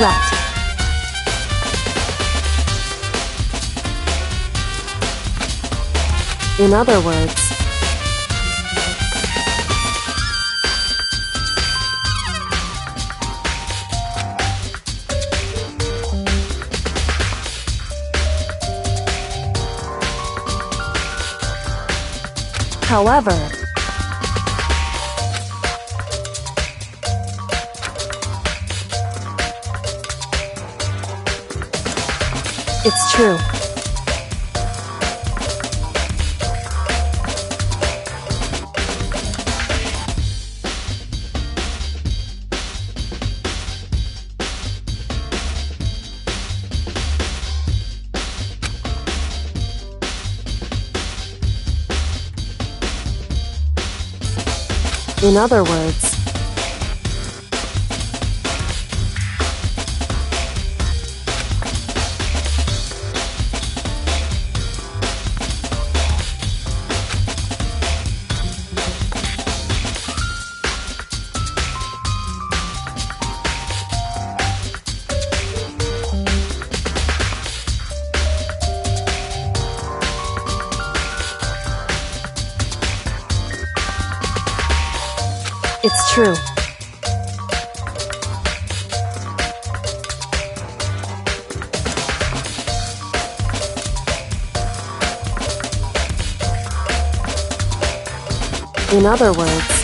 Correct. In other words, however, it's true. In other words, it's true. In other words,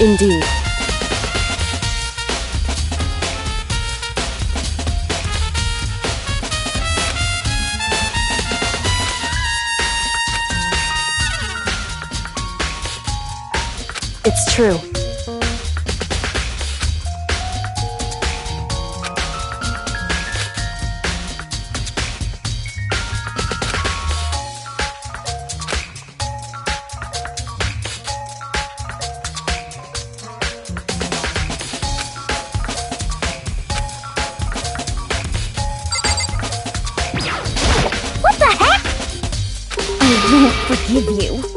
indeed. It's true. What the heck? I won't forgive you.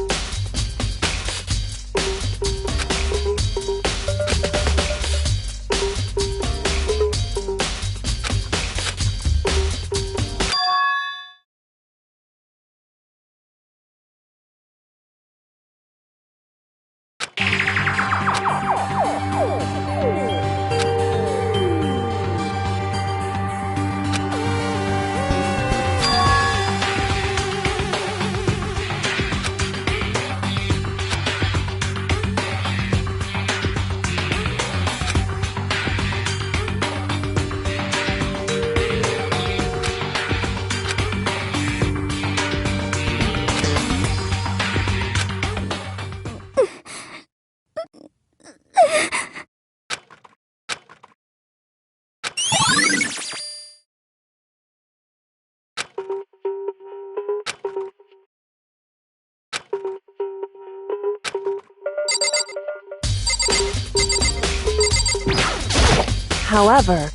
However,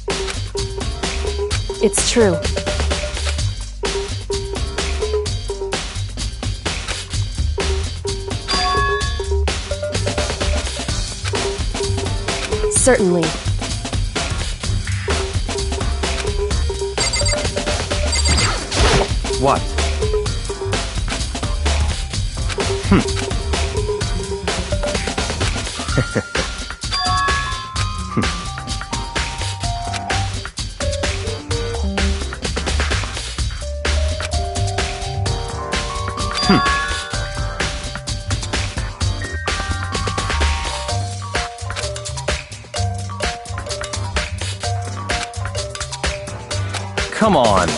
it's true. Certainly. What? Come on.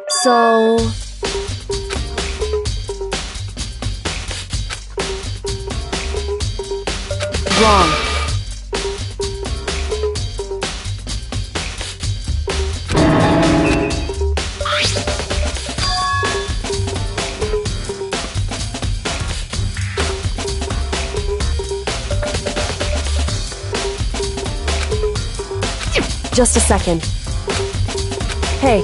So... wrong. Just a second. Hey.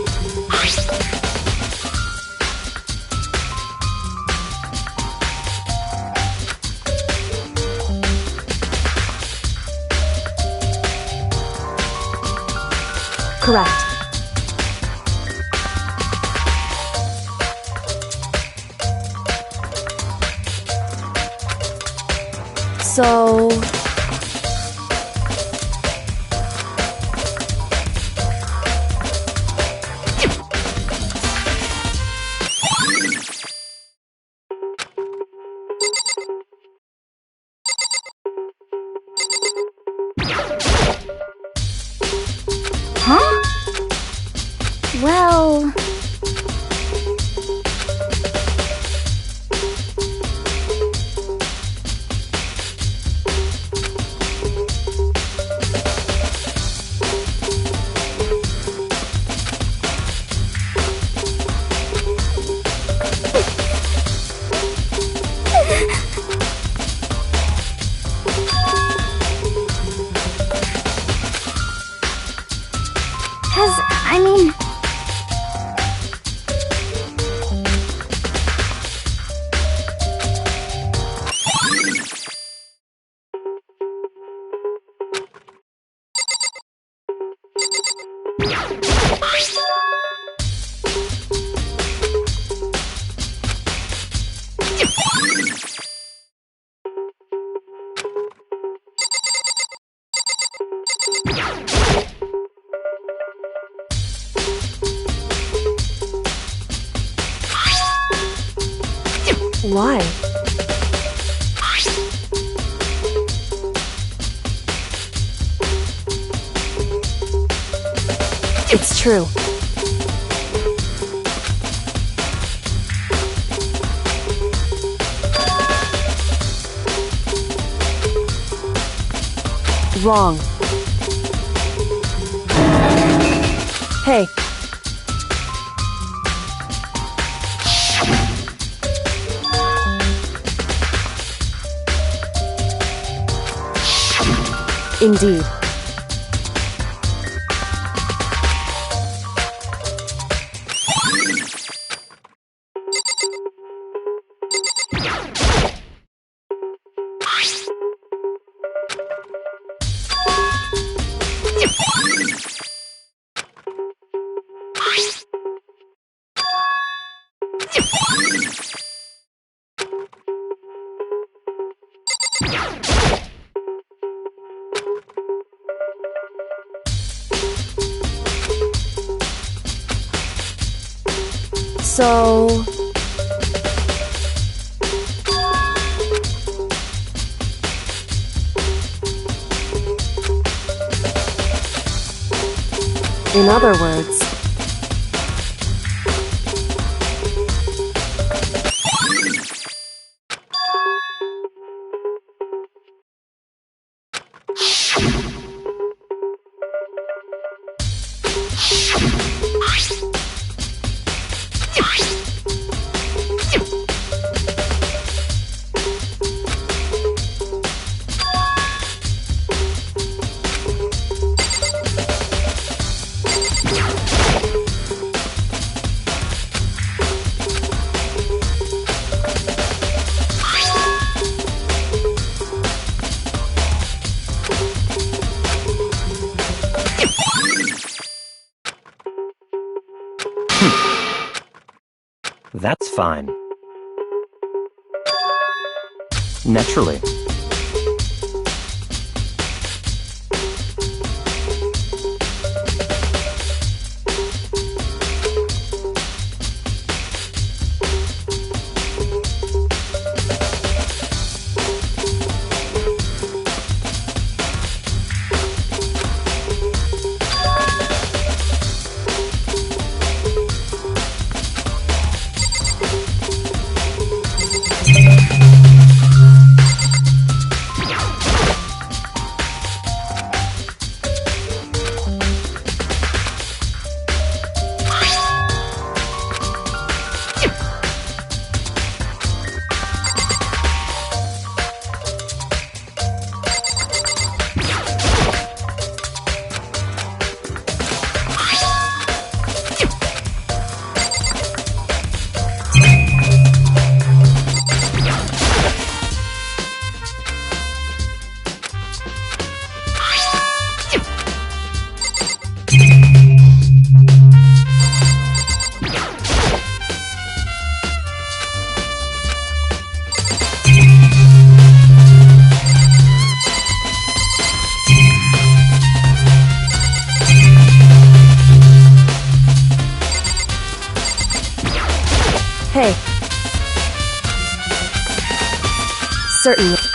Correct. So... Huh? Well... I mean... Why? It's true. Wrong. Hey. Indeed. So... In other words... That's fine. Naturally. Certainly.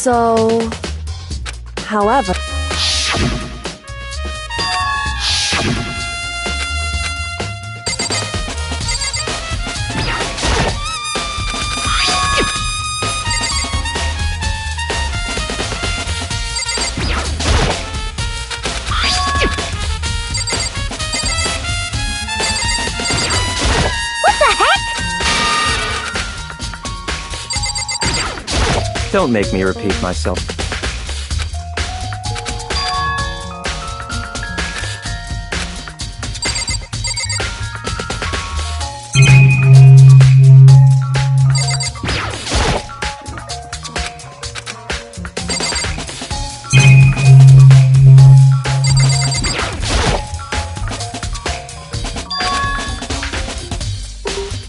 So, however, Don't make me repeat myself.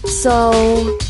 so,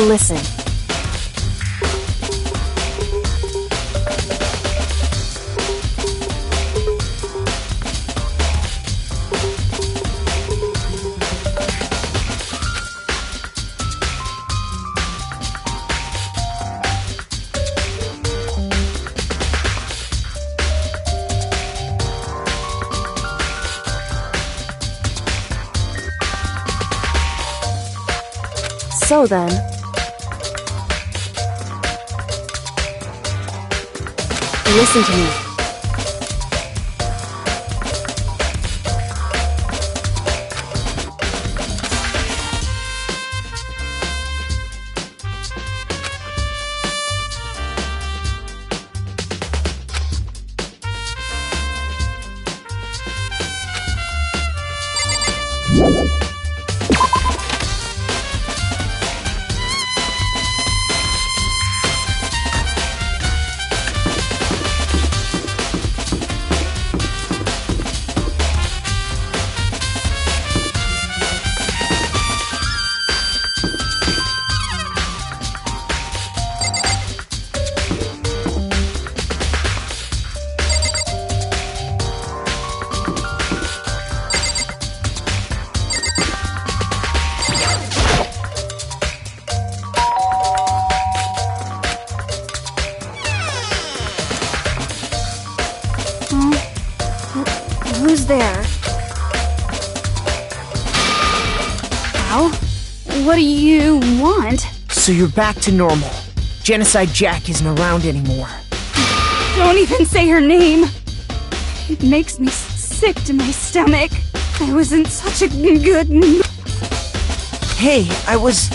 listen. So then, listen to me. Who's there? Ow? What do you want? So you're back to normal. Genocide Jack isn't around anymore. Don't even say her name. It makes me sick to my stomach. I was in such a good mood. Hey, I was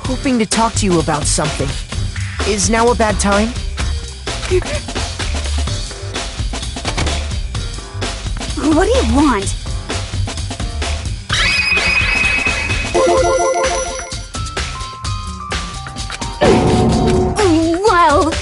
hoping to talk to you about something. Is now a bad time? What do you want? Well...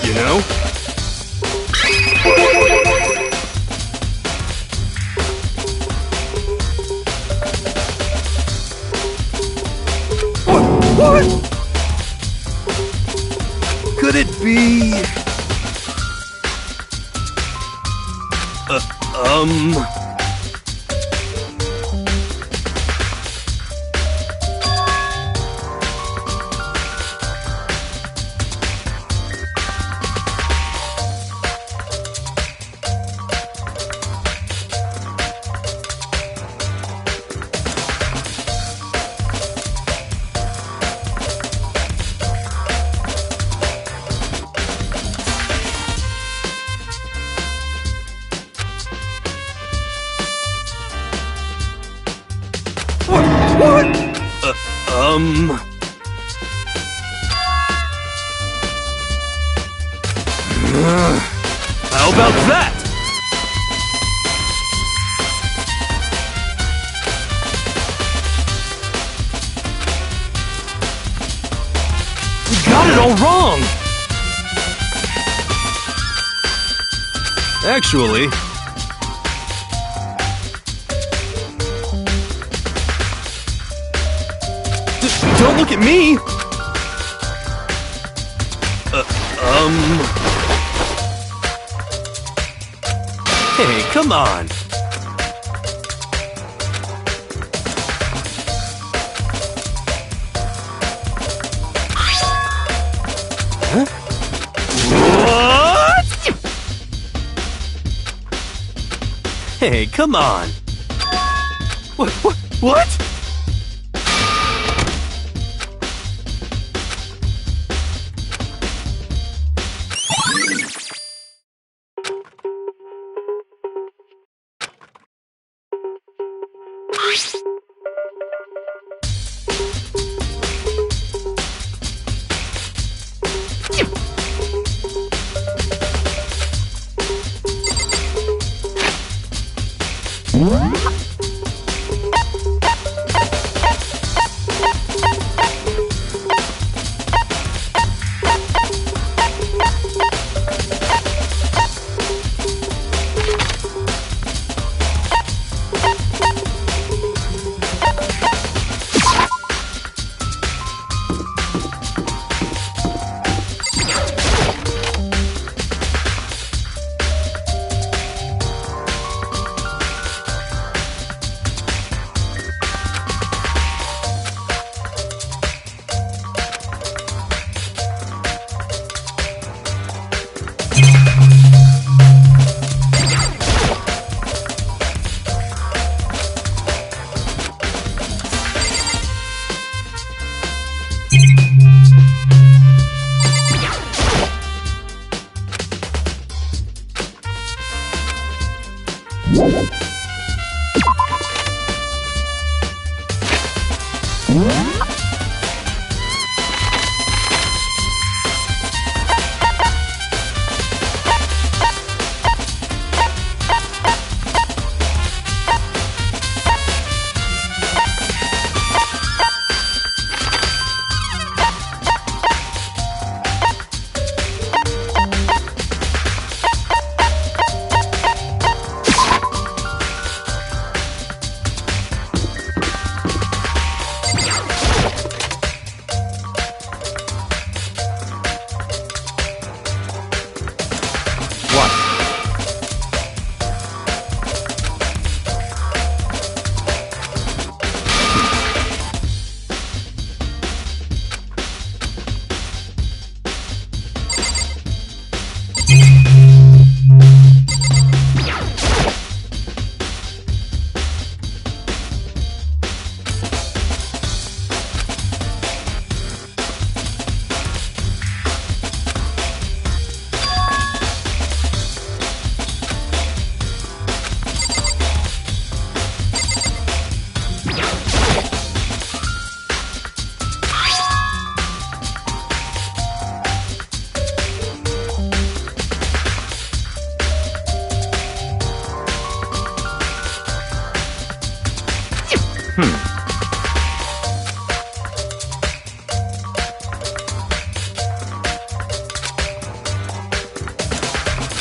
You know? What? Could it be... What? How about that? You got it all wrong! Actually... Don't look at me! Hey, come on! Huh? What? Hey, come on! What?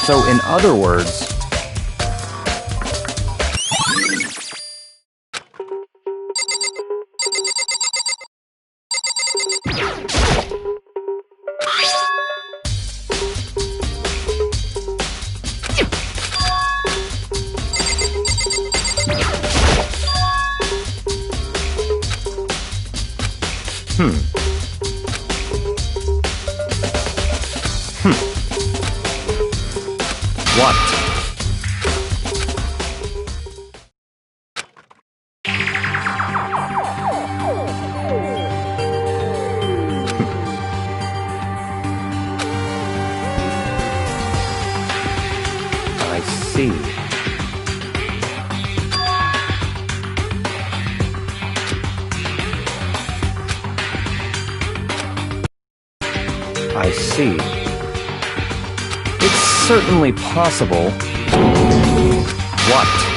So, in other words, what? I see. I see. It's certainly possible. What?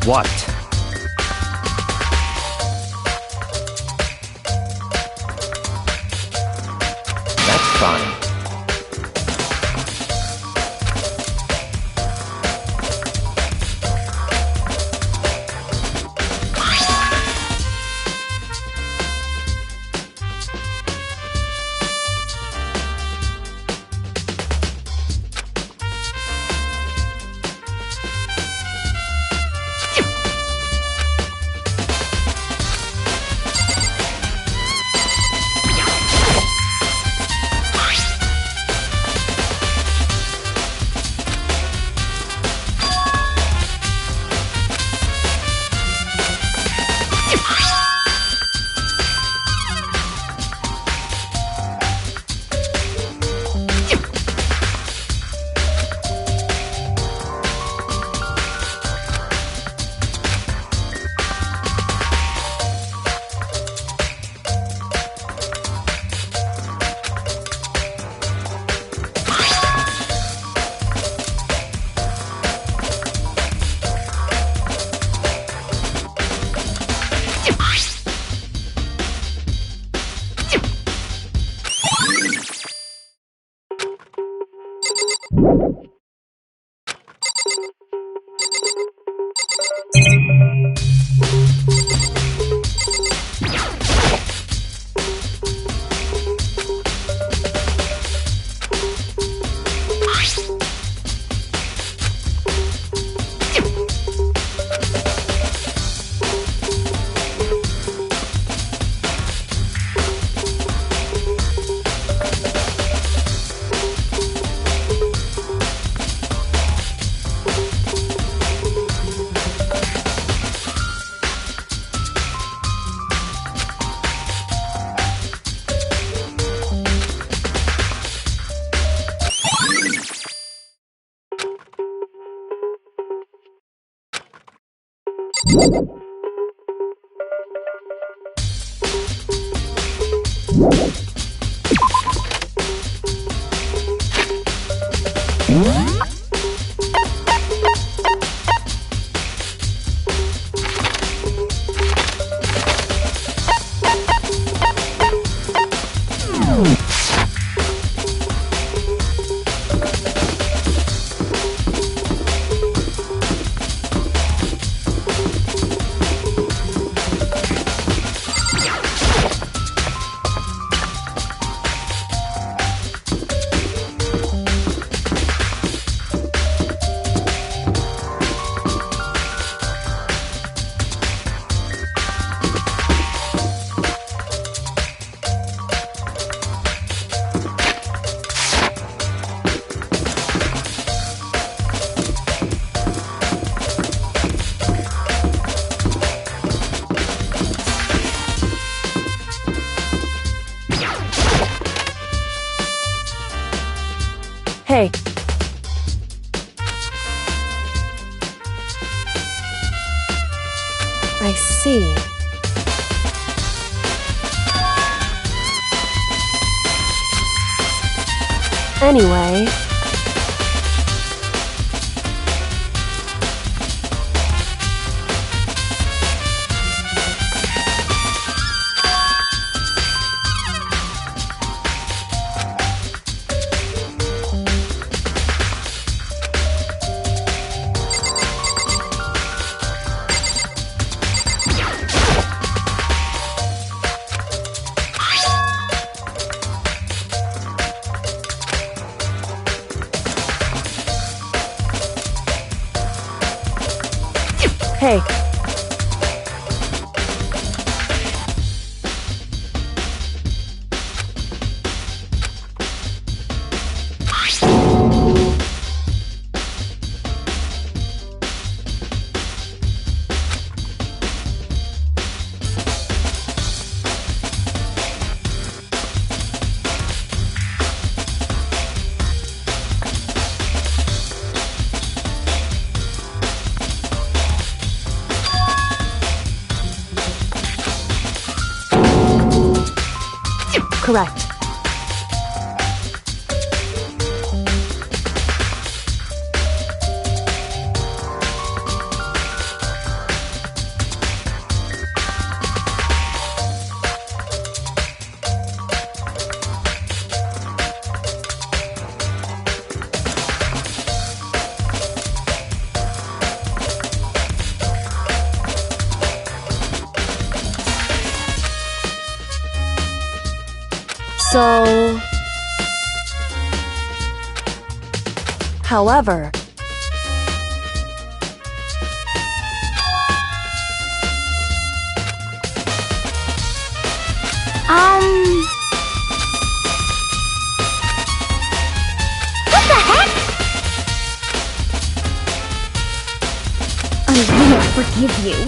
What? That's fine. Hey. I see. Anyway... Hey. Correct. So... However... What the heck? I won't forgive you.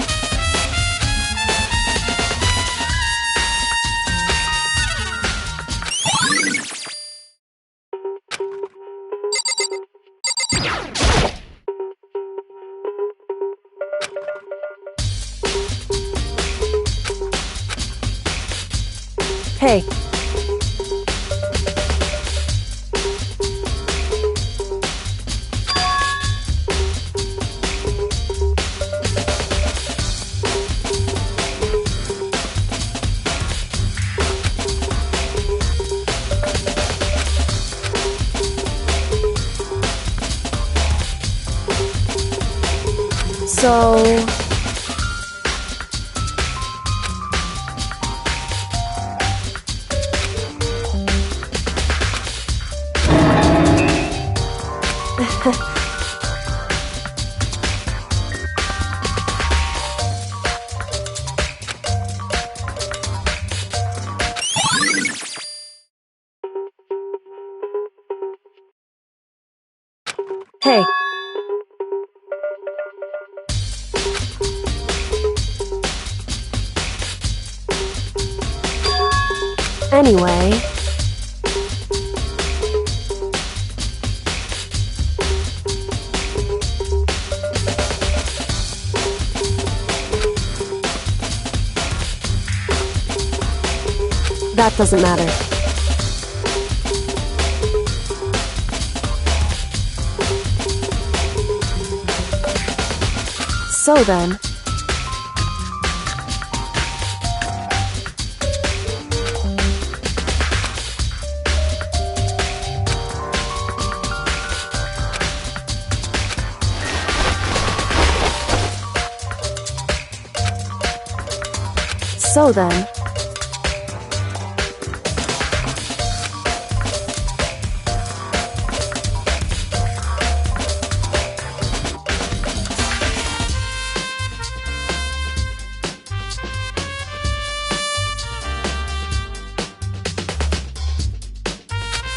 Hey. So... Hey. Anyway... That doesn't matter. So then... So then...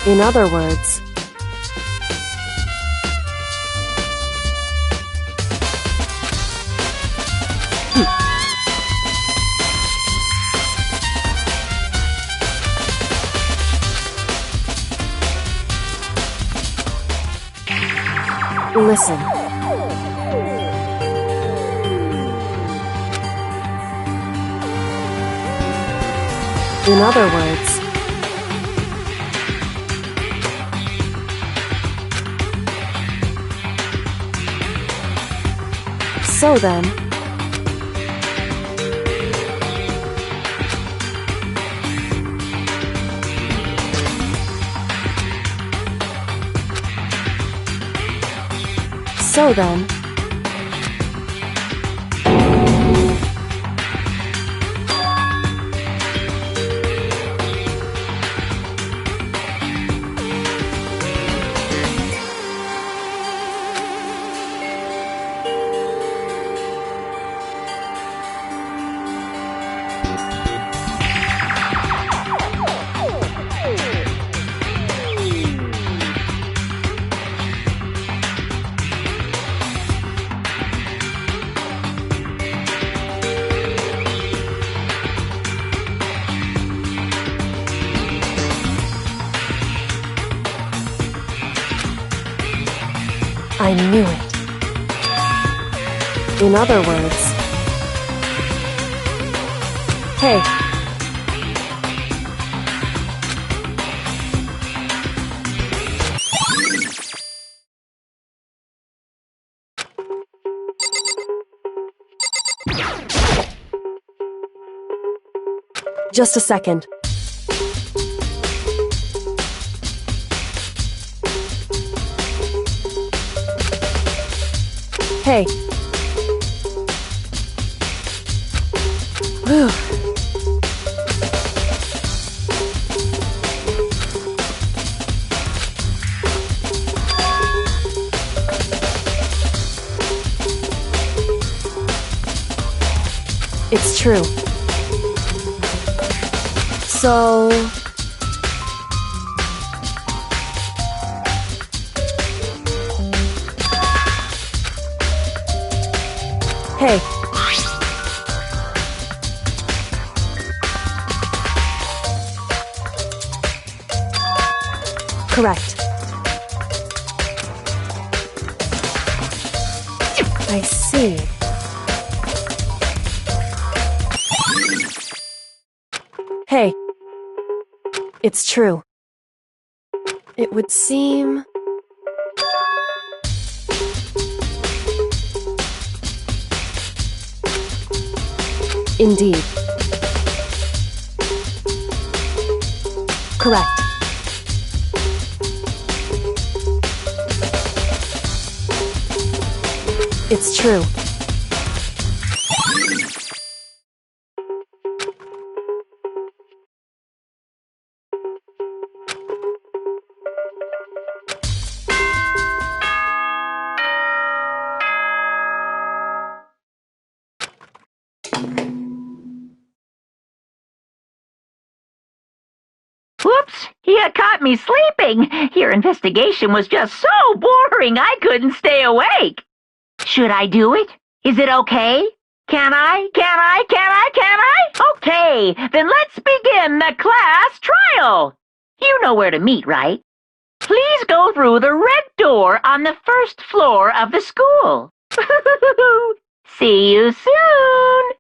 In other words... Listen. In other words... So then... So then... I knew it. In other words... Hey. Just a second. Hey. Whew. It's true. So... Hey. Correct. I see. Hey. It's true. It would seem... Indeed. Correct. It's true. Whoops! You caught me sleeping. Your investigation was just so boring I couldn't stay awake. Should I do it? Is it okay? Can I? Okay, then let's begin the class trial. You know where to meet, right? Please go through the red door on the first floor of the school. See you soon.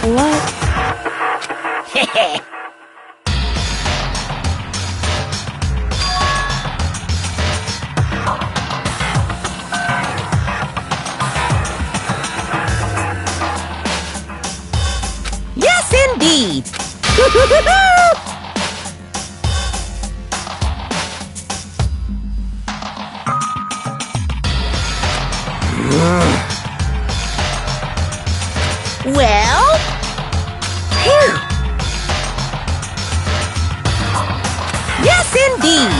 What? Yes, indeed. Well, here. Yes, indeed.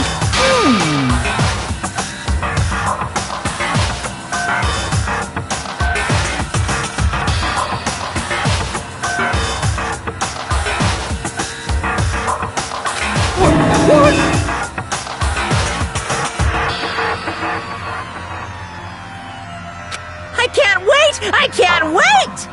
I can't wait! I can't wait!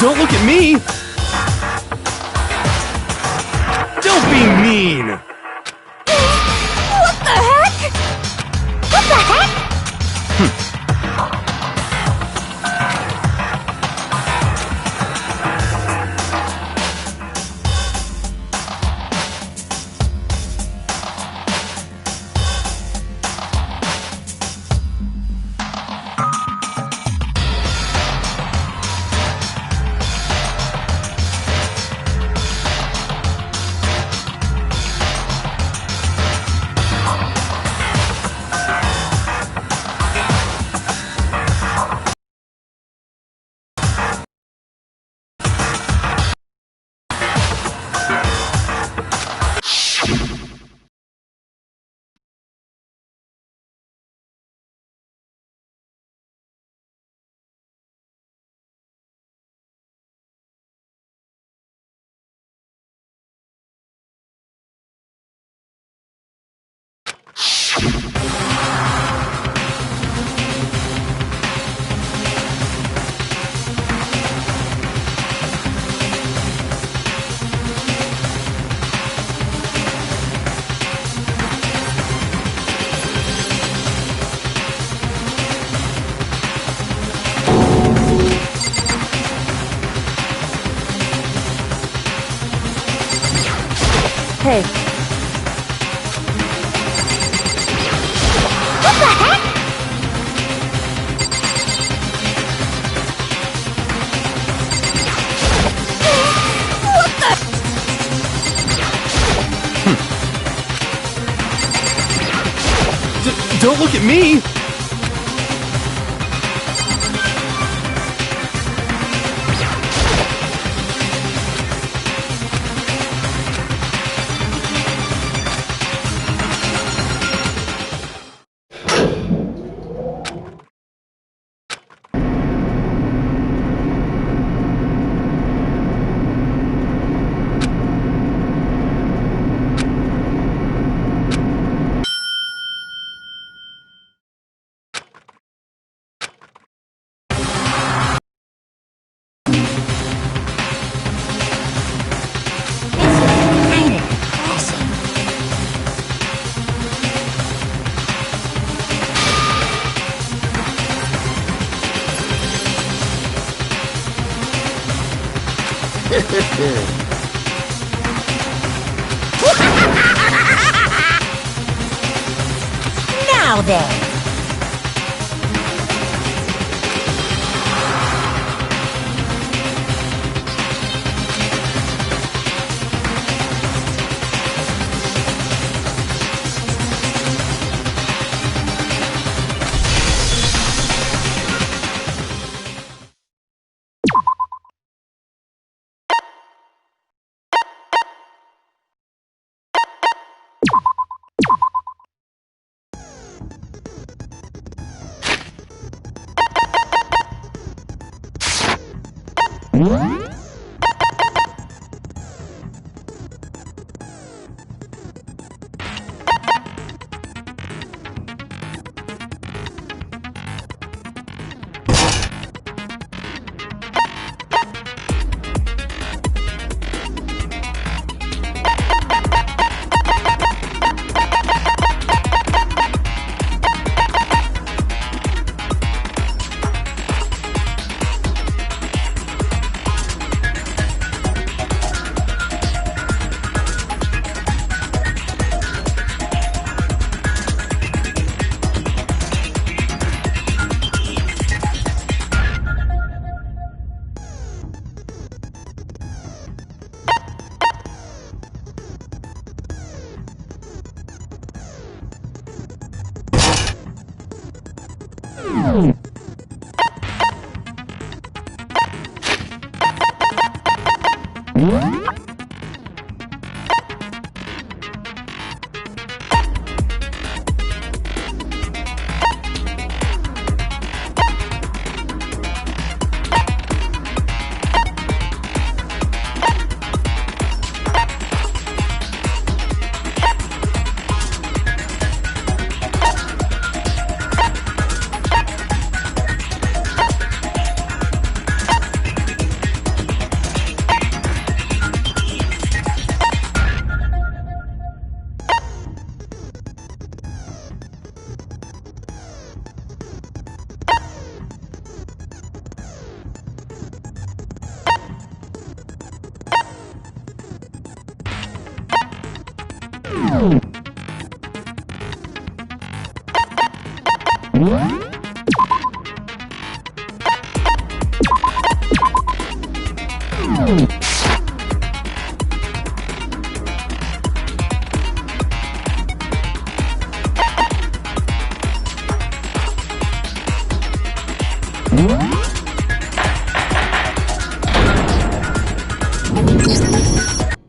Don't look at me! Don't be mean! What the heck? What the heck? Hey, What the heck? What the? Don't look at me! Now then.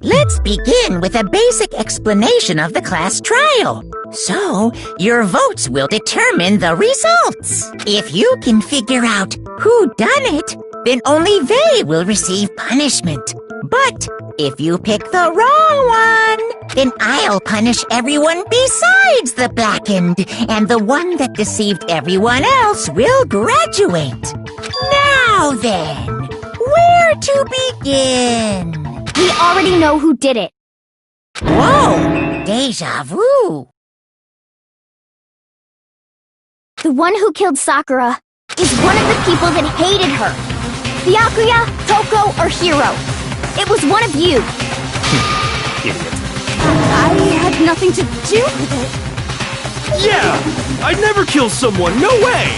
Let's begin with a basic explanation of the class trial. So, your votes will determine the results. If you can figure out who done it, then only they will receive punishment. But if you pick the wrong one, then I'll punish everyone besides the blackened, and the one that deceived everyone else will graduate. Now then, where to begin? We already know who did it. Whoa! Deja vu! The one who killed Sakura is one of the people that hated her. Byakuya, Toko, or Hiro. It was one of you. Idiot. I had nothing to do with it. Yeah! I'd never kill someone, no way!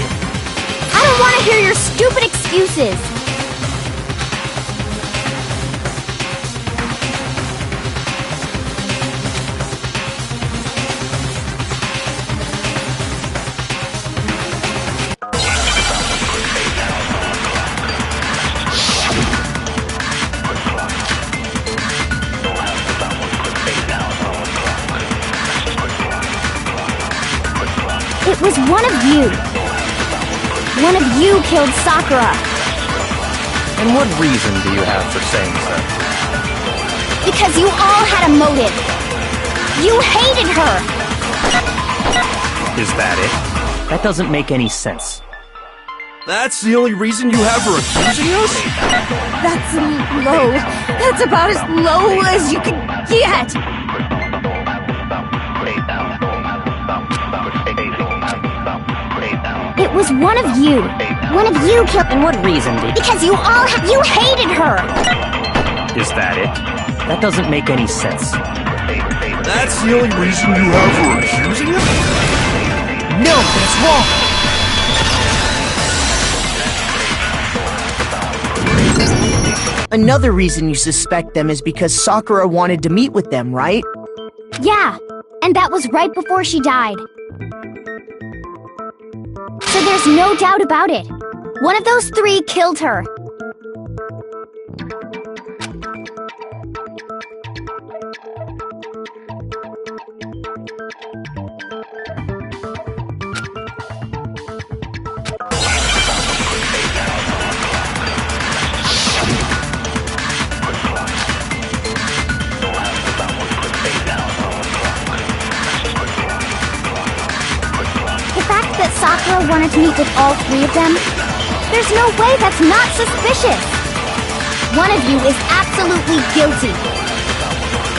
I don't want to hear your stupid excuses. It was one of you. One of you killed Sakura. And what reason do you have for saying so? Because you all had a motive. You hated her. Is that it? That doesn't make any sense. That's the only reason you have for accusing us? That's low. That's about as low as you could get. It was one of you. One of you killed. And what reason do you... Because you all you hated her. Is that it? That doesn't make any sense. That's the only reason you have for accusing us? No, that's wrong! Another reason you suspect them is because Sakura wanted to meet with them, right? Yeah, and that was right before she died. So there's no doubt about it. One of those three killed her. Sakura wanted to meet with all three of them? There's no way that's not suspicious! One of you is absolutely guilty.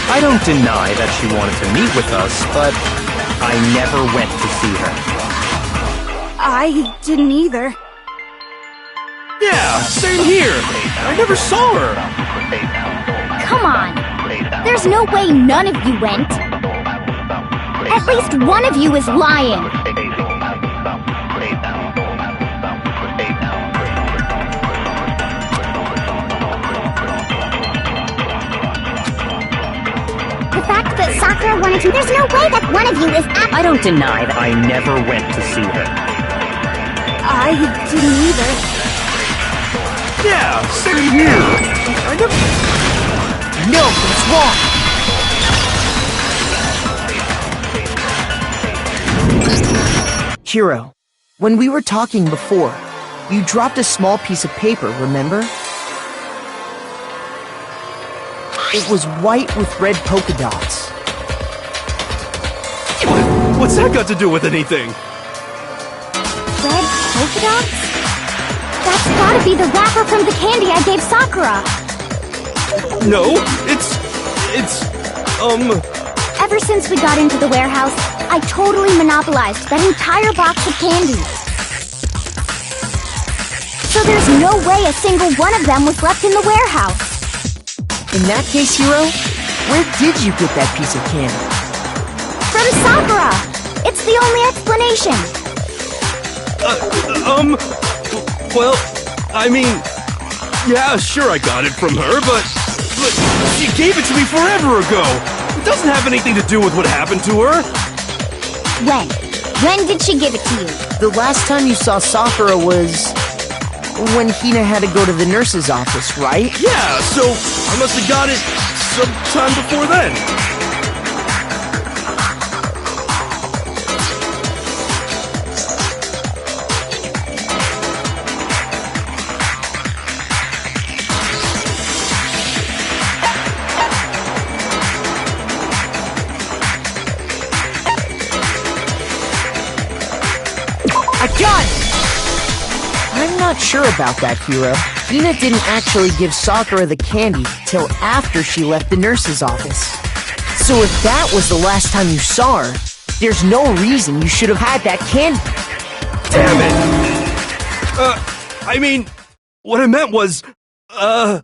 I don't deny that she wanted to meet with us, but I never went to see her. I didn't either. Yeah, same here. I never saw her. Come on. There's no way none of you went. At least one of you is lying. Sakura wanted to. There's no way that one of you is. I don't deny that I never went to see her. I didn't either. Yeah, same here. I never. No, that's wrong! Hiro, when we were talking before, you dropped a small piece of paper, remember? It was white with red polka dots. What's that got to do with anything? Red polka dots? That's gotta be the wrapper from the candy I gave Sakura. No, it's... Ever since we got into the warehouse, I totally monopolized that entire box of candy. So there's no way a single one of them was left in the warehouse. In that case, Hiro, where did you get that piece of candy? and Sakura! It's the only explanation! Well, I mean, yeah, sure I got it from her, but she gave it to me forever ago! It doesn't have anything to do with what happened to her! When? When did she give it to you? The last time you saw Sakura was when Hina had to go to the nurse's office, right? Yeah, so I must have got it sometime before then. I got it! I'm not sure about that, Hiro. Hina didn't actually give Sakura the candy till after she left the nurse's office. So if that was the last time you saw her, there's no reason you should have had that candy. Damn it! I mean, what I meant was, Oh,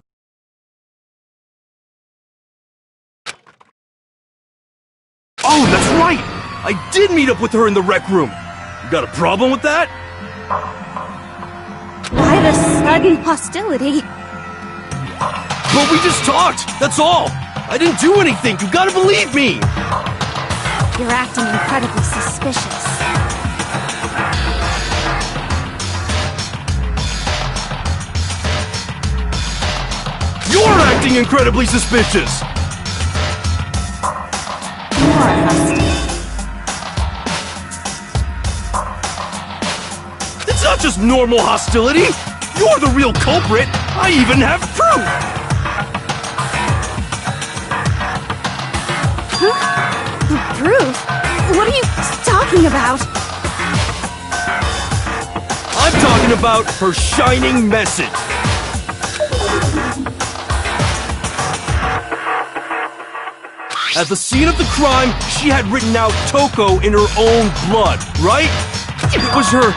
that's right! I did meet up with her in the rec room! You got a problem with that? Why the sudden hostility? But we just talked, that's all! I didn't do anything, you gotta believe me! You're acting incredibly suspicious. You're acting incredibly suspicious! More hostility. It's not just normal hostility! You're the real culprit! I even have proof! Proof? What are you talking about? I'm talking about her shining message! At the scene of the crime, she had written out Toko in her own blood, right? It was her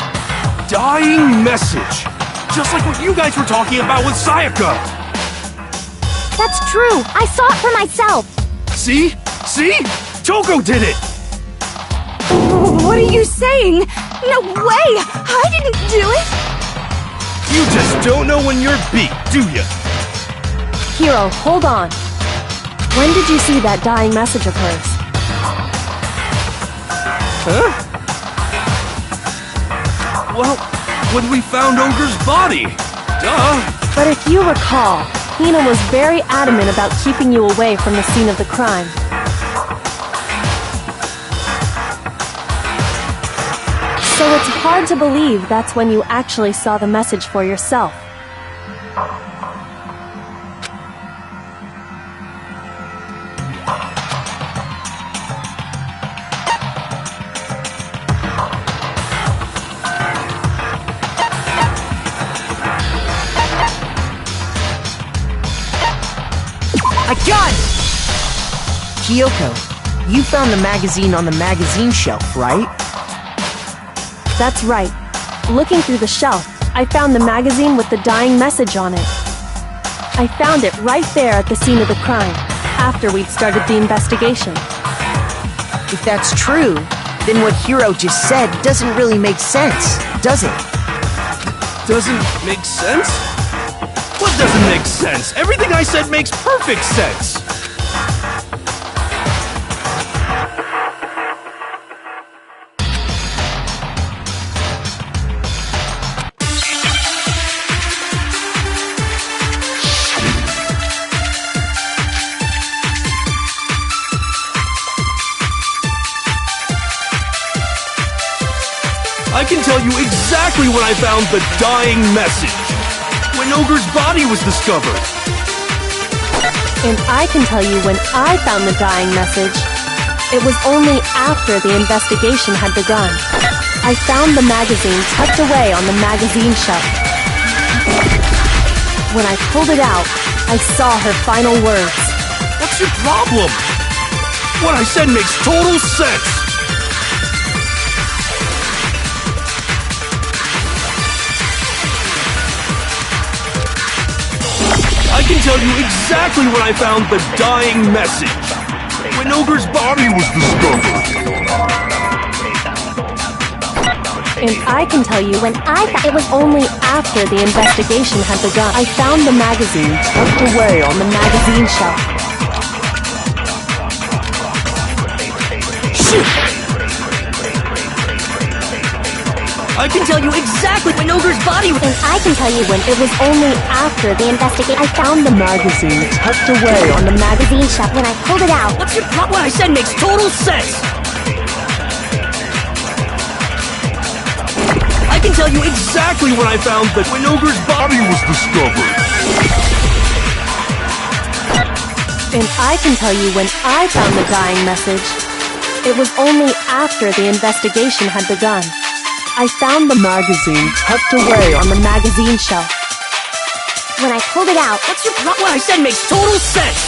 dying message. Just like what you guys were talking about with Sayaka. That's true! I saw it for myself! See? See? Toko did it! What are you saying? No way! I didn't do it! You just don't know when you're beat, do ya? Hiro, hold on. When did you see that dying message of hers? Huh? Well, when we found Ogre's body. Duh. But if you recall, Hina was very adamant about keeping you away from the scene of the crime. So it's hard to believe that's when you actually saw the message for yourself. I got it! Kyoko, you found the magazine on the magazine shelf, right? That's right. Looking through the shelf, I found the magazine with the dying message on it. I found it right there at the scene of the crime, after we'd started the investigation. If that's true, then what Hiro just said doesn't really make sense, does it? Doesn't make sense? What doesn't make sense? Everything I said makes perfect sense! I can tell you exactly when I found the dying message. When Ogre's body was discovered. And I can tell you when I found the dying message. It was only after the investigation had begun. I found the magazine tucked away on the magazine shelf. When I pulled it out, I saw her final words. What's your problem? What I said makes total sense. I can tell you exactly when I found the dying message. When when Ogre's body was discovered. And I can tell you when I thought it was only after the investigation had begun. I found the magazine tucked away on the magazine shelf. Shoot! I can tell you exactly when Ogre's body was... And I can tell you when it was only after the investigation. I found the magazine tucked away on the magazine shelf. When I pulled it out. What's your problem? What I said makes total sense! I can tell you Exactly when I found that when Ogre's body was discovered. And I can tell you when I found the dying message. It was only after the investigation had begun. I found the magazine tucked away on the magazine shelf. When I pulled it out. What's your problem? What I said makes total sense!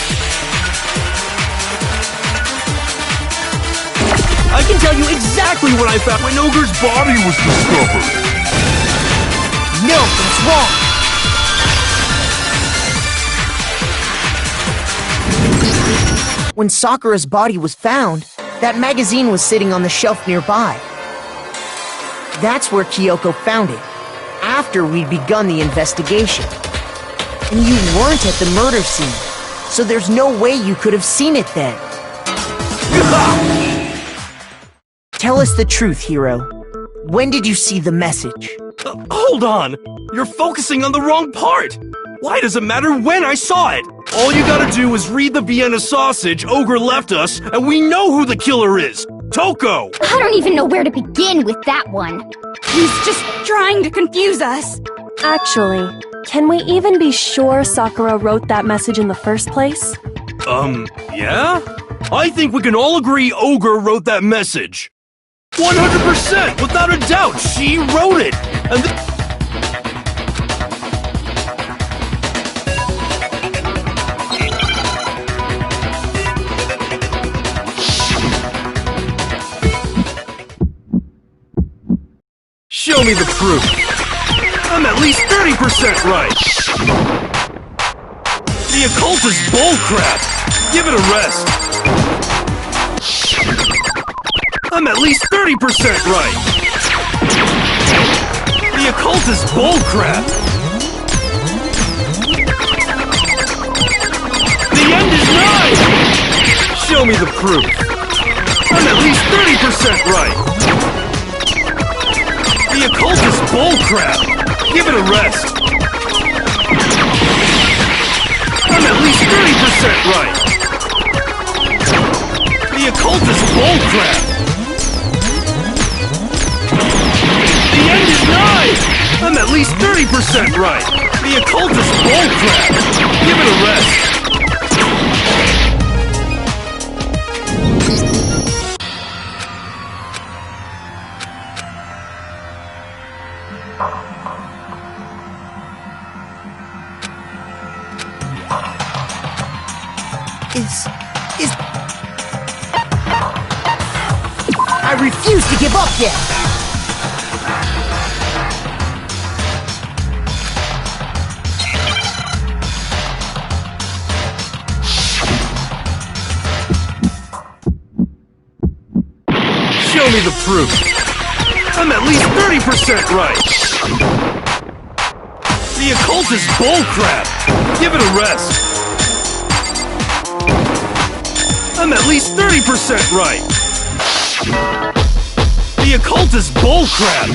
I can tell you exactly when I found when Ogre's body was discovered. No, that's wrong! When Sakura's body was found, that magazine was sitting on the shelf nearby. That's where Kyoko found it, after we'd begun the investigation. And you weren't at the murder scene, so there's no way you could have seen it then. Tell us the truth, Hiro. When did you see the message? Hold on! You're focusing on the wrong part! Why does it matter when I saw it? All you gotta do is read the Vienna sausage Ogre left us, and we know who the killer is! Toko! I don't even know where to begin with that one. He's just trying to confuse us. Actually, can we even be sure Sakura wrote that message in the first place? Yeah? I think we can all agree Ogre wrote that message. 100%! Without a doubt, she wrote it! And show me the proof. I'm at least 30% right. The occult is bullcrap. Give it a rest. I'm at least 30% right. The occult is bullcrap. The end is nigh. Show me the proof. I'm at least 30% right. The occult is bullcrap! Give it a rest! I'm at least 30% right! The occult is bullcrap! The end is nigh! I'm at least 30% right! The occult is bullcrap! Give it a rest! I refuse to give up yet! Show me the proof. I'm at least 30% right. The occult is bullcrap. Give it a rest. I'm at least 30% right. The occult is bullcrap.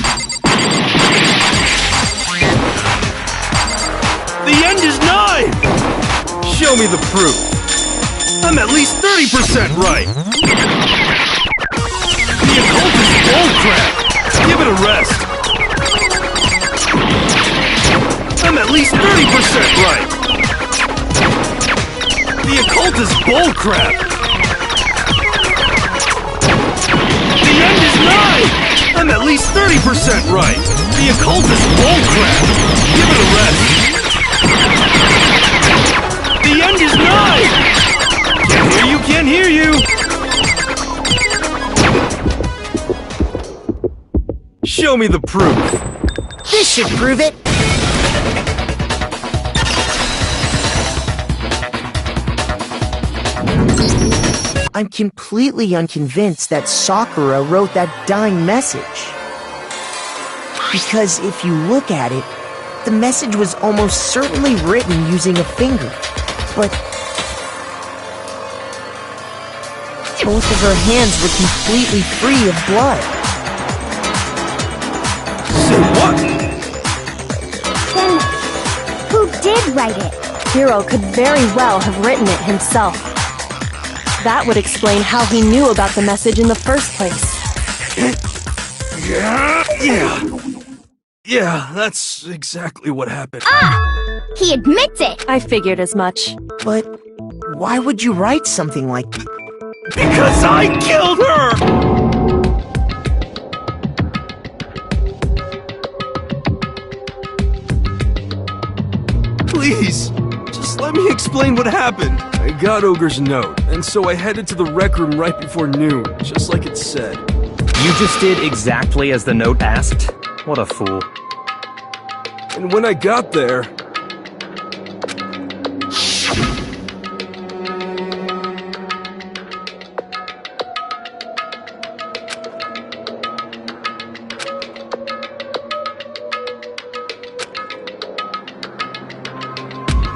The end is nigh. Show me the proof. I'm at least 30% right. The occult is bullcrap. Give it a rest. I'm at least 30% right. The occult is bullcrap. The end is nigh. I'm at least 30% right. The occult is bullcrap. Give it a rest. The end is nigh. Can't hear you, can't hear you. Show me the proof. This should prove it! I'm completely unconvinced that Sakura wrote that dying message. Because if you look at it, the message was almost certainly written using a finger. But both of her hands were completely free of blood. Say what? Then, who did write it? Hiro could very well have written it himself. That would explain how he knew about the message in the first place. Yeah, that's exactly what happened. He admits it! I figured as much. But why would you write something like that? Because I killed her! Please, just let me explain what happened. I got Ogre's note, and so I headed to the rec room right before noon, just like it said. You just did exactly as the note asked? What a fool. And when I got there...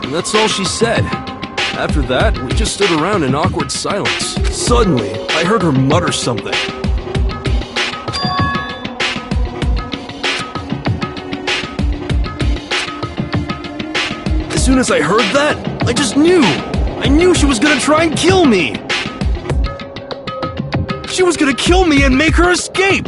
And that's all she said. After that, we just stood around in awkward silence. Suddenly, I heard her mutter something. As soon as I heard that, I just knew! I knew she was gonna try and kill me! She was gonna kill me and make her escape!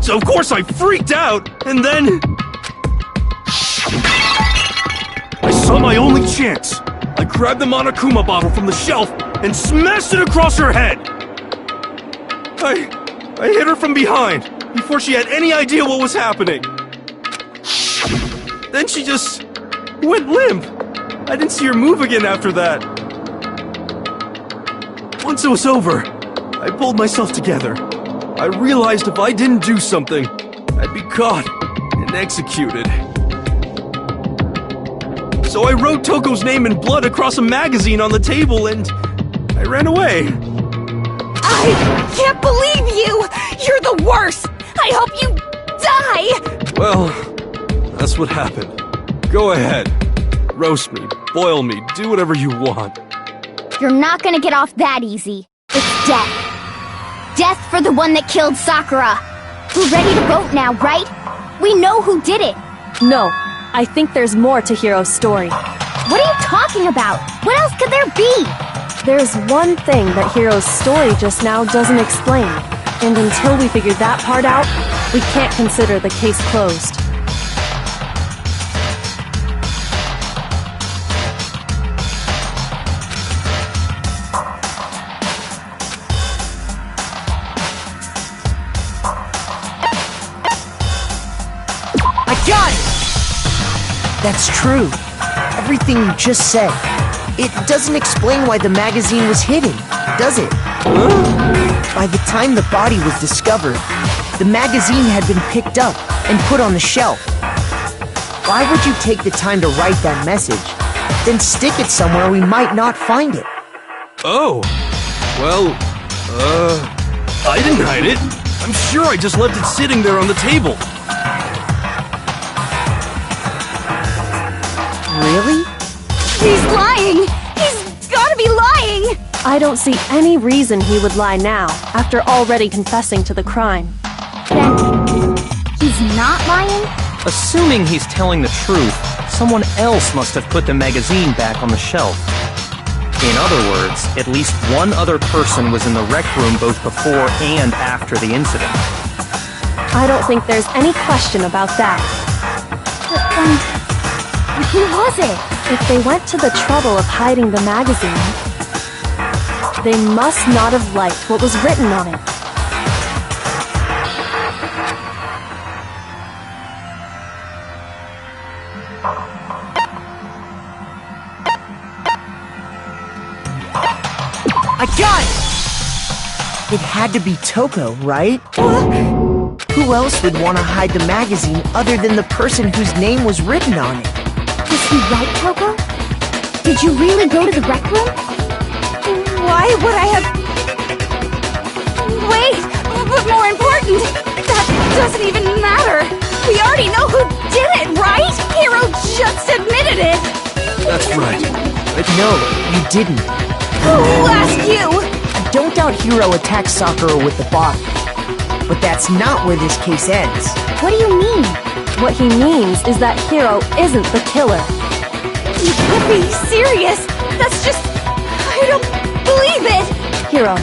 So of course I freaked out, and then... I saw my only chance! I grabbed the Monokuma bottle from the shelf and smashed it across her head! I hit her from behind, before she had any idea what was happening. Then she just went limp. I didn't see her move again after that. Once it was over, I pulled myself together. I realized if I didn't do something, I'd be caught and executed. So I wrote Toko's name in blood across a magazine on the table and I ran away. I can't believe you! You're the worst! I hope you die! Well, that's what happened. Go ahead. Roast me, boil me, do whatever you want. You're not gonna get off that easy. It's death. Death for the one that killed Sakura. We're ready to vote now, right? We know who did it. No, I think there's more to Hiro's story. What are you talking about? What else could there be? There's one thing that Hiro's story just now doesn't explain. And until we figure that part out, we can't consider the case closed. I got it! That's true. Everything you just said. It doesn't explain why the magazine was hidden, does it? By the time the body was discovered, the magazine had been picked up and put on the shelf. Why would you take the time to write that message, then stick it somewhere we might not find it? Oh, well, I didn't hide it. I'm sure I just left it sitting there on the table. Really? He's lying! He's gotta be lying! I don't see any reason he would lie now, after already confessing to the crime. Then, he's not lying? Assuming he's telling the truth, someone else must have put the magazine back on the shelf. In other words, at least one other person was in the rec room both before and after the incident. I don't think there's any question about that. But then, who was it? If they went to the trouble of hiding the magazine, they must not have liked what was written on it. I got it! It had to be Toko, right? Who else would want to hide the magazine other than the person whose name was written on it? Was he right, Toko? Did you really go to the rec room? Why would I have... Wait! But more important, that doesn't even matter! We already know who did it, right? Hero just admitted it! That's right. No, you didn't. Who asked you? I don't doubt Hiro attacked Sakura with the bottle. But that's not where this case ends. What do you mean? What he means is that Hiro isn't the killer. You can't be serious! That's just... I don't believe it! Hiro,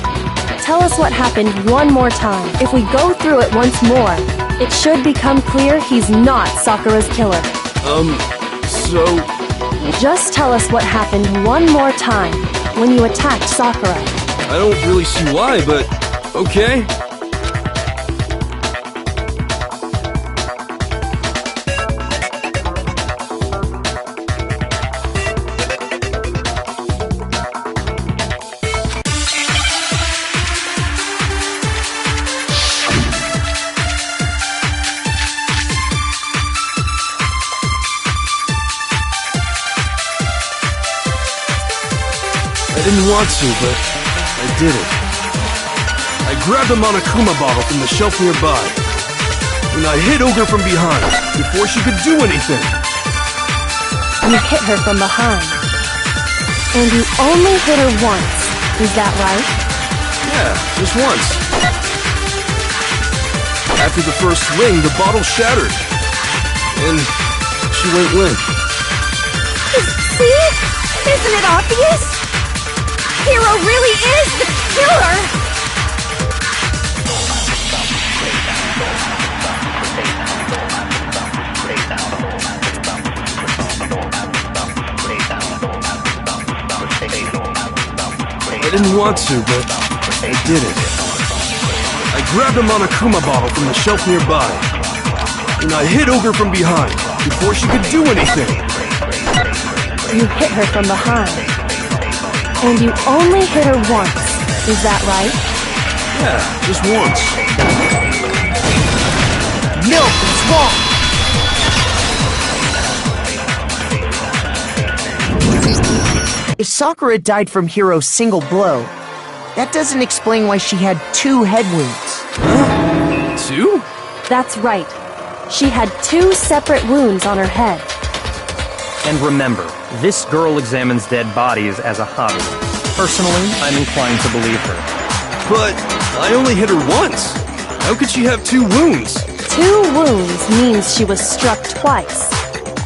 tell us what happened one more time. If we go through it once more, it should become clear he's not Sakura's killer. So... Just tell us what happened one more time when you attacked Sakura. I don't really see why, but... okay. I didn't want to, but I did it. I grabbed a Monokuma bottle from the shelf nearby, and I hit Ogre from behind before she could do anything. You hit her from behind. And you only hit her once, is that right? Yeah, just once. After the first swing, the bottle shattered, and she went limp. See? Isn't it obvious? Hero really is the killer! I didn't want to, but I did it. I grabbed a Monokuma bottle from the shelf nearby, and I hit Ogre from behind before she could do anything. You hit her from behind. And you only hit her once, is that right? Yeah, just once. No, it's wrong! If Sakura died from Hiro's single blow, that doesn't explain why she had 2 head wounds. 2? That's right. She had 2 separate wounds on her head. And remember, this girl examines dead bodies as a hobby. Personally, I'm inclined to believe her. But I only hit her once. How could she have 2 wounds? 2 wounds means she was struck twice.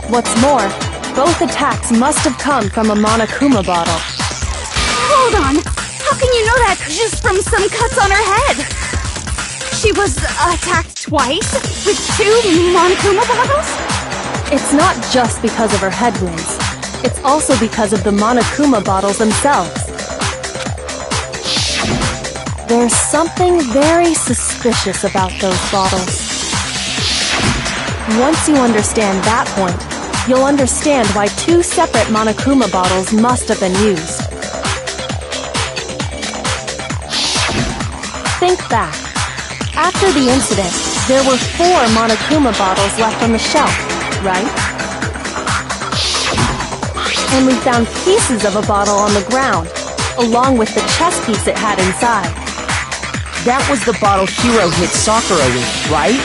What's more, both attacks must have come from a Monokuma bottle. Hold on! How can you know that just from some cuts on her head? She was attacked twice? With 2 Monokuma bottles? It's not just because of her head wounds. It's also because of the Monokuma bottles themselves. There's something very suspicious about those bottles. Once you understand that point, you'll understand why 2 separate Monokuma bottles must have been used. Think back. After the incident, there were 4 Monokuma bottles left on the shelf, right? And we found pieces of a bottle on the ground, along with the chess piece it had inside. That was the bottle Hiro hit Sakura with, right?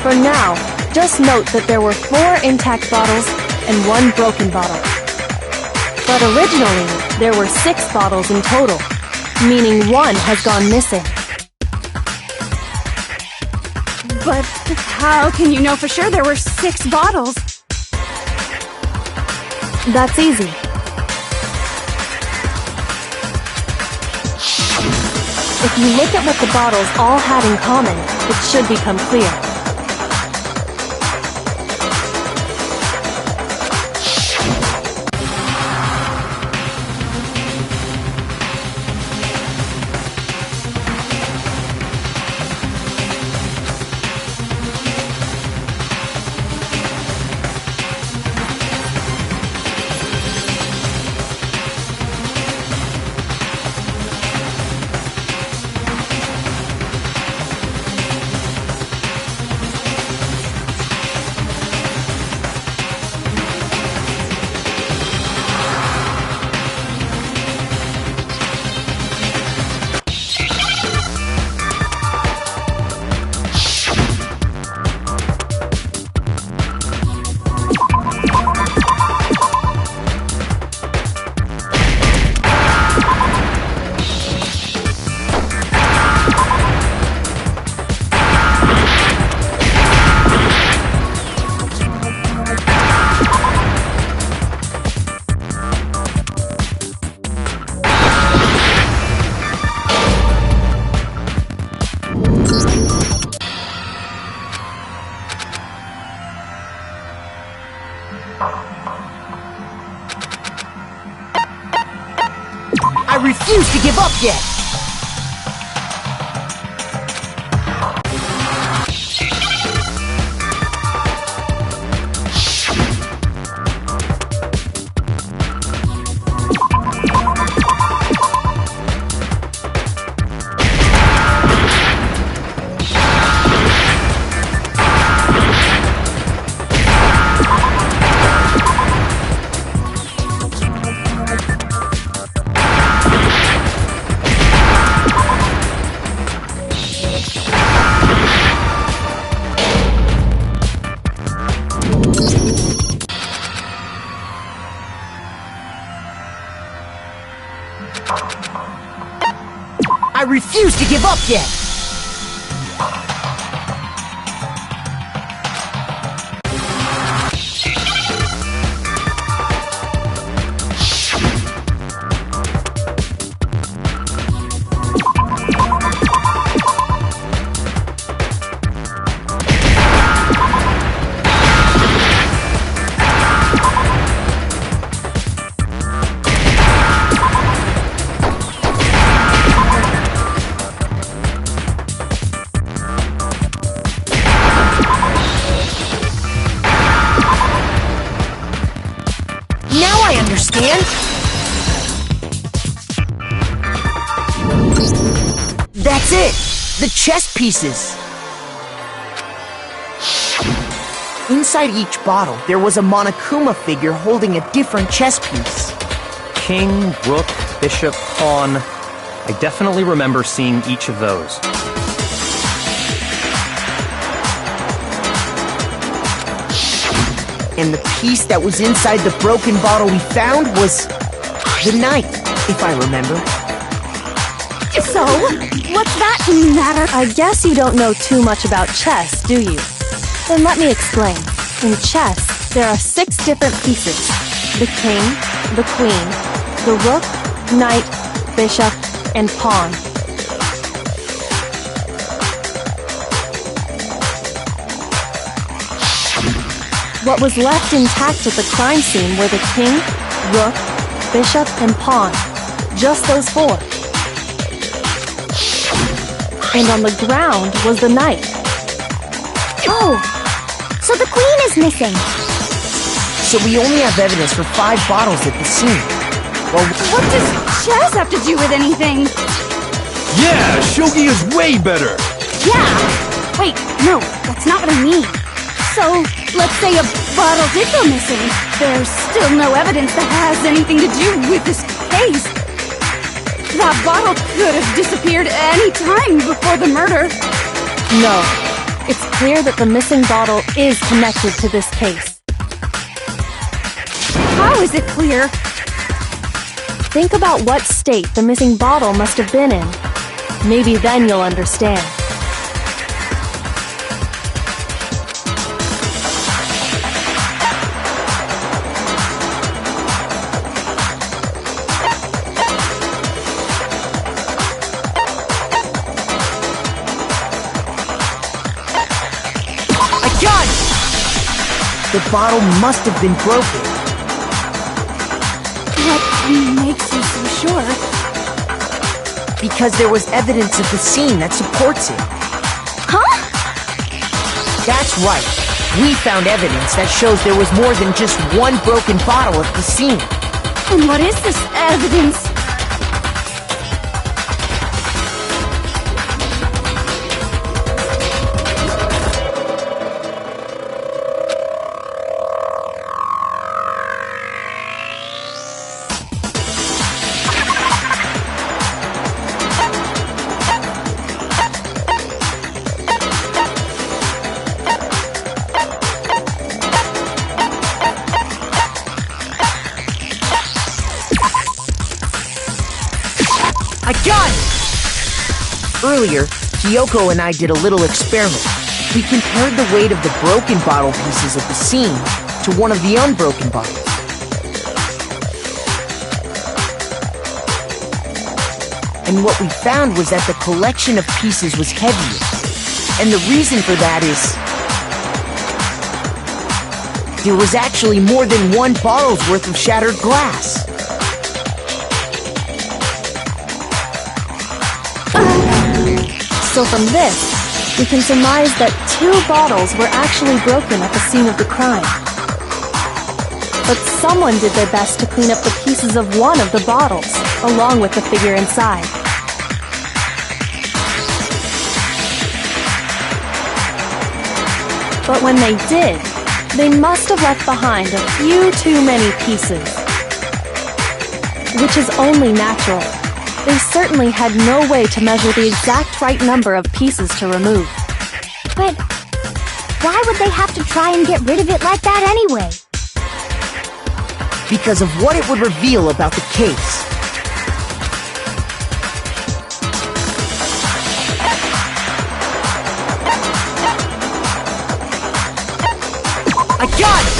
For now, just note that there were 4 intact bottles and 1 broken bottle. But originally, there were 6 bottles in total, meaning 1 has gone missing. But how can you know for sure there were 6 bottles? That's easy. If you look at what the bottles all had in common, it should become clear. I refuse to give up yet! I refuse to give up yet! Now I understand! That's it! The chess pieces! Inside each bottle, there was a Monokuma figure holding a different chess piece. King, rook, bishop, pawn. I definitely remember seeing each of those. And the piece that was inside the broken bottle we found was the knight, if I remember. So, what's that matter? I guess you don't know too much about chess, do you? Then let me explain. In chess, there are 6 different pieces. The king, the queen, the rook, knight, bishop, and pawn. What was left intact at the crime scene were the king, rook, bishop, and pawn. Just those 4. And on the ground was the knight. Oh, so the queen is missing. So we only have evidence for 5 bottles at the scene. Well, What does chess have to do with anything? Yeah, shogi is way better. Yeah! Wait, no, that's not what I mean. So, let's say a bottle did go missing. There's still no evidence that has anything to do with this case. That bottle could have disappeared any time before the murder. No. It's clear that the missing bottle is connected to this case. How is it clear? Think about what state the missing bottle must have been in. Maybe then you'll understand. the bottle must have been broken. What makes you so sure? Because there was evidence at the scene that supports it. Huh? That's right. We found evidence that shows there was more than just one broken bottle at the scene. And what is this evidence? I got it! Earlier, Kyoko and I did a little experiment. We compared the weight of the broken bottle pieces at the scene to one of the unbroken bottles. And what we found was that the collection of pieces was heavier. And the reason for that is... there was actually more than one bottle's worth of shattered glass. So from this, we can surmise that 2 bottles were actually broken at the scene of the crime. But someone did their best to clean up the pieces of one of the bottles, along with the figure inside. But when they did, they must have left behind a few too many pieces. Which is only natural. They certainly had no way to measure the exact right number of pieces to remove. But why would they have to try and get rid of it like that anyway? Because of what it would reveal about the case. I got it!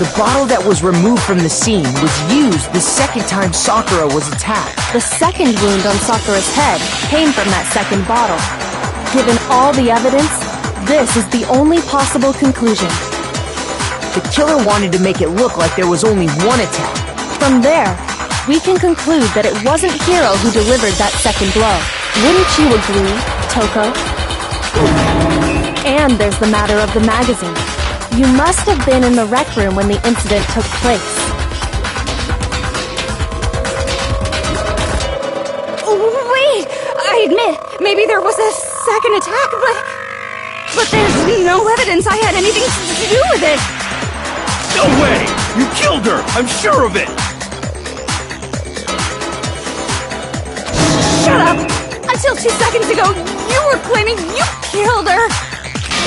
The bottle that was removed from the scene was used the second time Sakura was attacked. The second wound on Sakura's head came from that second bottle. Given all the evidence, this is the only possible conclusion. The killer wanted to make it look like there was only one attack. From there, we can conclude that it wasn't Hiro who delivered that second blow. Wouldn't you agree, Toko? And there's the matter of the magazine. You must have been in the rec room when the incident took place. Wait! I admit, maybe there was a second attack, but there's no evidence I had anything to do with it! No way! You killed her! I'm sure of it! Shut up! Until 2 seconds ago, you were claiming you killed her!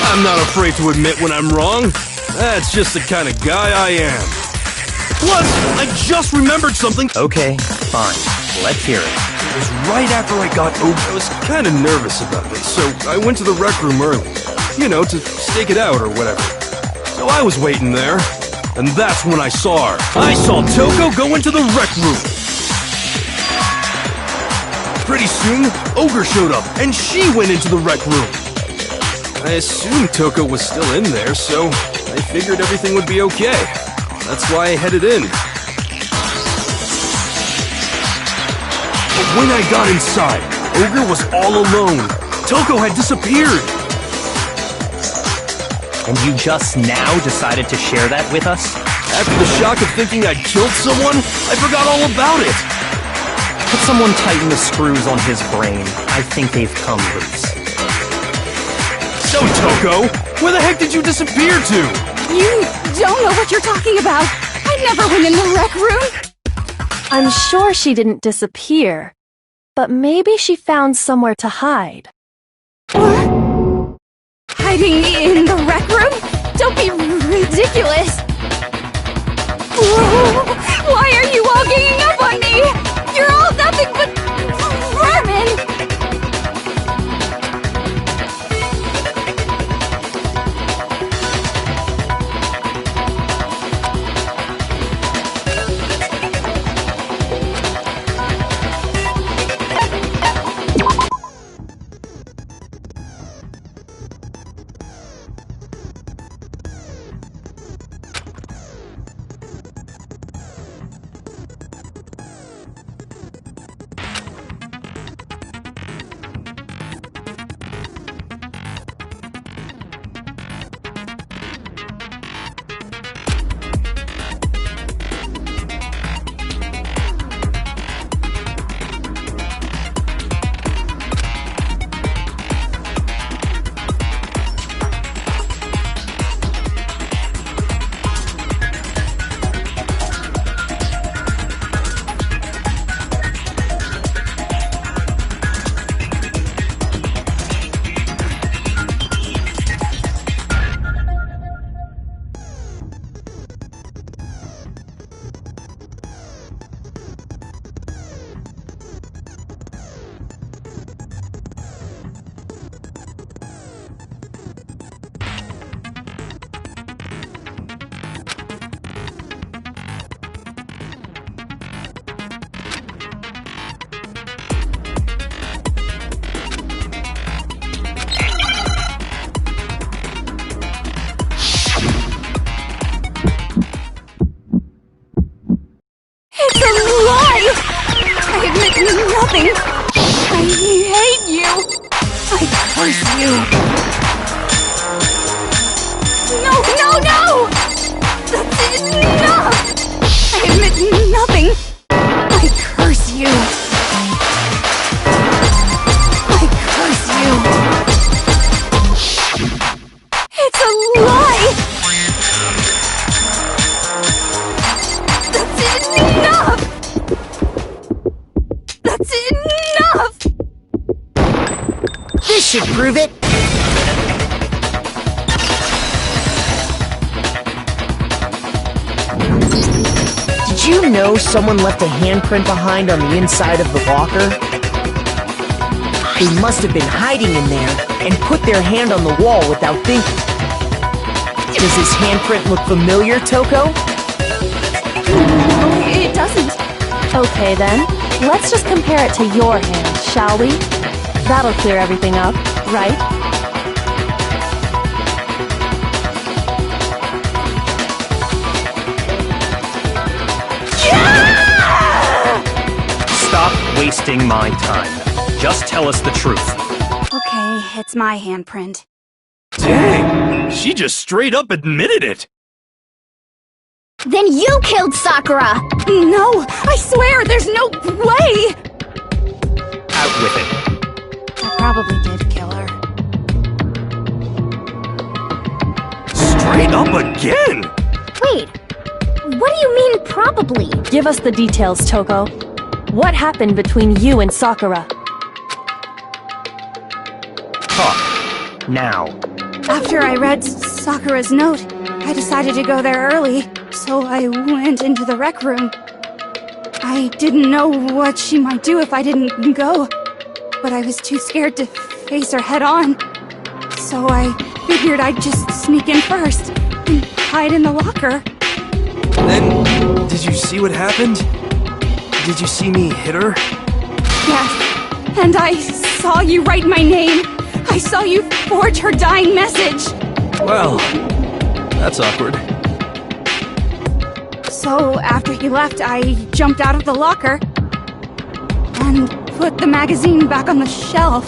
I'm not afraid to admit when I'm wrong. That's just the kind of guy I am. Plus, I just remembered something. Okay, fine. Let's hear it. It was right after I got over. I was kind of nervous about this, so I went to the rec room early. You know, to stake it out or whatever. So I was waiting there, and that's when I saw her. I saw Toko go into the rec room. Pretty soon, Ogre showed up, and she went into the rec room. I assumed Toko was still in there, so I figured everything would be okay. That's why I headed in. But when I got inside, Ogre was all alone. Toko had disappeared. And you just now decided to share that with us? After the shock of thinking I'd killed someone, I forgot all about it. Could someone tighten the screws on his brain? I think they've come loose. So, Toko, where the heck did you disappear to? You don't know what you're talking about! I never went in the rec room! I'm sure she didn't disappear, but maybe she found somewhere to hide. What? Hiding in the rec room? Don't be ridiculous! Whoa, why are you all ganging up on me? You're all nothing but vermin! should prove it. Did you know someone left a handprint behind on the inside of the locker? They must have been hiding in there and put their hand on the wall without thinking. Does this handprint look familiar, Toko? No, it doesn't. Okay then, let's just compare it to your hand, shall we? That'll clear everything up, right? Stop wasting my time. Just tell us the truth. Okay, it's my handprint. Dang, she just straight up admitted it. Then you killed Sakura! No! I swear, there's no way! Out with it. I probably did kill her. Straight up again? Wait, what do you mean probably? Give us the details, Toko. What happened between you and Sakura? Talk. Now. After I read Sakura's note, I decided to go there early, so I went into the rec room. I didn't know what she might do if I didn't go, but I was too scared to face her head on. So I figured I'd just sneak in first and hide in the locker. Then, did you see what happened? Did you see me hit her? Yes, and I saw you write my name. I saw you forge her dying message. Well, that's awkward. So after he left, I jumped out of the locker and put the magazine back on the shelf.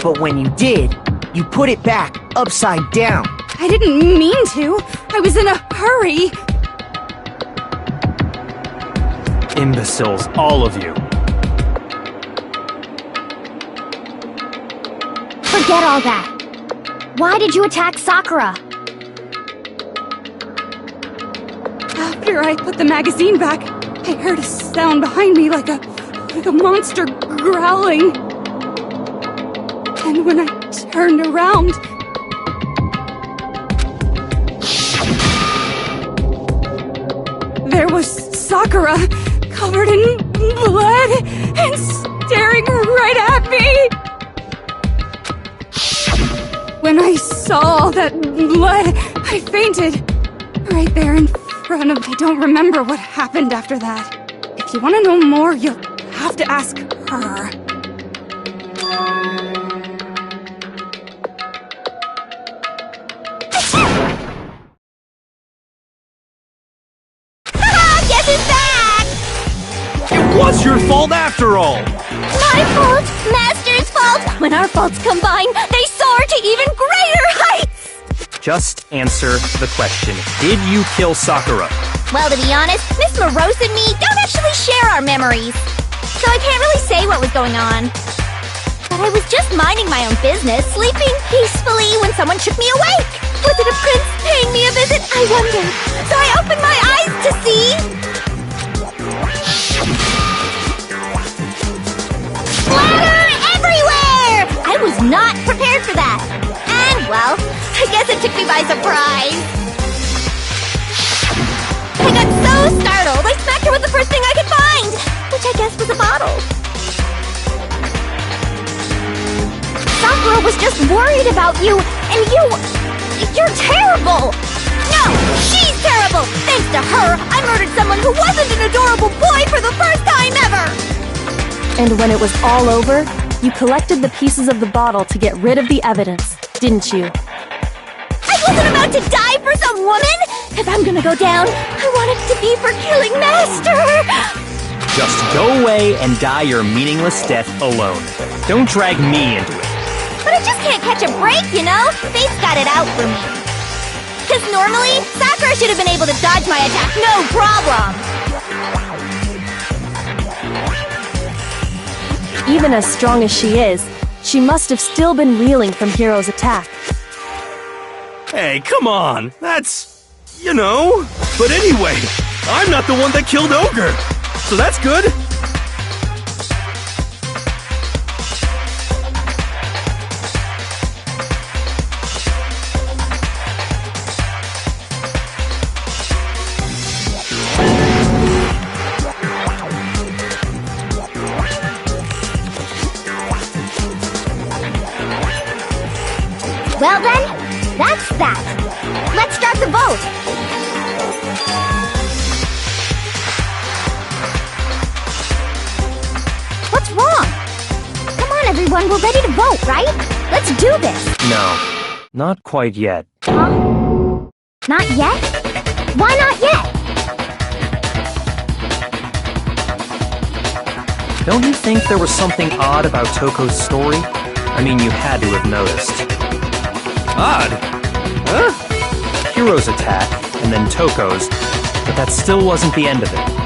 But when you did, you put it back upside down. I didn't mean to. I was in a hurry. Imbeciles, all of you. Forget all that. Why did you attack Sakura? After I put the magazine back, I heard a sound behind me like a monster growling. And when I turned around, there was Sakura, covered in blood and staring right at me. When I saw all that blood, I fainted. Right there in front of me. I don't remember what happened after that. If you want to know more, you'll have to ask her. Guess who's back? It was your fault after all! My fault, Master's fault. When our faults combine, they soar to even greater heights. Just answer the question. Did you kill Sakura? Well, to be honest, Miss Morose and me don't actually share our memories, so I can't really say what was going on. But I was just minding my own business, sleeping peacefully when someone shook me awake. Was it a prince paying me a visit? I wondered. So I opened my eyes to see... splatter everywhere! I was not prepared for that. And, well, I guess it took me by surprise. I got so startled, I smacked her with the first thing I could find, which I guess was a bottle. Sakura was just worried about you, and you're terrible! No, she's terrible! Thanks to her, I murdered someone who wasn't an adorable boy for the first time ever! And when it was all over, you collected the pieces of the bottle to get rid of the evidence, didn't you? I wasn't about to die for some woman! If I'm gonna go down, I want it to be for killing Master! Just go away and die your meaningless death alone. Don't drag me into it. But I just can't catch a break, you know? Fate's got it out for me. Because normally, Sakura should have been able to dodge my attack, no problem! Even as strong as she is, she must have still been reeling from Hiro's attack. Hey, come on! That's... you know... But anyway, I'm not the one that killed Ogre! So that's good! everyone, we're ready to vote, right? Let's do this. No, not quite yet. Not yet? Why not yet? Don't you think there was something odd about Toko's story? I mean, you had to have noticed. Odd? Huh? Hiro's attack, and then Toko's, but that still wasn't the end of it.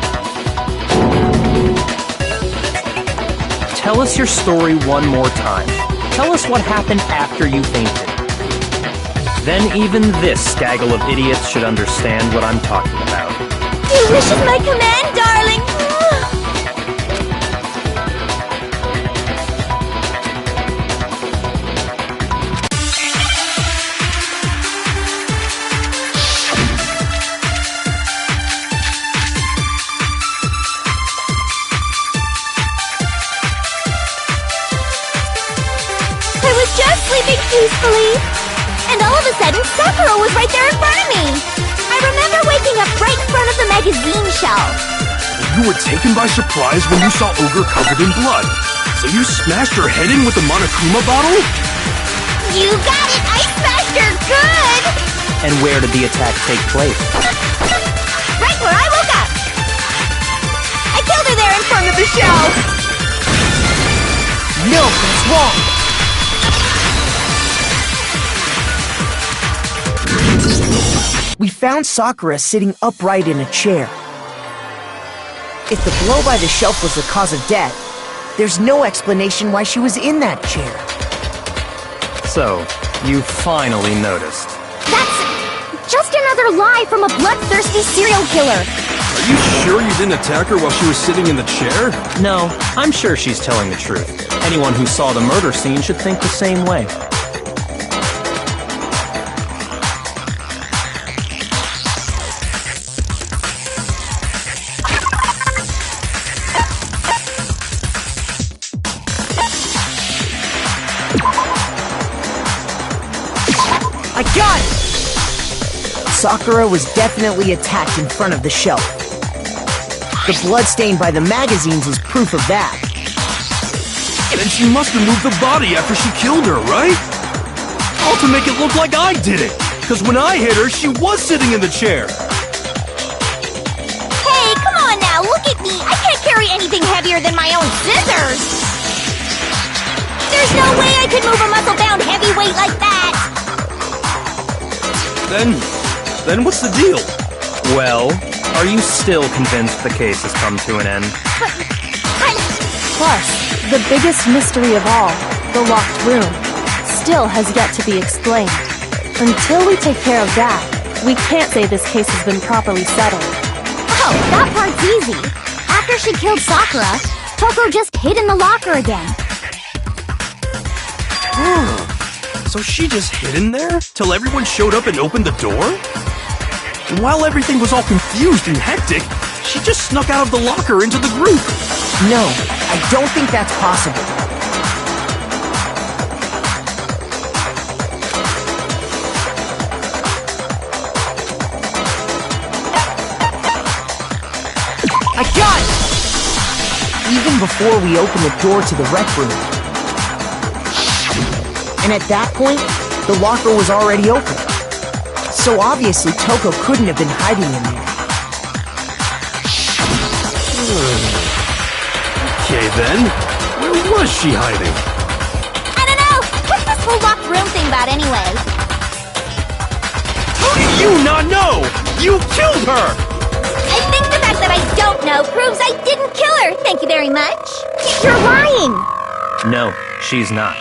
Tell us your story one more time. Tell us what happened after you fainted. Then even this gaggle of idiots should understand what I'm talking about. Your wish is my command, darling. I was just sleeping peacefully, and all of a sudden, Sakura was right there in front of me. I remember waking up right in front of the magazine shelf. You were taken by surprise when you saw Ogre covered in blood. So you smashed her head in with the Monokuma bottle? You got it! I smashed her good! And where did the attack take place? Right where I woke up! I killed her there in front of the shelf! No, that's wrong! We found Sakura sitting upright in a chair. If the blow by the shelf was the cause of death, there's no explanation why she was in that chair. So, you finally noticed. That's just another lie from a bloodthirsty serial killer. Are you sure you didn't attack her while she was sitting in the chair? No, I'm sure she's telling the truth. Anyone who saw the murder scene should think the same way. I got it! Sakura was definitely attacked in front of the shelf. The blood stain by the magazines is proof of that. Then she must have moved the body after she killed her, right? All to make it look like I did it. Because when I hit her, she was sitting in the chair. Hey, come on now, look at me! I can't carry anything heavier than my own scissors! There's no way I could move a muscle-bound heavyweight like that! Then what's the deal? Well, are you still convinced the case has come to an end? Plus, the biggest mystery of all, the locked room, still has yet to be explained. Until we take care of that, we can't say this case has been properly settled. Oh, that part's easy. After she killed Sakura, Toko just hid in the locker again. So she just hid in there till everyone showed up and opened the door? And while everything was all confused and hectic, she just snuck out of the locker into the group. No, I don't think that's possible. I got it! Even before we opened the door to the rec room. And at that point, the locker was already open. So obviously Toko couldn't have been hiding in there. Okay then, where was she hiding? I don't know! What's this whole locked room thing about anyway? How did you not know? You killed her! I think the fact that I don't know proves I didn't kill her! Thank you very much! You're lying! No, she's not.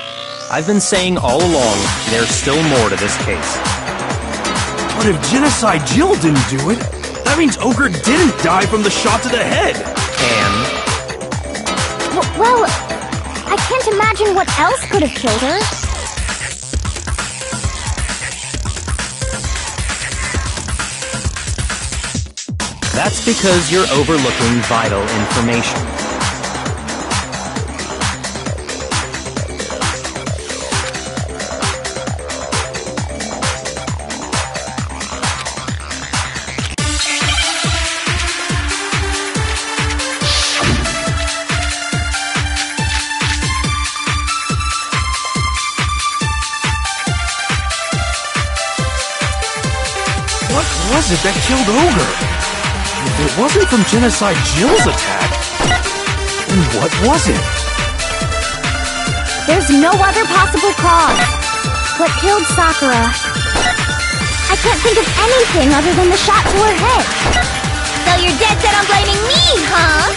I've been saying all along, there's still more to this case. But if Genocide Jill didn't do it, that means Ogre didn't die from the shot to the head. And Well, I can't imagine what else could have killed her. that's because you're overlooking vital information. it that killed Ogre? If it wasn't from Genocide Jill's attack, then what was it? There's no other possible cause. What killed Sakura? I can't think of anything other than the shot to her head. So you're dead set on blaming me, huh?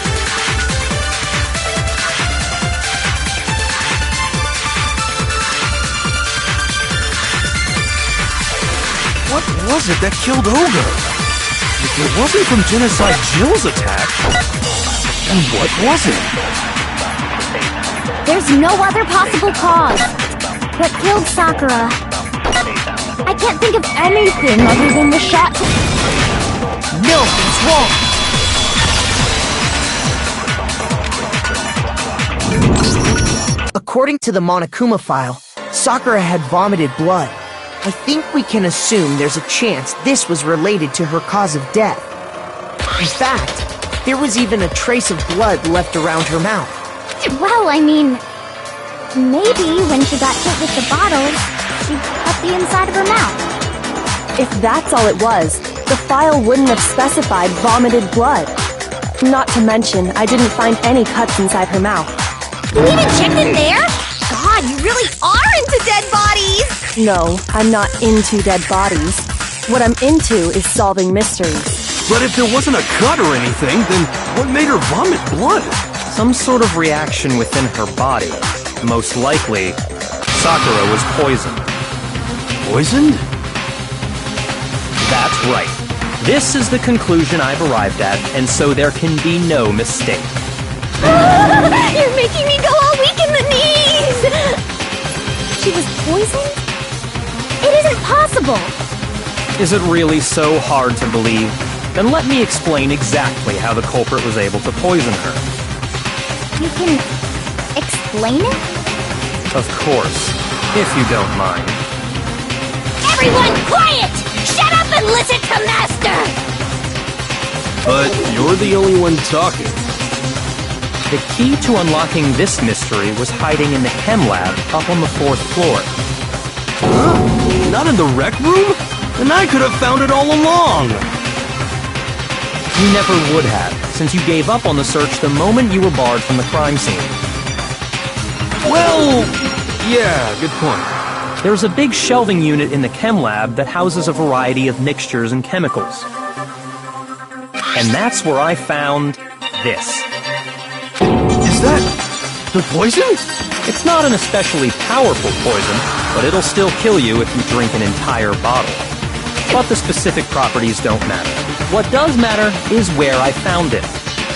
What was it that killed Ogre? If it wasn't from Genocide Jill's attack, then what was it? There's no other possible cause. What killed Sakura? I can't think of anything other than the shot to... No, it's wrong! According to the Monokuma file, Sakura had vomited blood. I think we can assume there's a chance this was related to her cause of death. In fact, there was even a trace of blood left around her mouth. Well, I mean... maybe when she got hit with the bottle, she cut the inside of her mouth. If that's all it was, the file wouldn't have specified vomited blood. Not to mention, I didn't find any cuts inside her mouth. You even checked in there? God, you really are into dead bodies! No, I'm not into dead bodies. What I'm into is solving mysteries. But if there wasn't a cut or anything, then what made her vomit blood? Some sort of reaction within her body. Most likely, Sakura was poisoned. Poisoned? That's right. This is the conclusion I've arrived at, and so there can be no mistake. You're making me go all weak in the knees! She was poisoned? It isn't possible! Is it really so hard to believe? Then let me explain exactly how the culprit was able to poison her. You can... explain it? Of course, if you don't mind. Everyone quiet! Shut up and listen to Master! But you're the only one talking. The key to unlocking this mystery was hiding in the chem lab up on the 4th floor. Huh? Not in the rec room? Then I could have found it all along! You never would have, since you gave up on the search the moment you were barred from the crime scene. Well, yeah, good point. There's a big shelving unit in the chem lab that houses a variety of mixtures and chemicals. And that's where I found this. Is that the poison? It's not an especially powerful poison, but it'll still kill you if you drink an entire bottle. But the specific properties don't matter. What does matter is where I found it.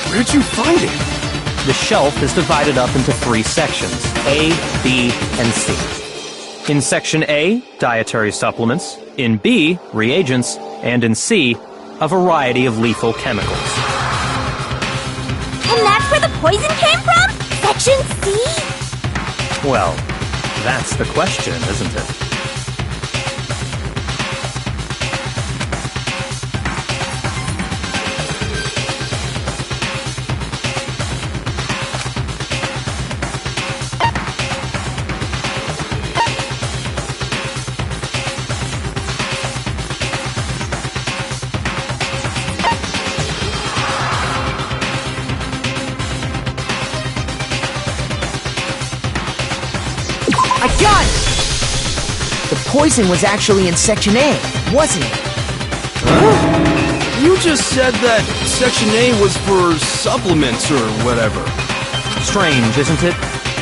Where'd you find it? The shelf is divided up into 3 sections, A, B, and C. In Section A, dietary supplements. In B, reagents. And in C, a variety of lethal chemicals. And that's where the poison came from? Section C? Well, that's the question, isn't it? I got it! The poison was actually in Section A, wasn't it? Huh? You just said that Section A was for supplements or whatever. Strange, isn't it?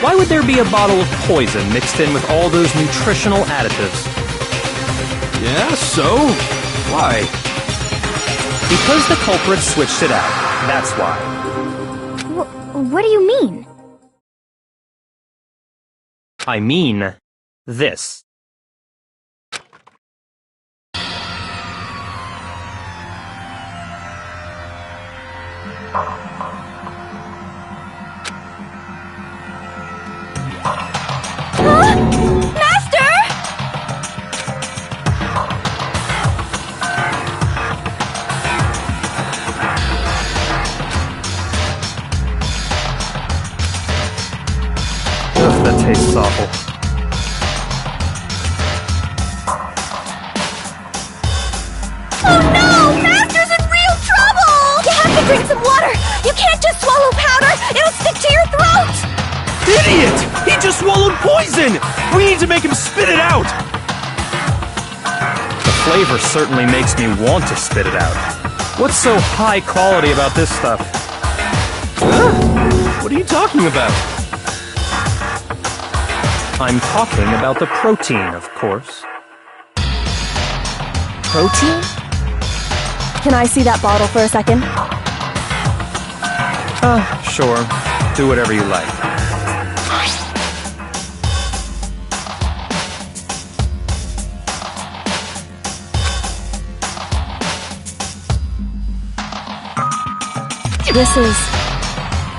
Why would there be a bottle of poison mixed in with all those nutritional additives? Yeah, so? Why? Because the culprit switched it out. That's why. What do you mean? I mean this. That tastes awful. Oh no! idiot! He just swallowed poison! We need to make him spit it out! The flavor certainly makes me want to spit it out. What's so high quality about this stuff? What are you talking about? I'm talking about the protein, of course. Protein? Can I see that bottle for a second? Sure. Do whatever you like.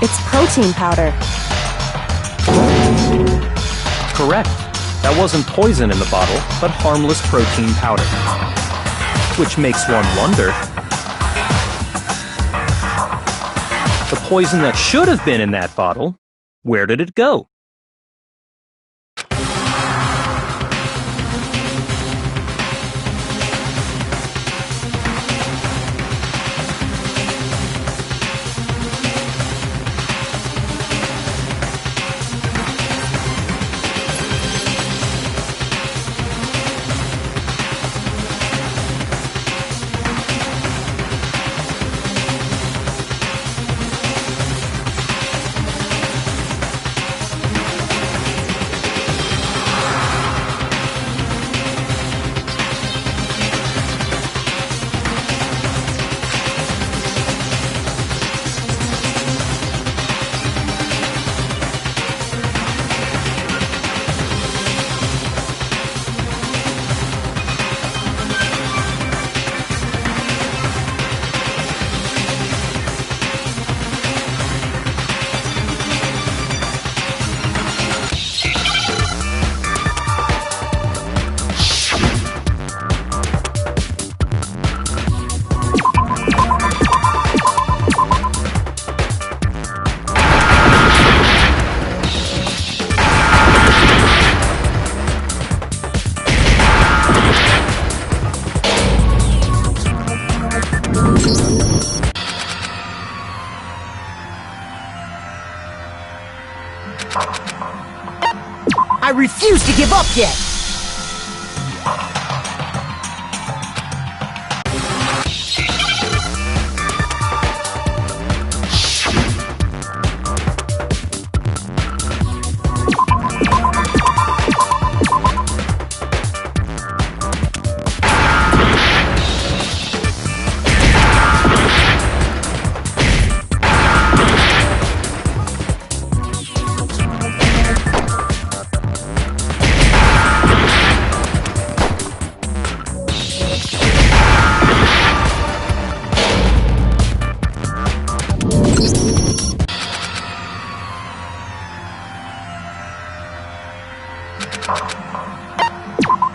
It's protein powder. Correct. That wasn't poison in the bottle, but harmless protein powder. Which makes one wonder. The poison that should have been in that bottle, where did it go? I refuse to give up yet!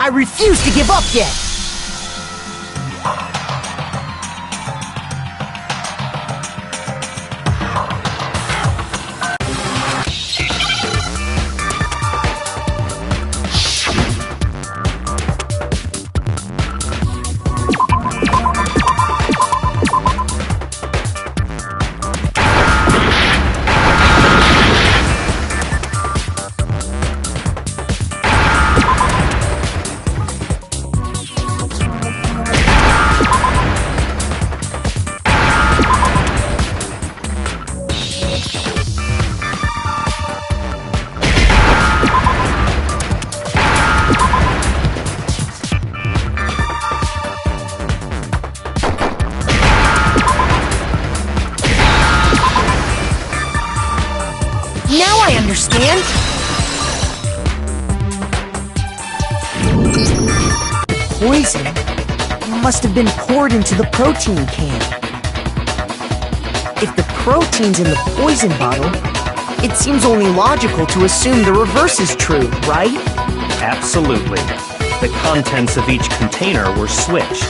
I refuse to give up yet! Now I understand! The poison must have been poured into the protein can. If the protein's in the poison bottle, it seems only logical to assume the reverse is true, right? Absolutely. The contents of each container were switched.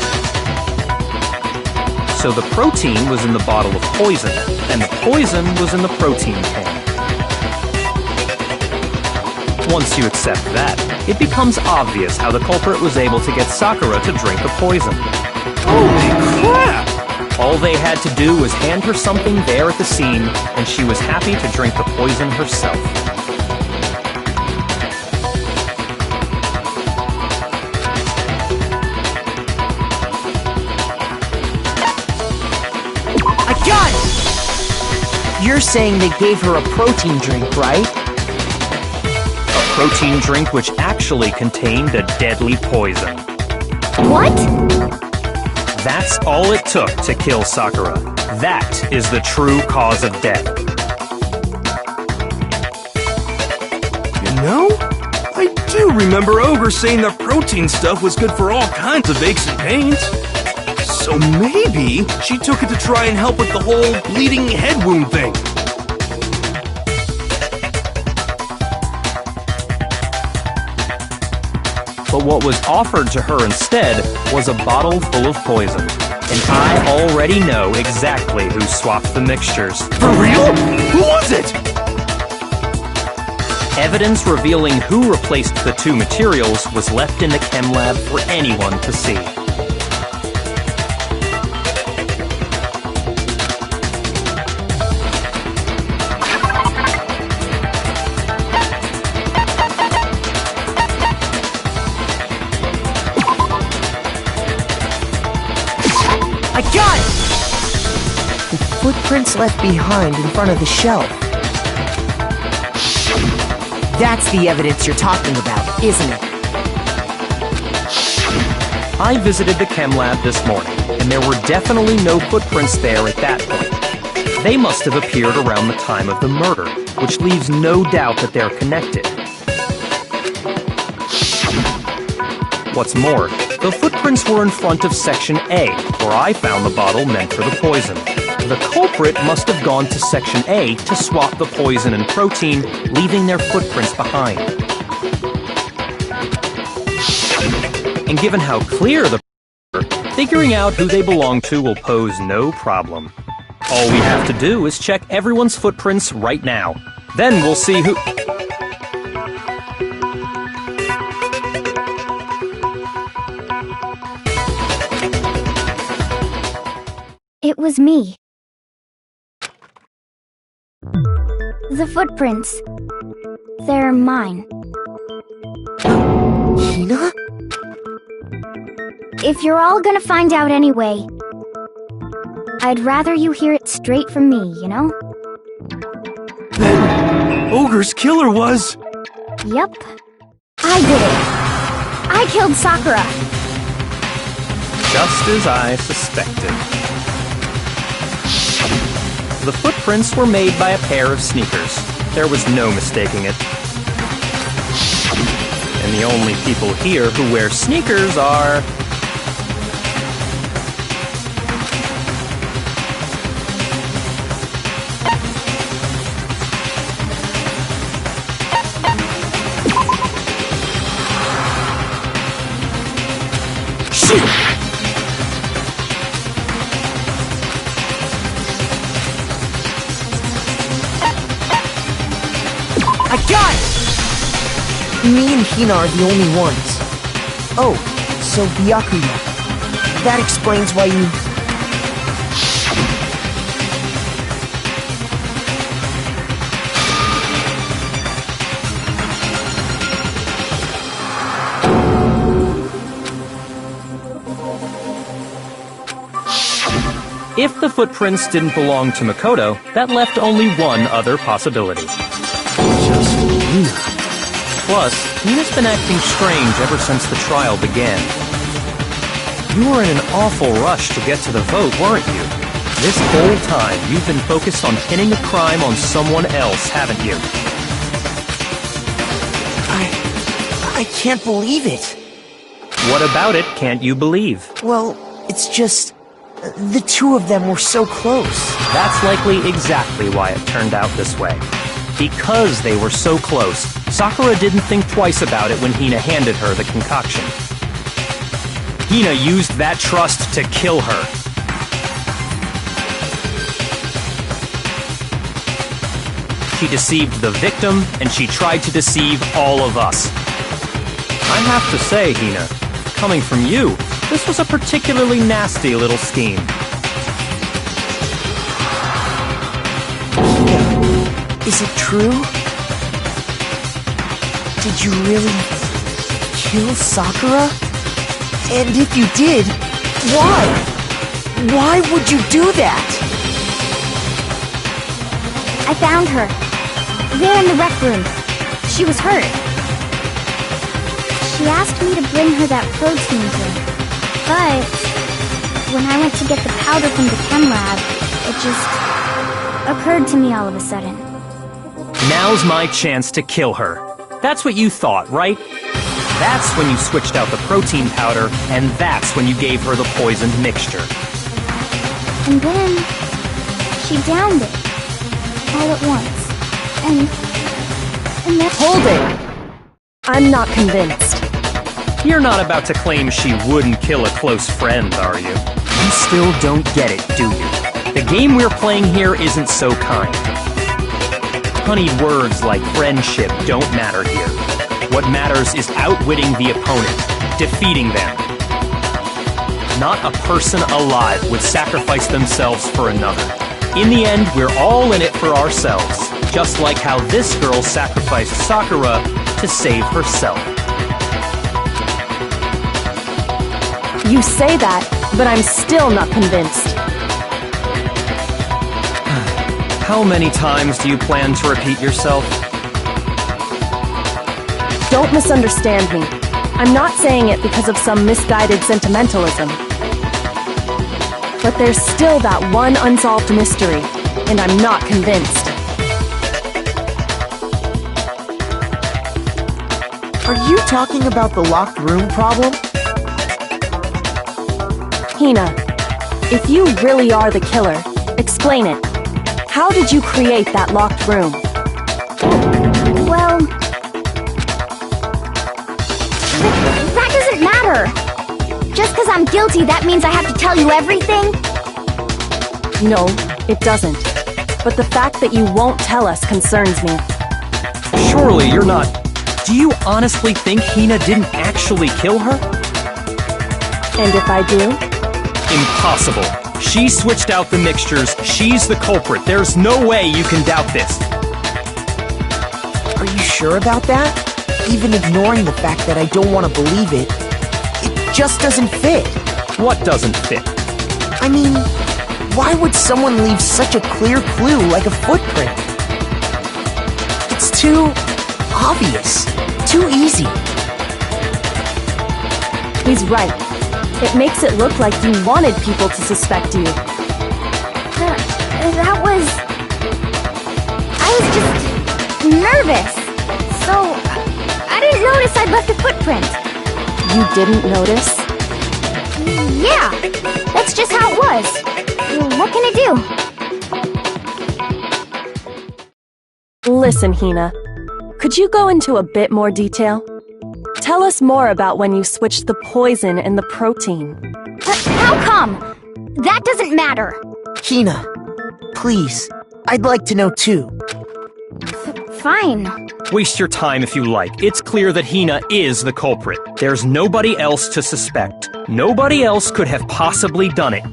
So the protein was in the bottle of poison, and the poison was in the protein can. Once you accept that, it becomes obvious how the culprit was able to get Sakura to drink the poison. Holy crap! All they had to do was hand her something there at the scene, and she was happy to drink the poison herself. you're saying they gave her a protein drink, right? A protein drink which actually contained a deadly poison. What? That's all it took to kill Sakura. That is the true cause of death. You know, I do remember Ogre saying that protein stuff was good for all kinds of aches and pains. So maybe she took it to try and help with the whole bleeding head wound thing. But what was offered to her instead was a bottle full of poison. And I already know exactly who swapped the mixtures. For real? Who was it? Evidence revealing who replaced the two materials was left in the chem lab for anyone to see. I got it! The footprints left behind in front of the shelf. That's the evidence you're talking about, isn't it? I visited the chem lab this morning, and there were definitely no footprints there at that point. They must have appeared around the time of the murder, which leaves no doubt that they're connected. What's more, the footprints were in front of Section A, where I found the bottle meant for the poison. The culprit must have gone to Section A to swap the poison and protein, leaving their footprints behind. And given how clear the figuring out who they belong to will pose no problem. All we have to do is check everyone's footprints right now. Then we'll see who... It was me. The footprints. They're mine. Hina? If you're all gonna find out anyway, I'd rather you hear it straight from me, you know? Then Ogre's killer was... Yep. I did it. I killed Sakura. Just as I suspected. The footprints were made by a pair of sneakers. There was no mistaking it. And the only people here who wear sneakers are... Shoot! I got it! Me and Hina are the only ones. Oh, so Byakuya. That explains why you... If the footprints didn't belong to Makoto, that left only one other possibility. Just Hina. Plus, Hina's been acting strange ever since the trial began. You were in an awful rush to get to the vote, weren't you? This whole time, you've been focused on pinning the crime on someone else, haven't you? I can't believe it. What about it can't you believe? Well, it's just... the two of them were so close. That's likely exactly why it turned out this way. Because they were so close, Sakura didn't think twice about it when Hina handed her the concoction. Hina used that trust to kill her. She deceived the victim, and she tried to deceive all of us. I have to say, Hina, coming from you, this was a particularly nasty little scheme. Is it true? Did you really kill Sakura? And if you did, why? Why would you do that? I found her. There in the rec room. She was hurt. She asked me to bring her that protein drink. But when I went to get the powder from the chem lab, it just occurred to me all of a sudden. Now's my chance to kill her. That's what you thought, right? That's when you switched out the protein powder, and that's when you gave her the poisoned mixture. And then she downed it all at once. And that's... Hold it! I'm not convinced. You're not about to claim she wouldn't kill a close friend, are you? You still don't get it, do you? The game we're playing here isn't so kind. Honeyed words like friendship don't matter here. What matters is outwitting the opponent, defeating them. Not a person alive would sacrifice themselves for another. In the end, we're all in it for ourselves, just like how this girl sacrificed Sakura to save herself. You say that, but I'm still not convinced. How many times do you plan to repeat yourself? Don't misunderstand me. I'm not saying it because of some misguided sentimentalism. But there's still that one unsolved mystery, and I'm not convinced. Are you talking about the locked room problem? Hina, if you really are the killer, explain it. How did you create that locked room? Well... that doesn't matter! Just because I'm guilty, that means I have to tell you everything? No, it doesn't. But the fact that you won't tell us concerns me. Surely you're not... Do you honestly think Hina didn't actually kill her? And if I do? Impossible. She switched out the mixtures. She's the culprit. There's no way you can doubt this. Are you sure about that? Even ignoring the fact that I don't want to believe it, it just doesn't fit. What doesn't fit? I mean, why would someone leave such a clear clue like a footprint? It's too obvious. Too easy. He's right. It makes it look like you wanted people to suspect you. That was... I was just... nervous. So... I didn't notice I'd left a footprint. You didn't notice? Yeah, that's just how it was. What can I do? Listen, Hina. Could you go into a bit more detail? Tell us more about when you switched the poison and the protein. How come? That doesn't matter. Hina, please. I'd like to know too. Fine. Waste your time if you like. It's clear that Hina is the culprit. There's nobody else to suspect. Nobody else could have possibly done it.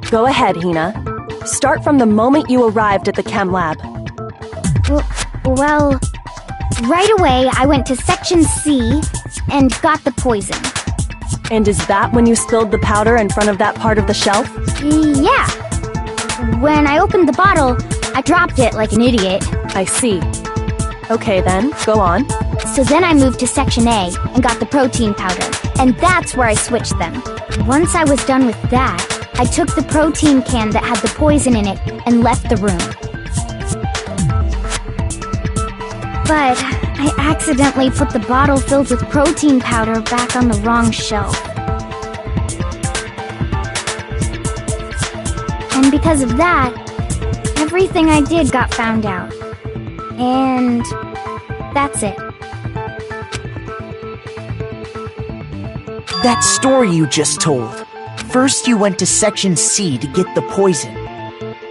Go ahead, Hina. Start from the moment you arrived at the chem lab. Well, right away I went to Section C and got the poison. And is that when you spilled the powder in front of that part of the shelf? Yeah. When I opened the bottle, I dropped it like an idiot. I see. Okay then, go on. So then I moved to Section A and got the protein powder, and that's where I switched them. Once I was done with that, I took the protein can that had the poison in it and left the room. But I accidentally put the bottle filled with protein powder back on the wrong shelf. And because of that, everything I did got found out. And that's it. That story you just told. First you went to Section C to get the poison.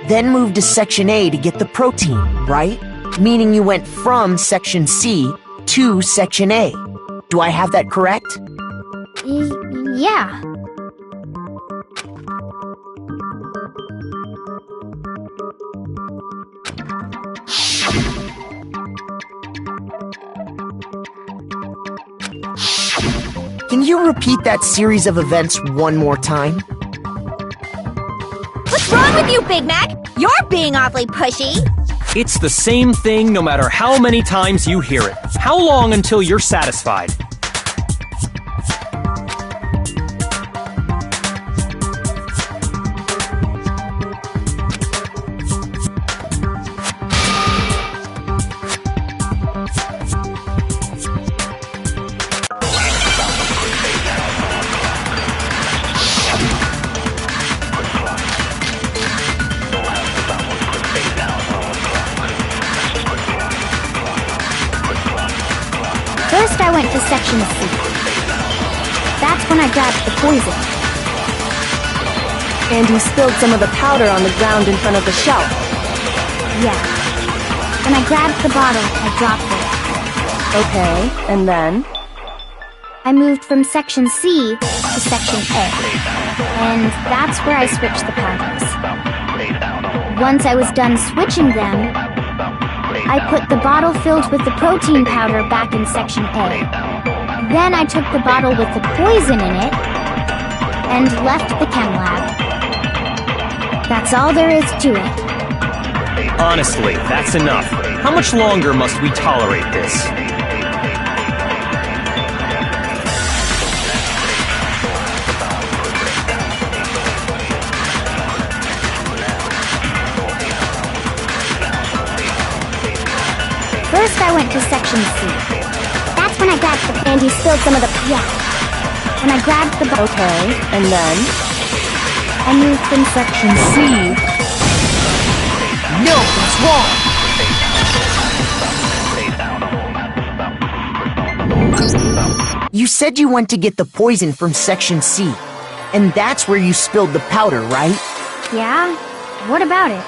Then moved to Section A to get the protein, right? Meaning you went from Section C to Section A. Do I have that correct? Yeah. Can you repeat that series of events one more time? What's wrong with you, Big Mac? You're being awfully pushy. It's the same thing no matter how many times you hear it. How long until you're satisfied? First, I went to Section C. That's when I grabbed the poison. And you spilled some of the powder on the ground in front of the shelf. Yeah. When I grabbed the bottle, I dropped it. Okay, and then? I moved from Section C to Section A. And that's where I switched the powders. Once I was done switching them, I put the bottle filled with the protein powder back in Section A. Then I took the bottle with the poison in it and left the chem lab. That's all there is to it. Honestly, that's enough. How much longer must we tolerate this? First, I went to Section C. That's when I grabbed the... And you spilled some of the... Yeah. When I grabbed the... Okay, and then? I moved from Section C. No, that's wrong! You said you went to get the poison from Section C, and that's where you spilled the powder, right? Yeah? What about it?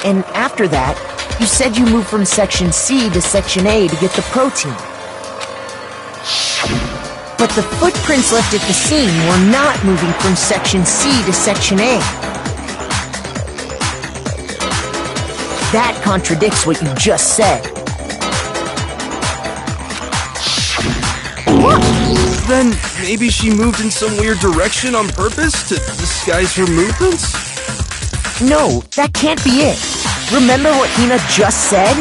And after that, you said you moved from Section C to Section A to get the protein. But the footprints left at the scene were not moving from Section C to Section A. That contradicts what you just said. Then maybe she moved in some weird direction on purpose to disguise her movements? No, that can't be it. Remember what Hina just said?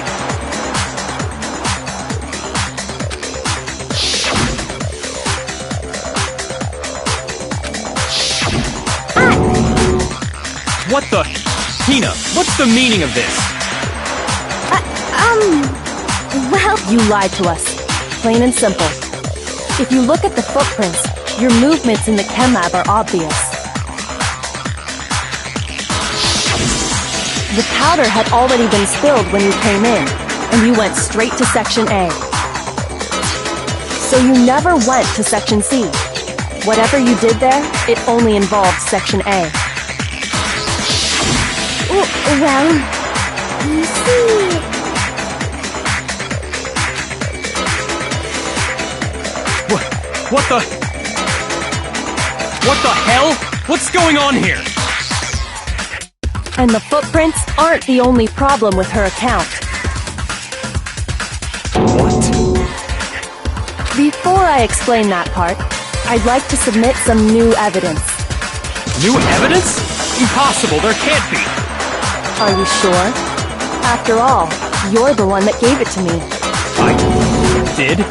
What the... Hina, what's the meaning of this? Well... You lied to us. Plain and simple. If you look at the footprints, your movements in the chem lab are obvious. The powder had already been spilled when you came in, and you went straight to Section A. So you never went to Section C. Whatever you did there, it only involved Section A. Well... You see... What the... What the hell? What's going on here? And the footprints aren't the only problem with her account. What? Before I explain that part, I'd like to submit some new evidence. New evidence? Impossible, there can't be. Are you sure? After all, you're the one that gave it to me. I... did?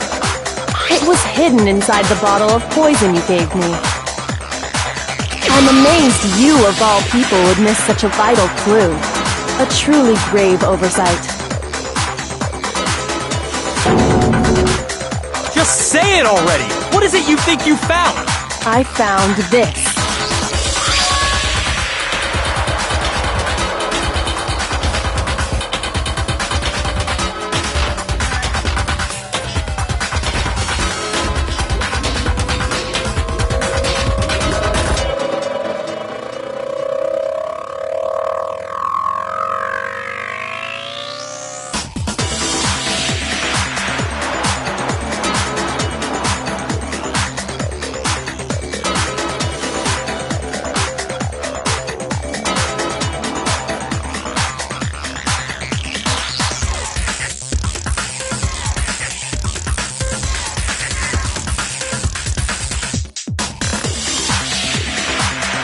It was hidden inside the bottle of poison you gave me. I'm amazed you, of all people, would miss such a vital clue. A truly grave oversight. Just say it already! What is it you think you found? I found this.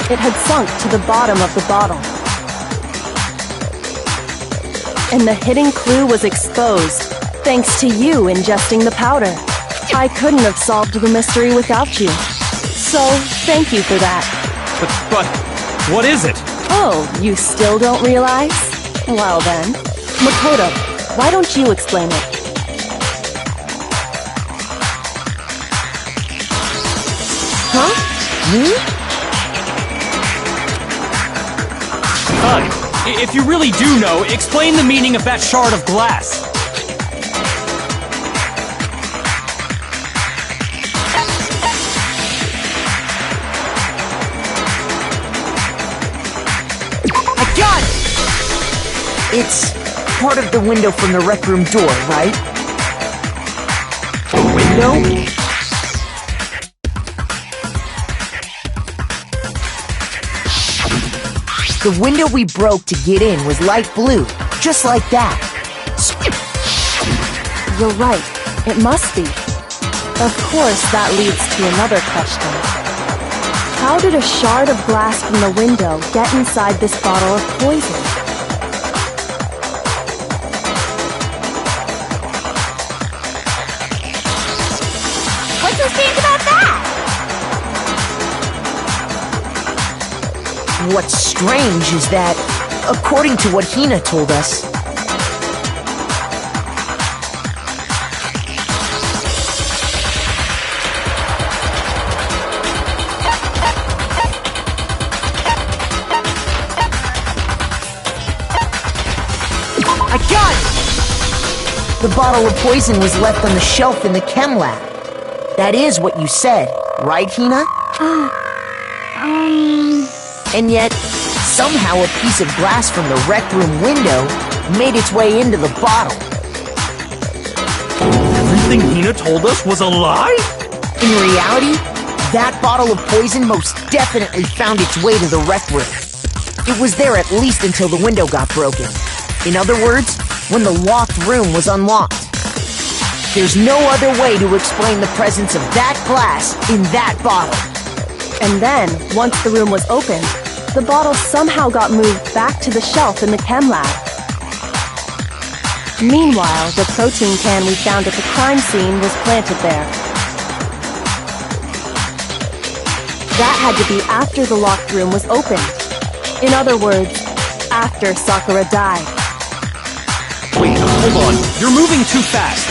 It had sunk to the bottom of the bottle. And the hidden clue was exposed, thanks to you ingesting the powder. I couldn't have solved the mystery without you. So, thank you for that. But what is it? Oh, you still don't realize? Well then, Makoto, why don't you explain it? Huh? Me? If you really do know, explain the meaning of that shard of glass. I got it! It's part of the window from the rec room door, right? The window? The window we broke to get in was light blue, just like that. You're right. It must be. Of course, that leads to another question. How did a shard of glass from the window get inside this bottle of poison? What's so strange about that? What's strange is that, according to what Hina told us, I got it! The bottle of poison was left on the shelf in the chem lab. That is what you said, right, Hina? And yet, somehow a piece of glass from the rec room window made its way into the bottle. Everything Hina told us was a lie? In reality, that bottle of poison most definitely found its way to the rec room. It was there at least until the window got broken. In other words, when the locked room was unlocked. There's no other way to explain the presence of that glass in that bottle. And then, once the room was opened, the bottle somehow got moved back to the shelf in the chem lab. Meanwhile, the protein can we found at the crime scene was planted there. That had to be after the locked room was opened. In other words, after Sakura died. Wait, hold on. You're moving too fast.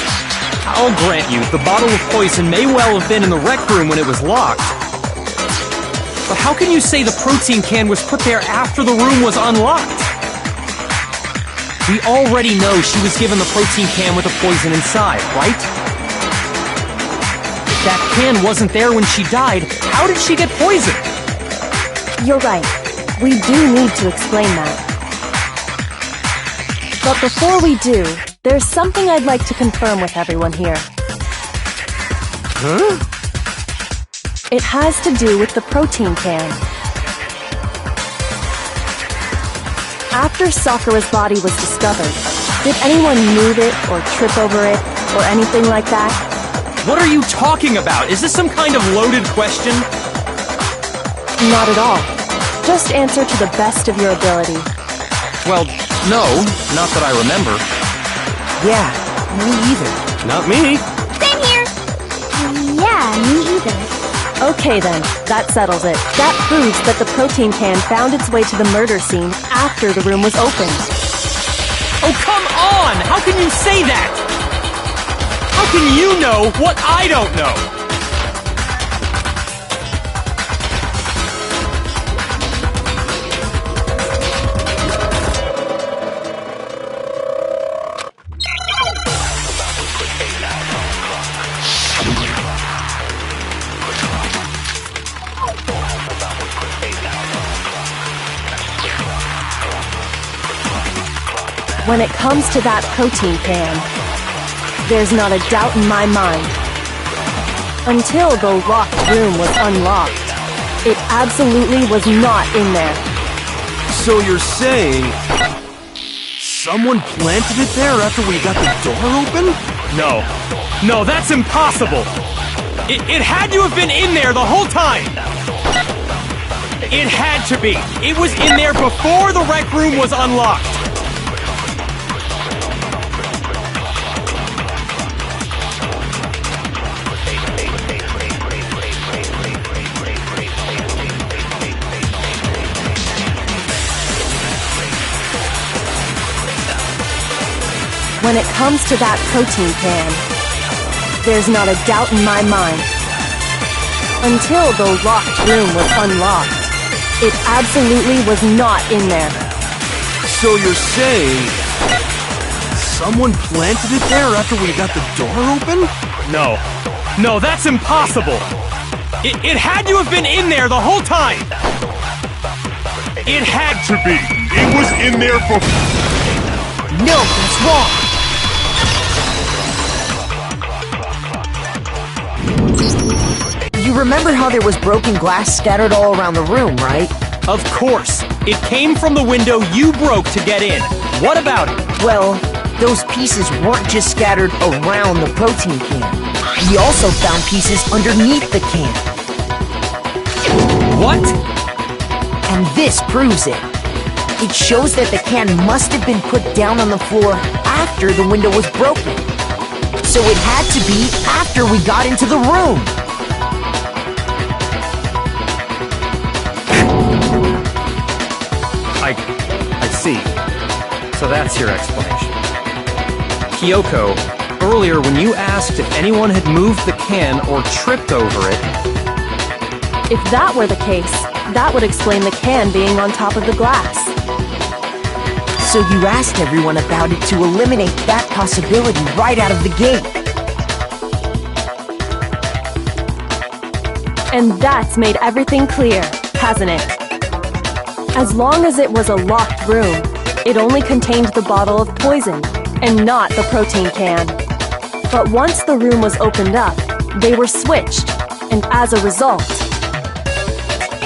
I'll grant you, the bottle of poison may well have been in the rec room when it was locked. But how can you say the protein can was put there after the room was unlocked? We already know she was given the protein can with the poison inside, right? If that can wasn't there when she died, how did she get poisoned? You're right. We do need to explain that. But before we do, there's something I'd like to confirm with everyone here. Huh? It has to do with the protein can. After Sakura's body was discovered, did anyone move it or trip over it or anything like that? What are you talking about? Is this some kind of loaded question? Not at all. Just answer to the best of your ability. Well, no, not that I remember. Yeah, me either. Not me. Same here. Yeah, me either. Okay then, that settles it. That proves that the protein can found its way to the murder scene after the room was opened. Oh, come on! How can you say that? How can you know what I don't know? When it comes to that protein can, there's not a doubt in my mind. Until the locked room was unlocked, it absolutely was not in there. So you're saying someone planted it there after we got the door open? No. No, that's impossible! It had to have been in there the whole time! It had to be! It was in there before the rec room was unlocked! When it comes to that protein can, there's not a doubt in my mind. Until the locked room was unlocked, it absolutely was not in there. So you're saying someone planted it there after we got the door open? No. No, that's impossible! It had to have been in there the whole time! It had to be! It was in there for... No, that's wrong! You remember how there was broken glass scattered all around the room, right? Of course! It came from the window you broke to get in! What about it? Well, those pieces weren't just scattered around the protein can. We also found pieces underneath the can. What? And this proves it. It shows that the can must have been put down on the floor after the window was broken. So it had to be after we got into the room. I see. So that's your explanation. Kyoko, earlier when you asked if anyone had moved the can or tripped over it... If that were the case, that would explain the can being on top of the glass. So you asked everyone about it to eliminate that possibility right out of the gate. And that's made everything clear, hasn't it? As long as it was a locked room, it only contained the bottle of poison, and not the protein can. But once the room was opened up, they were switched, and as a result,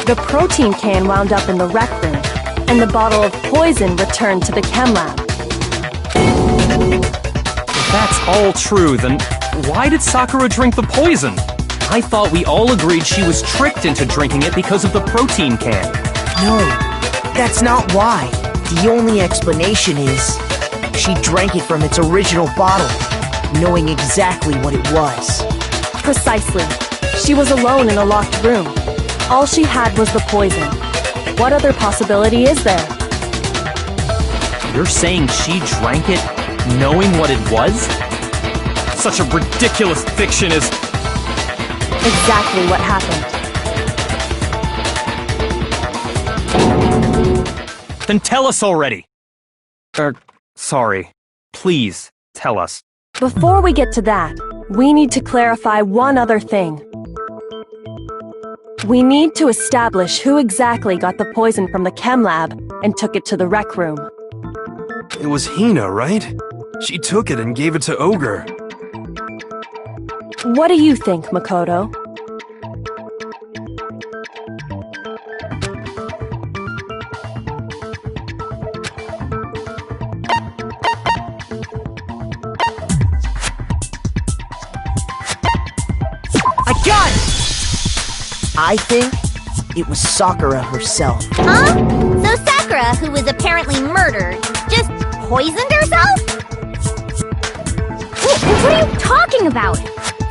the protein can wound up in the rec room, and the bottle of poison returned to the chem lab. If that's all true, then why did Sakura drink the poison? I thought we all agreed she was tricked into drinking it because of the protein can. No, that's not why. The only explanation is she drank it from its original bottle, knowing exactly what it was. Precisely. She was alone in a locked room. All she had was the poison. What other possibility is there? You're saying she drank it knowing what it was? Such a ridiculous fiction is... Exactly what happened. Then tell us already! Sorry. Please, tell us. Before we get to that, we need to clarify one other thing. We need to establish who exactly got the poison from the chem lab and took it to the rec room. It was Hina, right? She took it and gave it to Ogre. What do you think, Makoto? I think it was Sakura herself. Huh? So Sakura, who was apparently murdered, just poisoned herself? What are you talking about?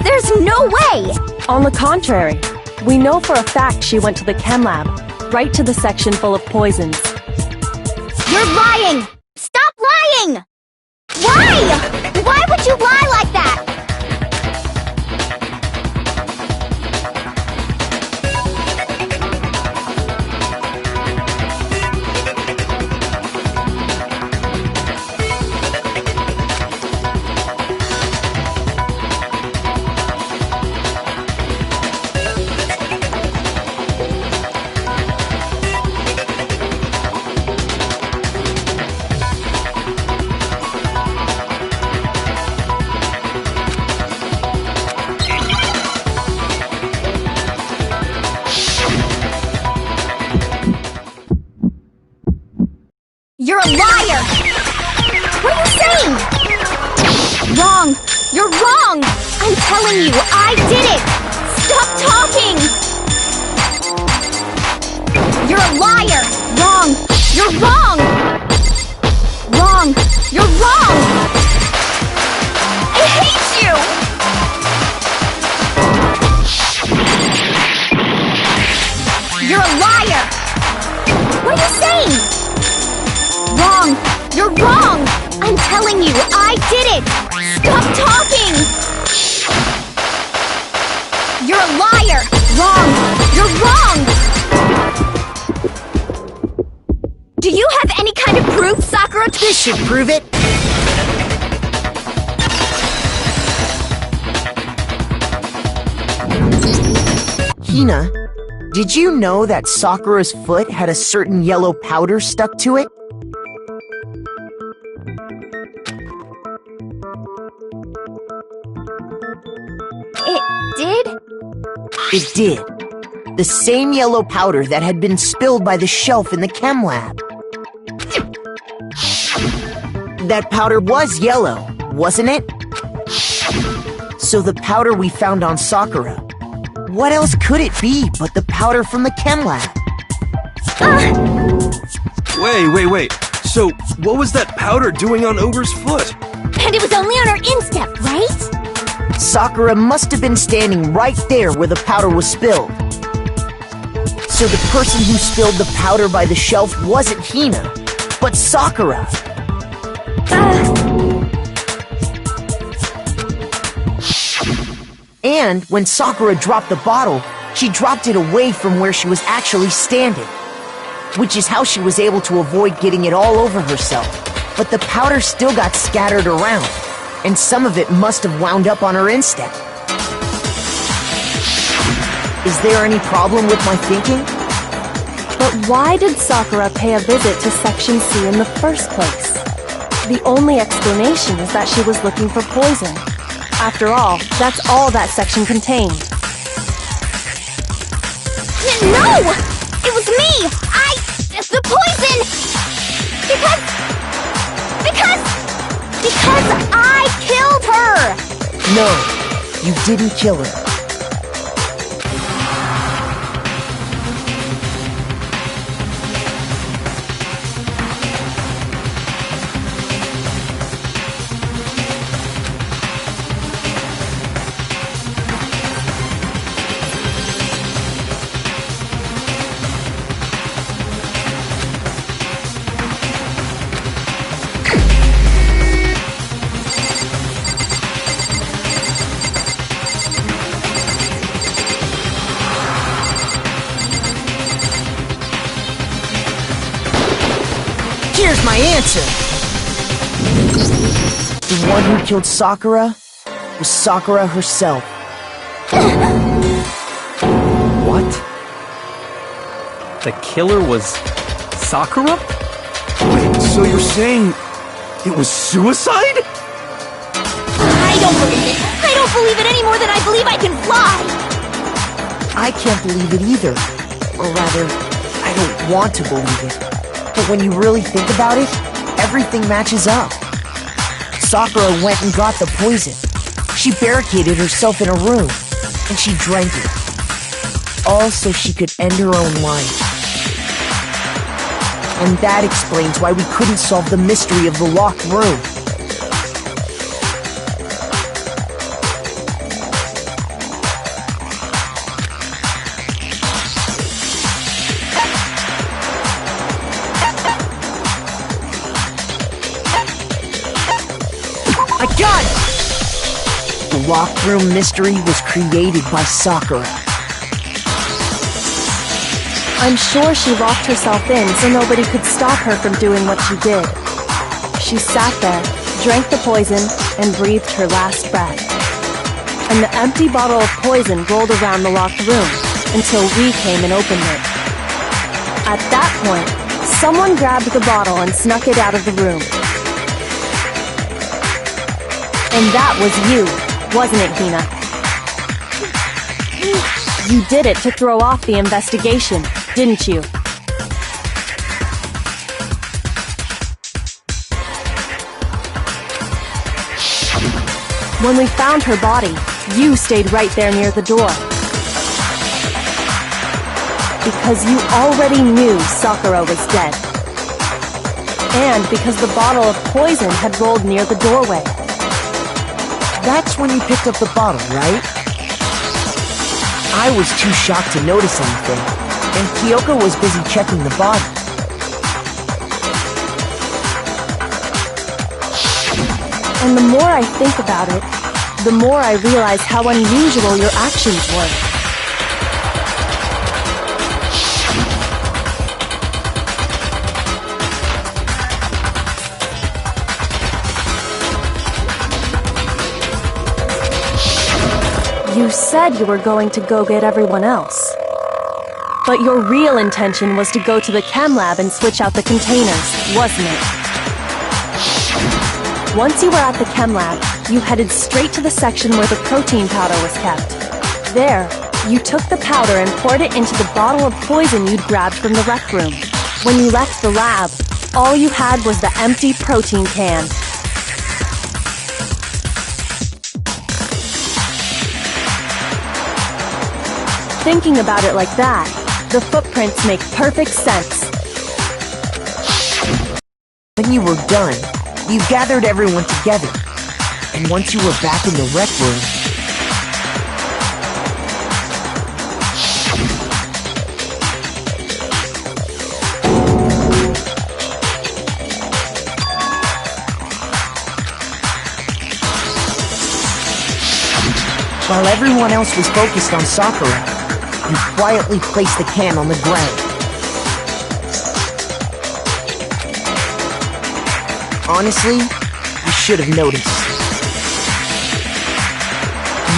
There's no way! On the contrary, we know for a fact she went to the chem lab, right to the section full of poisons. You're lying! Stop lying! Why? Why would you lie like that? You're a liar! What are you saying? Wrong! You're wrong! I'm telling you, I did it! Stop talking! You're a liar! Wrong! You're wrong! Wrong! You're wrong! I hate you! You're a liar! What are you saying? Wrong! You're wrong! I'm telling you, I did Do you have any kind of proof, Sakura? This should prove it. Hina, did you know that Sakura's foot had a certain yellow powder stuck to it? It did? It did. The same yellow powder that had been spilled by the shelf in the chem lab. That powder was yellow, wasn't it? So the powder we found on Sakura, what else could it be but the powder from the chem lab? Wait. So, what was that powder doing on Ogre's foot? And it was only on her instep, right? Sakura must have been standing right there where the powder was spilled. So the person who spilled the powder by the shelf wasn't Hina, but Sakura. And when Sakura dropped the bottle, she dropped it away from where she was actually standing, which is how she was able to avoid getting it all over herself. But the powder still got scattered around, and some of it must have wound up on her instep. Is there any problem with my thinking? But why did Sakura pay a visit to Section C in the first place? The only explanation is that she was looking for poison. After all, that's all that section contained. No! It was me! The poison! Because I killed her! No, you didn't kill her. Here's my answer. The one who killed Sakura was Sakura herself. What? The killer was Sakura? Wait, so you're saying it was suicide? I don't believe it! I don't believe it any more than I believe I can fly! I can't believe it either. Or rather, I don't want to believe it. But when you really think about it, everything matches up. Sakura went and got the poison. She barricaded herself in a room, and she drank it. All so she could end her own life. And that explains why we couldn't solve the mystery of the locked room. I got it! The locked room mystery was created by Sakura. I'm sure she locked herself in so nobody could stop her from doing what she did. She sat there, drank the poison, and breathed her last breath. And the empty bottle of poison rolled around the locked room until we came and opened it. At that point, someone grabbed the bottle and snuck it out of the room. And that was you, wasn't it, Hina? You did it to throw off the investigation, didn't you? When we found her body, you stayed right there near the door. Because you already knew Sakura was dead. And because the bottle of poison had rolled near the doorway. That's when you picked up the bottle, right? I was too shocked to notice anything, and Kyoko was busy checking the body. And the more I think about it, the more I realize how unusual your actions were. You said you were going to go get everyone else. But your real intention was to go to the chem lab and switch out the containers, wasn't it? Once you were at the chem lab, you headed straight to the section where the protein powder was kept. There, you took the powder and poured it into the bottle of poison you'd grabbed from the rec room. When you left the lab, all you had was the empty protein can. Thinking about it like that, the footprints make perfect sense. When you were done, you gathered everyone together. And once you were back in the rec room, while everyone else was focused on Sakura, you quietly placed the can on the ground. Honestly, I should have noticed.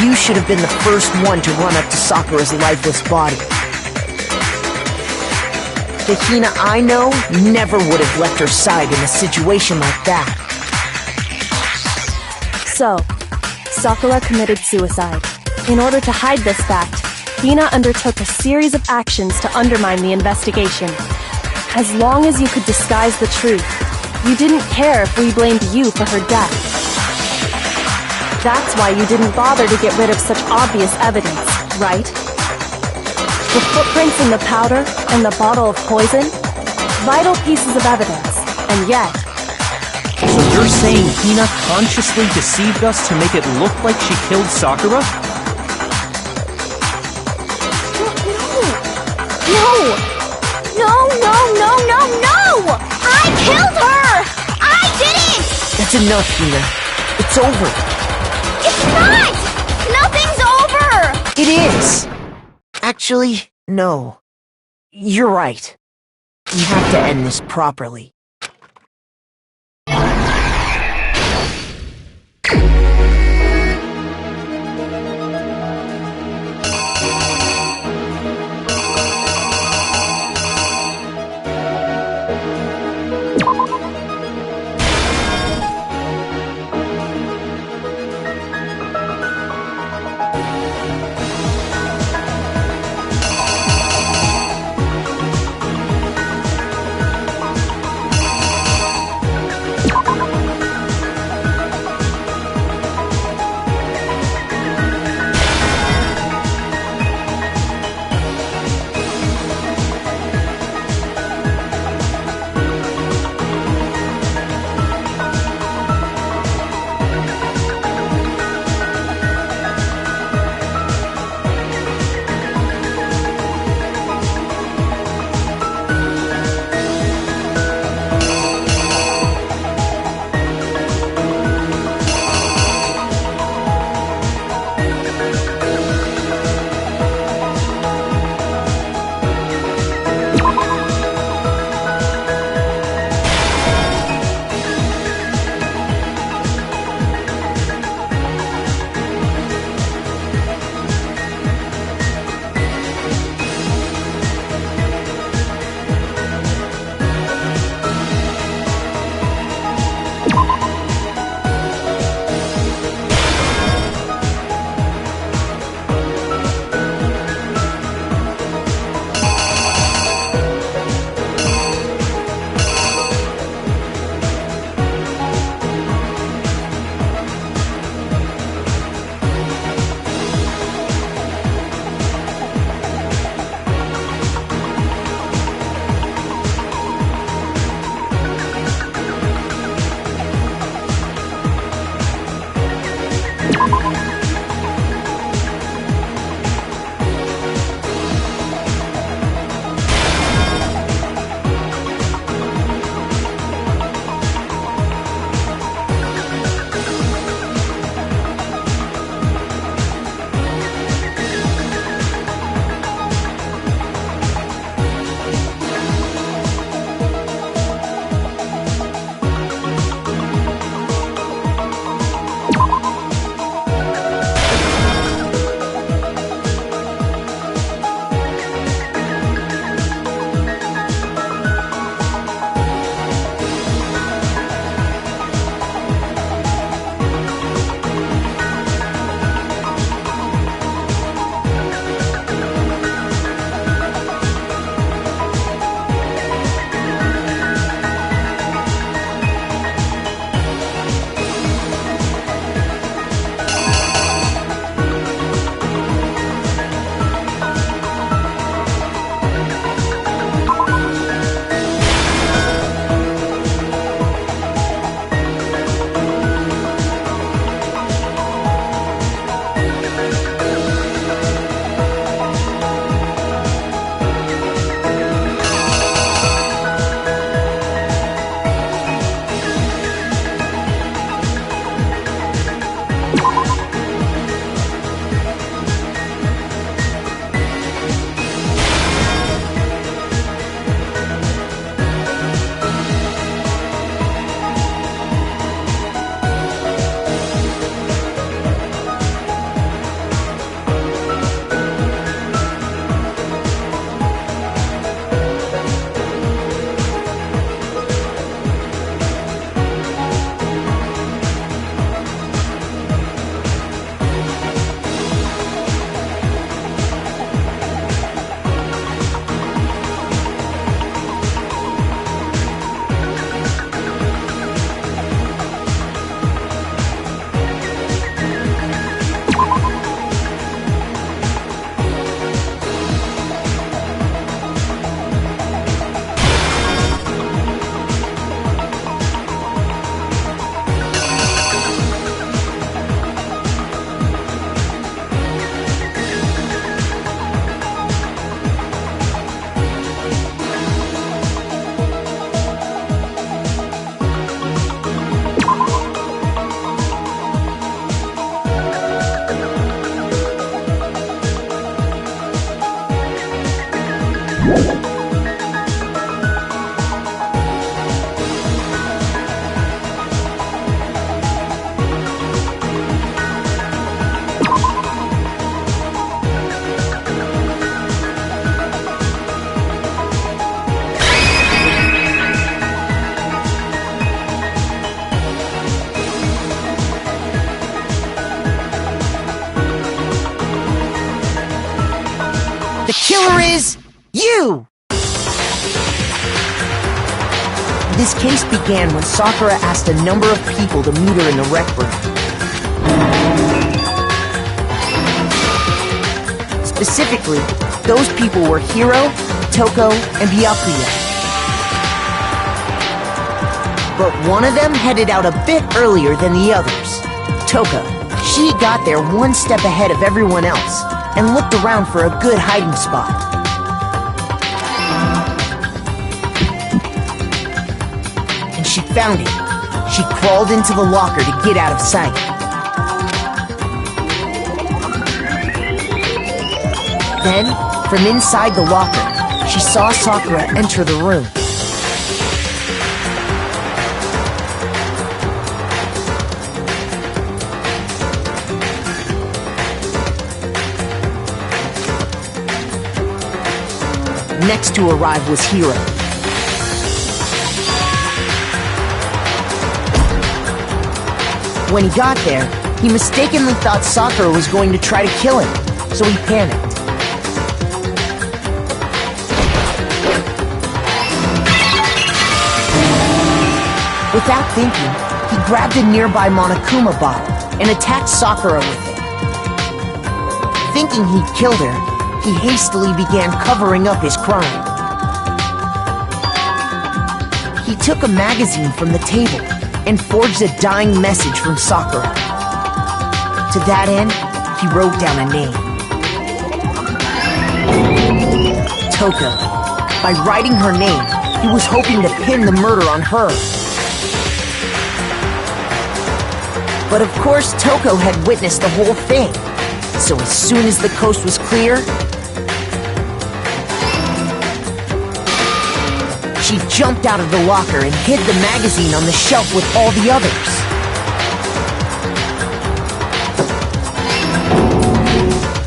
You should have been the first one to run up to Sakura's lifeless body. The Hina I know never would have left her side in a situation like that. So, Sakura committed suicide. In order to hide this fact, Hina undertook a series of actions to undermine the investigation. As long as you could disguise the truth, you didn't care if we blamed you for her death. That's why you didn't bother to get rid of such obvious evidence, right? The footprints in the powder and the bottle of poison? Vital pieces of evidence, and yet... So you're saying Hina consciously deceived us to make it look like she killed Sakura? No! I killed her! I didn't! That's enough, Hina. It's over. It's not! Nothing's over! It is! Actually, no. You're right. We have to end this properly. killer is you! This case began when Sakura asked a number of people to meet her in the rec room. Specifically, those people were Hiro, Toko, and Byakuya. But one of them headed out a bit earlier than the others. Toko. She got there one step ahead of everyone else and looked around for a good hiding spot. And she found it. She crawled into the locker to get out of sight. Then, from inside the locker, she saw Sakura enter the room. Next to arrive was Hiro. When he got there, he mistakenly thought Sakura was going to try to kill him, so he panicked. Without thinking, he grabbed a nearby Monokuma bottle and attacked Sakura with it. Thinking he'd killed her, he hastily began covering up his crime. He took a magazine from the table and forged a dying message from Sakura. To that end, he wrote down a name. Toko. By writing her name, he was hoping to pin the murder on her. But of course, Toko had witnessed the whole thing. So as soon as the coast was clear, she jumped out of the locker and hid the magazine on the shelf with all the others.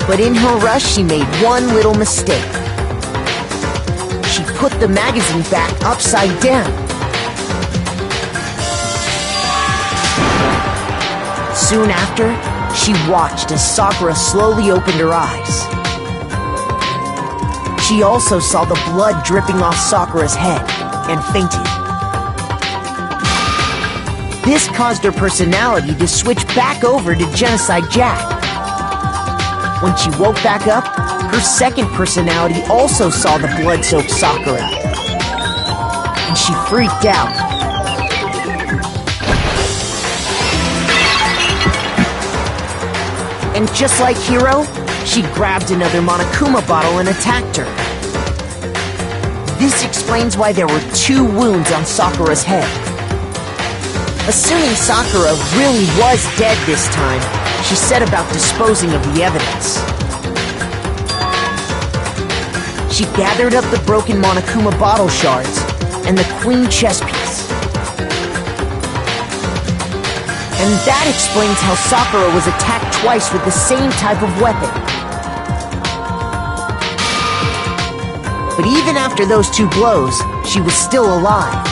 But in her rush, she made one little mistake. She put the magazine back upside down. Soon after, she watched as Sakura slowly opened her eyes. She also saw the blood dripping off Sakura's head and fainted. This caused her personality to switch back over to Genocide Jack. When she woke back up, her second personality also saw the blood-soaked Sakura. And she freaked out. And just like Hiro, she grabbed another Monokuma bottle and attacked her. This explains why there were 2 wounds on Sakura's head. Assuming Sakura really was dead this time, she set about disposing of the evidence. She gathered up the broken Monokuma bottle shards and the queen chess piece. And that explains how Sakura was attacked twice with the same type of weapon. But even after those 2 blows, she was still alive.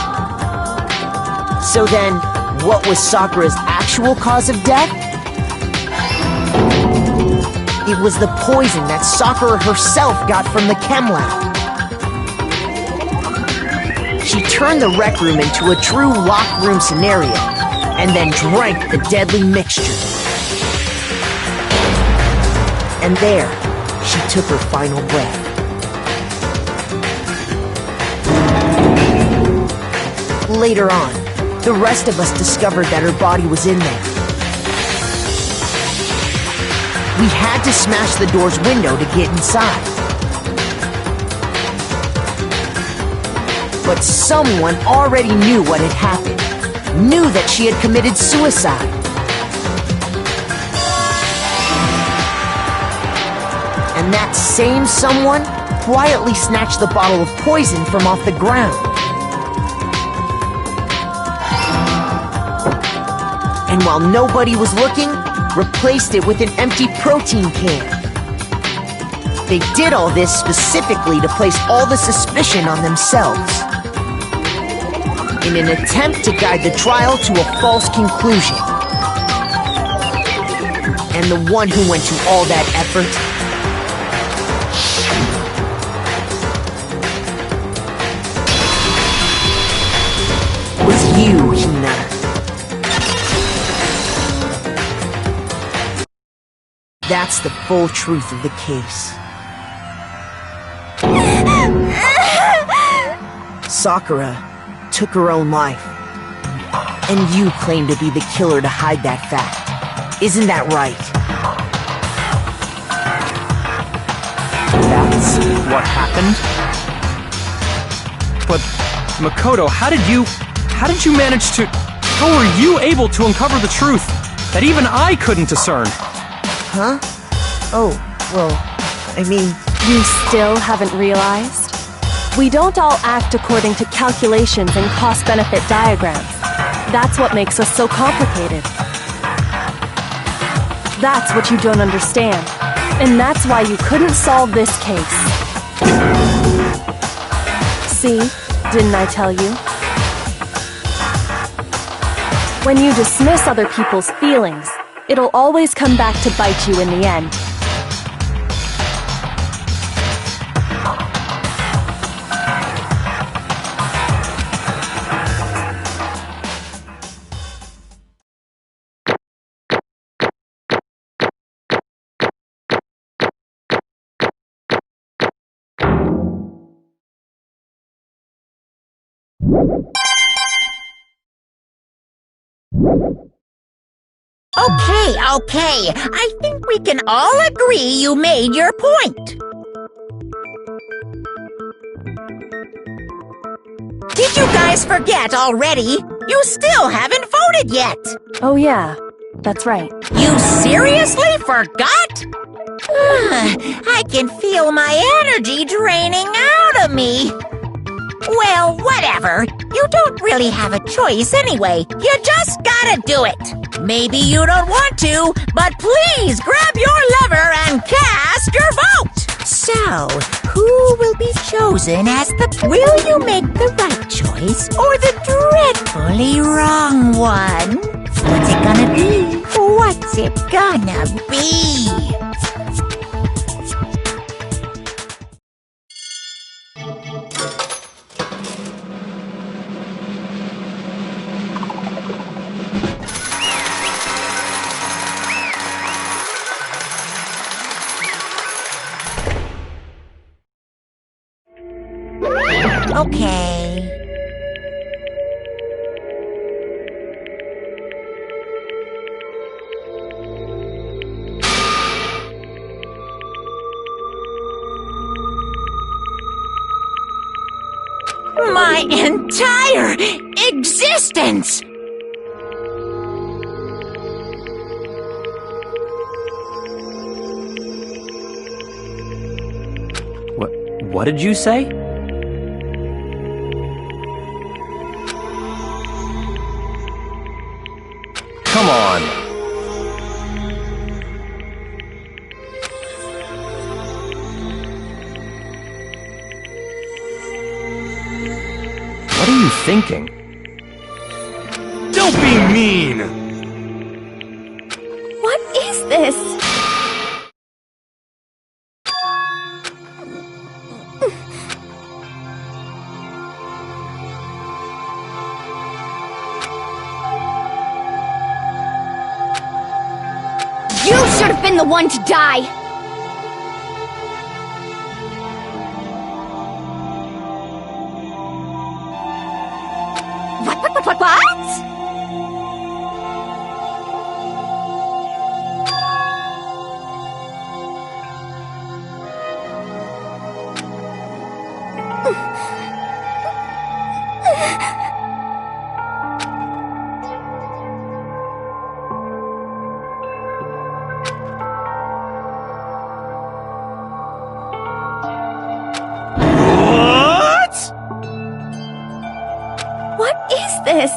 So then, what was Sakura's actual cause of death? It was the poison that Sakura herself got from the chem lab. She turned the rec room into a true locked room scenario, and then drank the deadly mixture. And there, she took her final breath. Later on, the rest of us discovered that her body was in there. We had to smash the door's window to get inside. But someone already knew what had happened. Knew that she had committed suicide. And that same someone quietly snatched the bottle of poison from off the ground. And while nobody was looking, replaced it with an empty protein can. They did all this specifically to place all the suspicion on themselves, in an attempt to guide the trial to a false conclusion. And the one who went to all that effort you, Hina. That's the full truth of the case. Sakura took her own life. And you claim to be the killer to hide that fact. Isn't that right? That's what happened? But, Makoto, how did you manage to... How were you able to uncover the truth that even I couldn't discern? Huh? Oh, well, I mean... You still haven't realized? We don't all act according to calculations and cost-benefit diagrams. That's what makes us so complicated. That's what you don't understand. And that's why you couldn't solve this case. See? Didn't I tell you? When you dismiss other people's feelings, it'll always come back to bite you in the end. Okay. I think we can all agree you made your point. Did you guys forget already? You still haven't voted yet. Oh yeah, that's right. You seriously forgot? I can feel my energy draining out of me. Well, whatever. You don't really have a choice anyway. You just gotta do it. Maybe you don't want to, but please grab your lever and cast your vote. So, who will be chosen as the... Will you make the right choice or the dreadfully wrong one? What's it gonna be? What's it gonna be? Okay. My entire existence! What did you say? Come on. What are you thinking? Don't be mean! What is this? You should have been the one to die! What? What? What is this?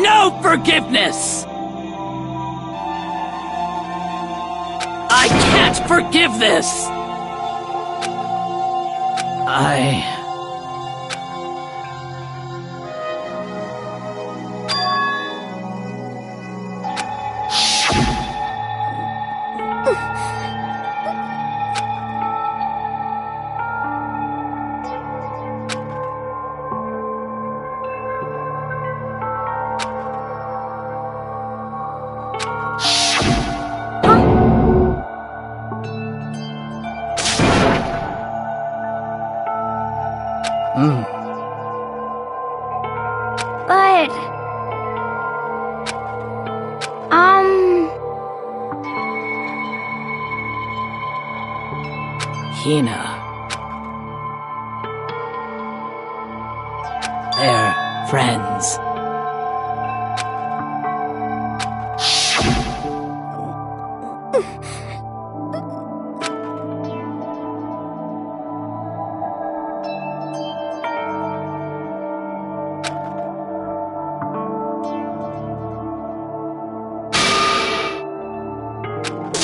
No forgiveness! I can't forgive this! But... Hina. They're friends.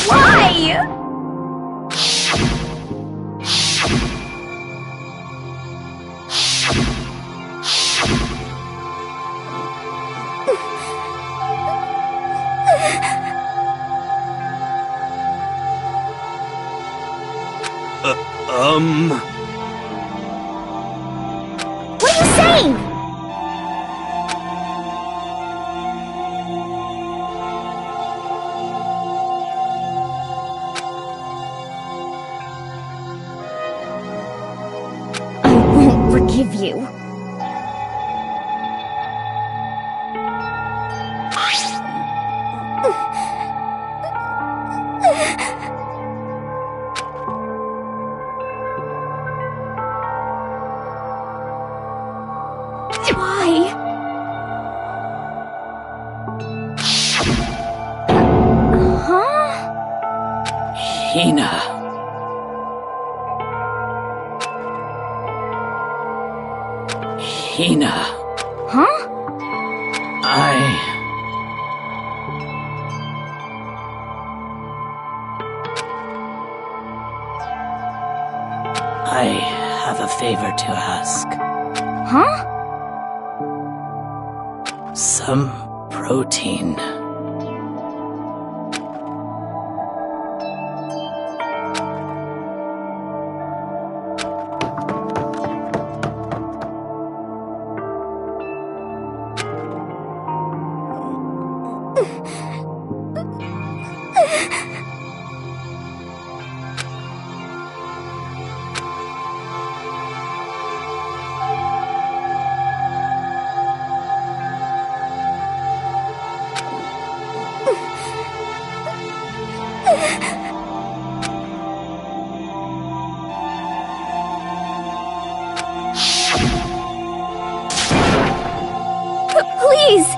Why? What are you saying? I won't forgive you. Why? Huh? Hina. Hina. Huh? I have a favor to ask. Huh? Some protein. Please!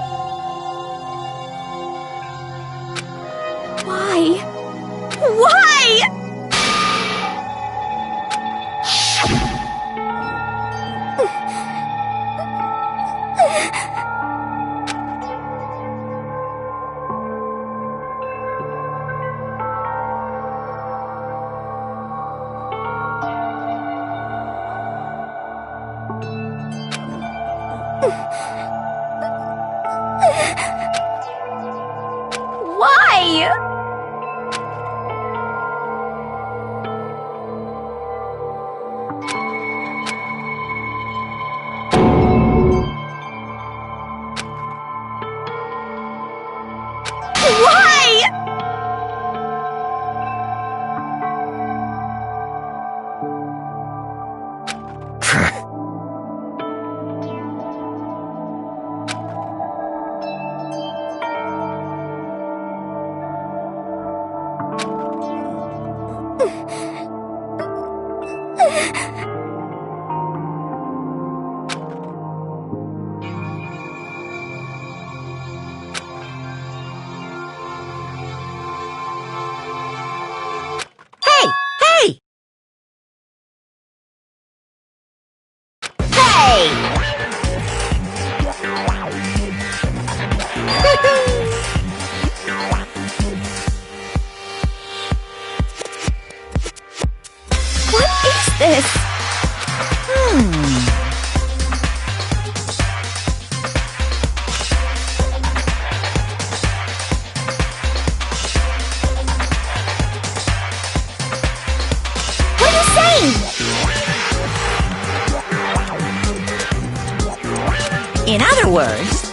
other words...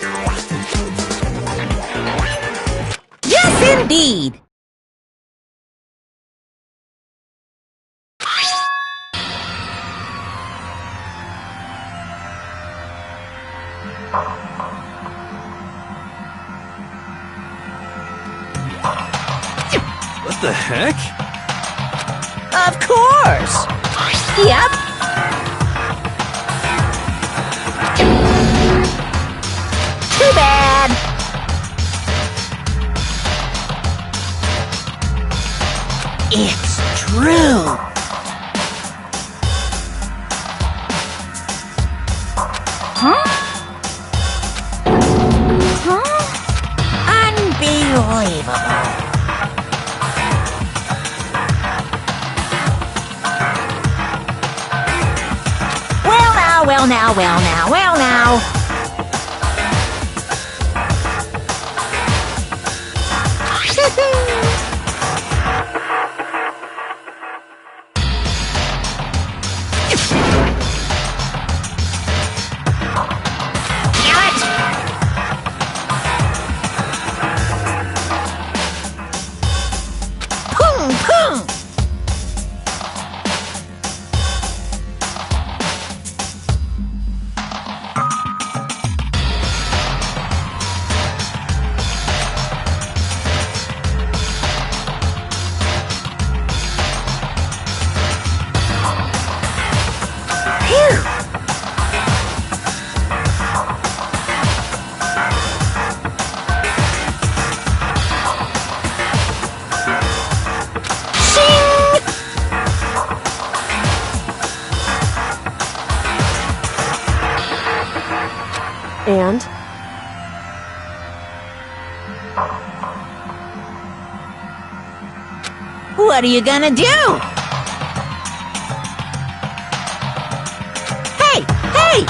Yes, indeed! What the heck? Of course! Yep. Too bad! It's true! Huh? Unbelievable! Well now. And? What are you gonna do? Hey! Hey!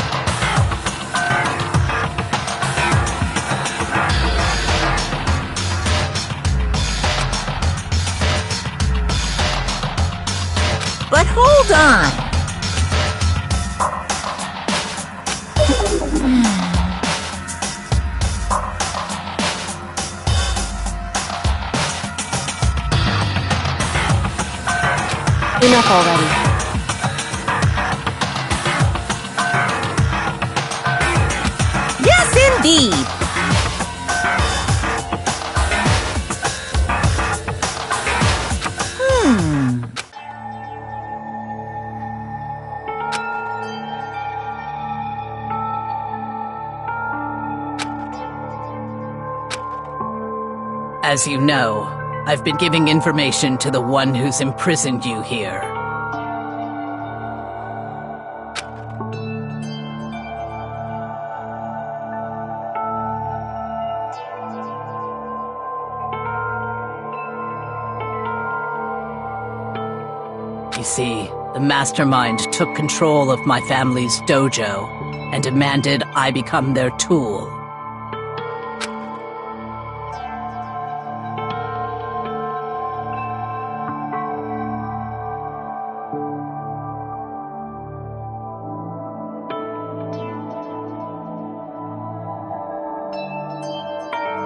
But hold on. Enough already. Yes, indeed! As you know, I've been giving information to the one who's imprisoned you here. You see, the mastermind took control of my family's dojo and demanded I become their tool.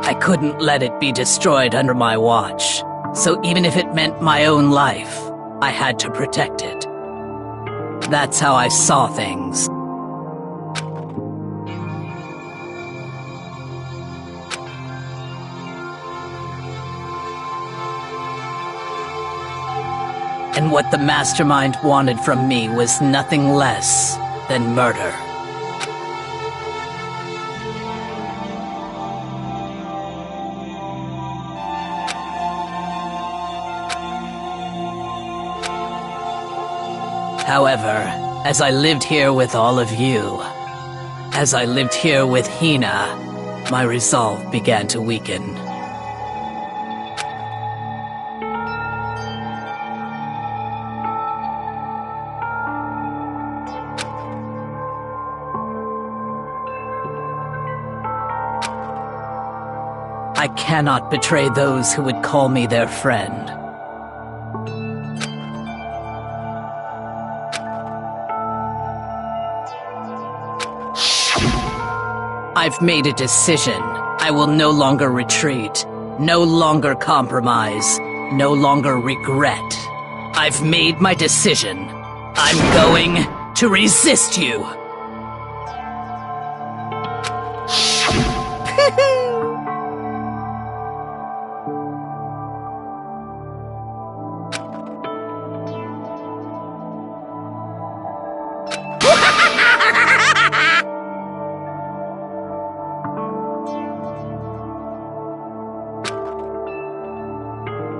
I couldn't let it be destroyed under my watch, so even if it meant my own life, I had to protect it. That's how I saw things. And what the mastermind wanted from me was nothing less than murder. However, as I lived here with all of you, as I lived here with Hina, my resolve began to weaken. I cannot betray those who would call me their friend. I've made a decision. I will no longer retreat, no longer compromise, no longer regret. I've made my decision. I'm going to resist you.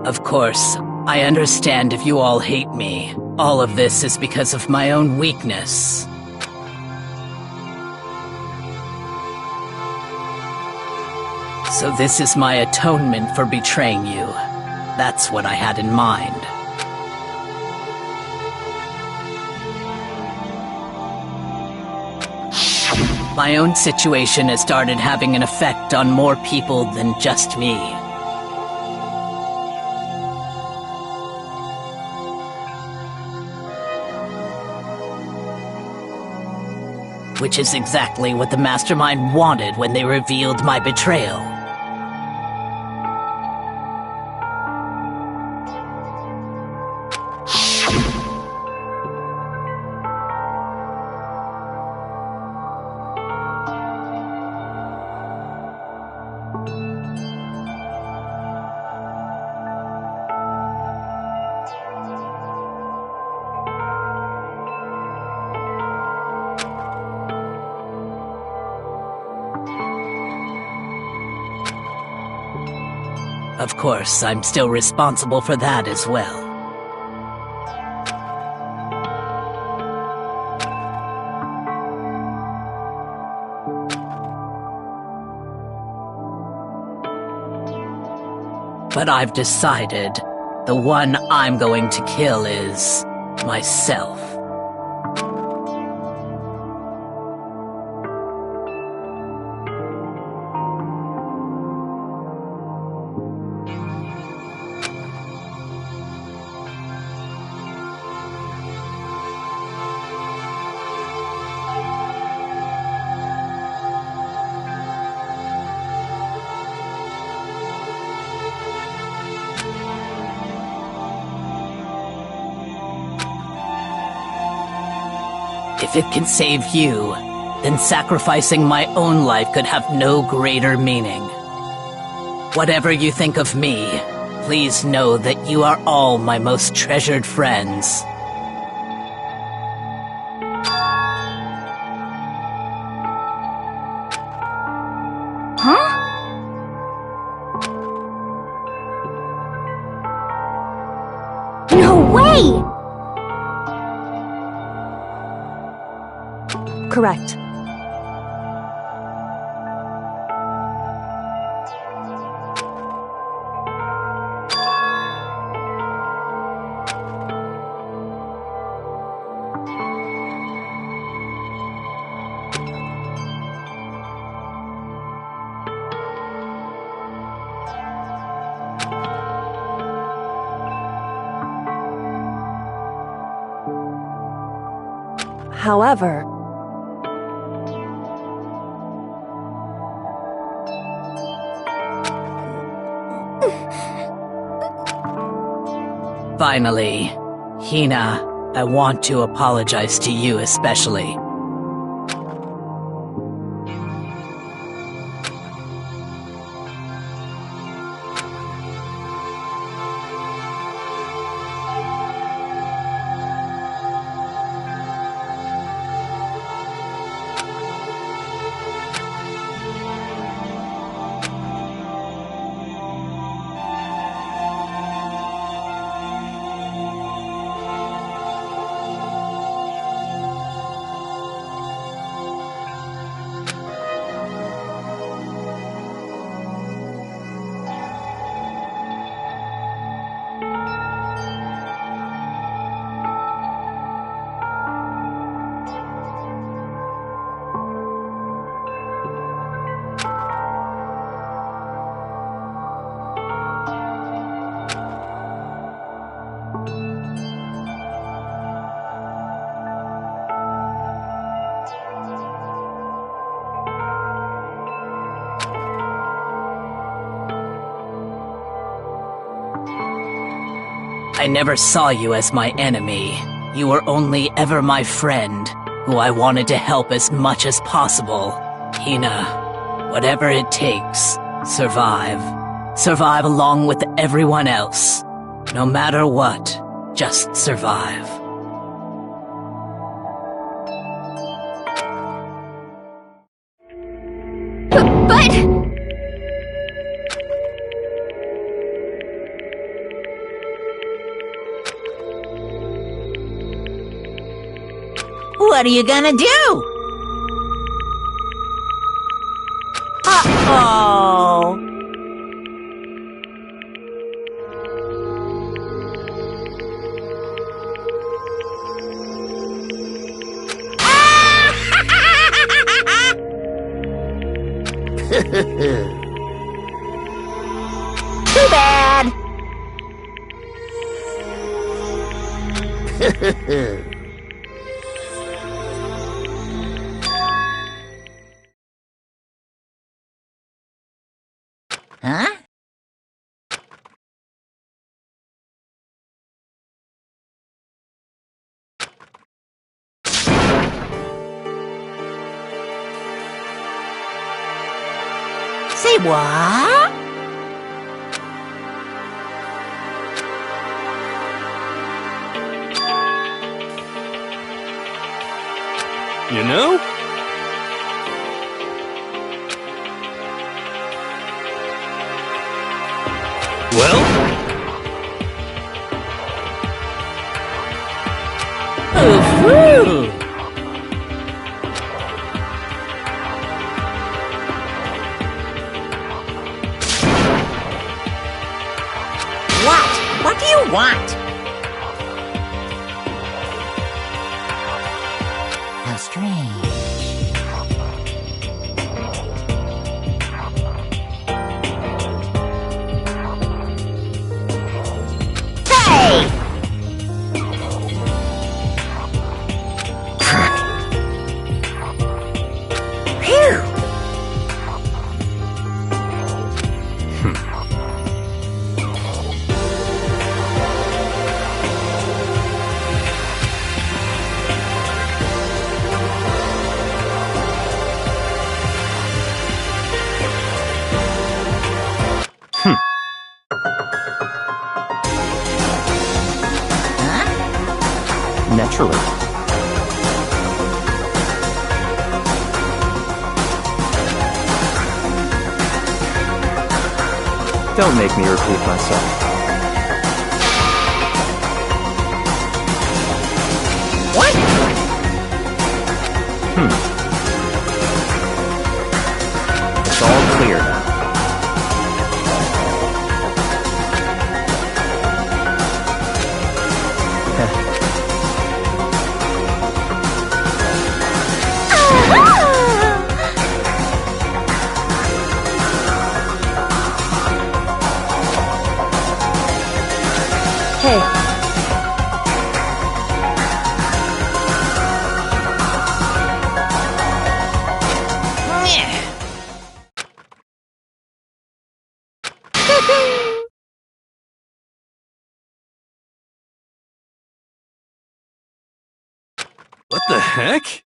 Of course, I understand if you all hate me. All of this is because of my own weakness. So this is my atonement for betraying you. That's what I had in mind. My own situation has started having an effect on more people than just me. Which is exactly what the Mastermind wanted when they revealed my betrayal. Of course, I'm still responsible for that as well. But I've decided the one I'm going to kill is myself. If it can save you, then sacrificing my own life could have no greater meaning. Whatever you think of me, please know that you are all my most treasured friends. Huh? No way! Correct. However, finally, Hina, I want to apologize to you especially. I never saw you as my enemy. You were only ever my friend, who I wanted to help as much as possible. Hina, whatever it takes, survive. Survive along with everyone else. No matter what, just survive. But... What are you gonna do? Uh-oh. Too bad. Huh? Say what? You know? Well? Ooh. What do you want? How strange. Hey! Phew! Naturally. Don't make me repeat myself. What? It's all clear now. Hey, What the heck?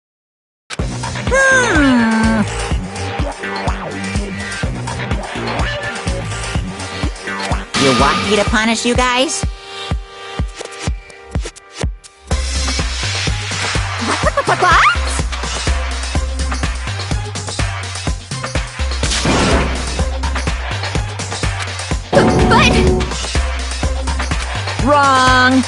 You want me to punish you guys? What? But... Wrong!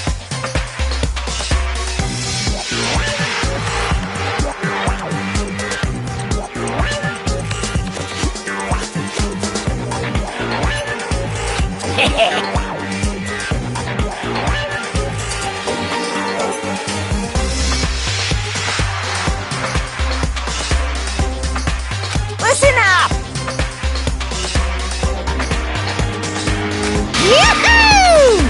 Listen up! Yahoo!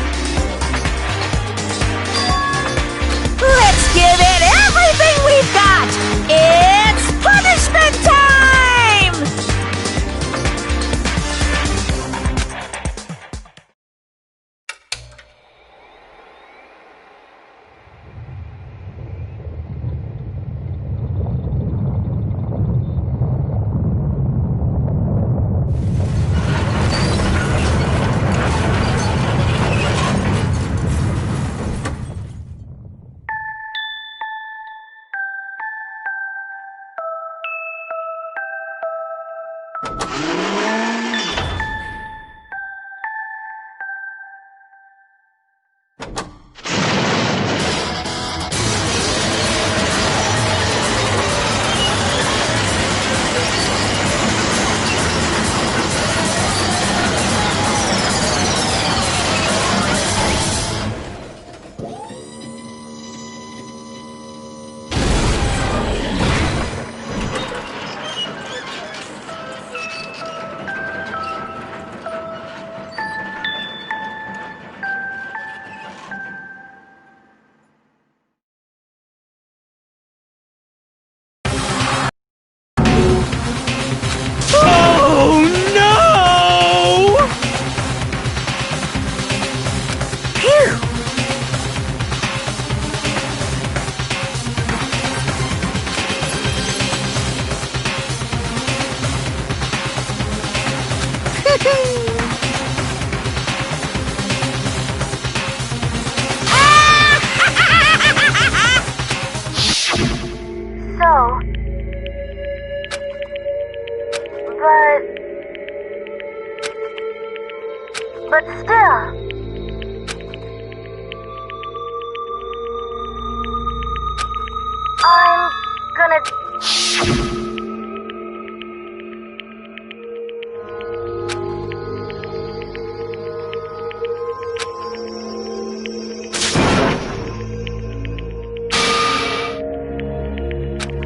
So... But still... I'm gonna...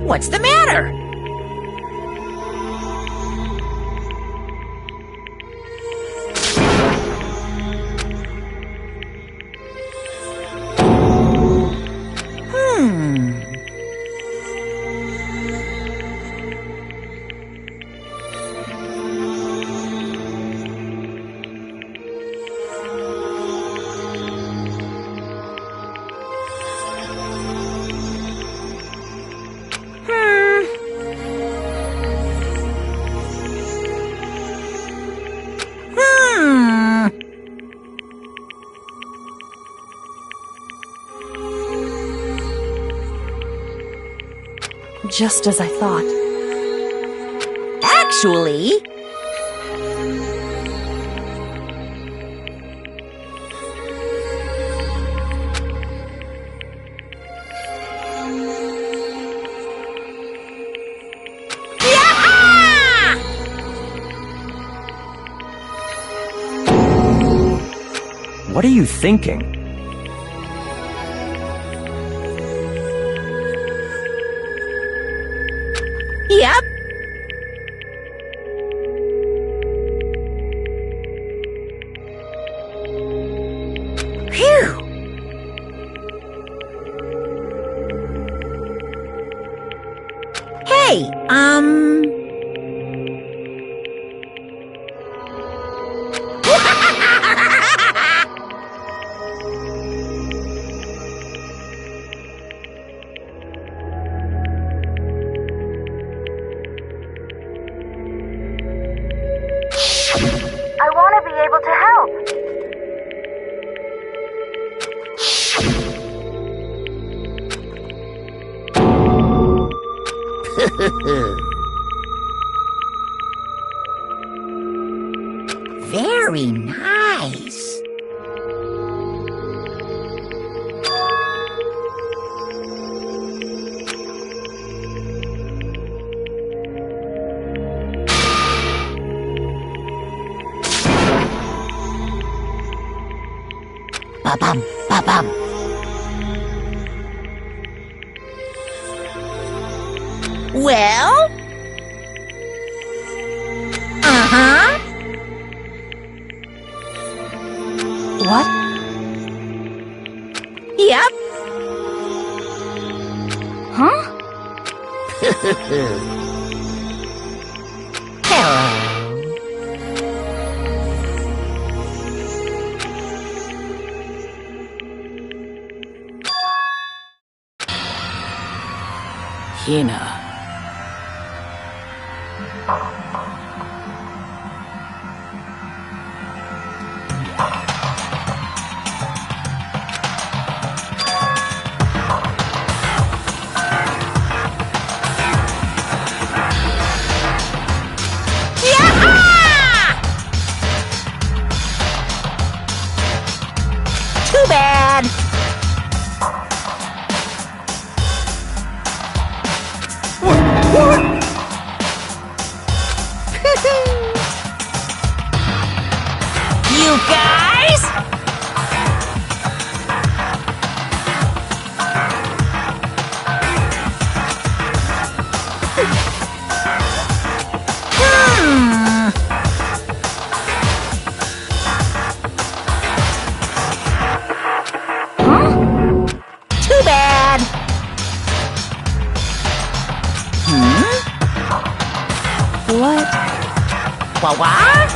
What's the matter? Just as I thought. Actually... What are you thinking? Yep. Phew. Hey, I want to be able to help. Very nice. Ba-bum, ba-bum. Well? Uh-huh. What? Yep. Huh? Hello. Hina. Too bad. You guys? Too bad. What? What?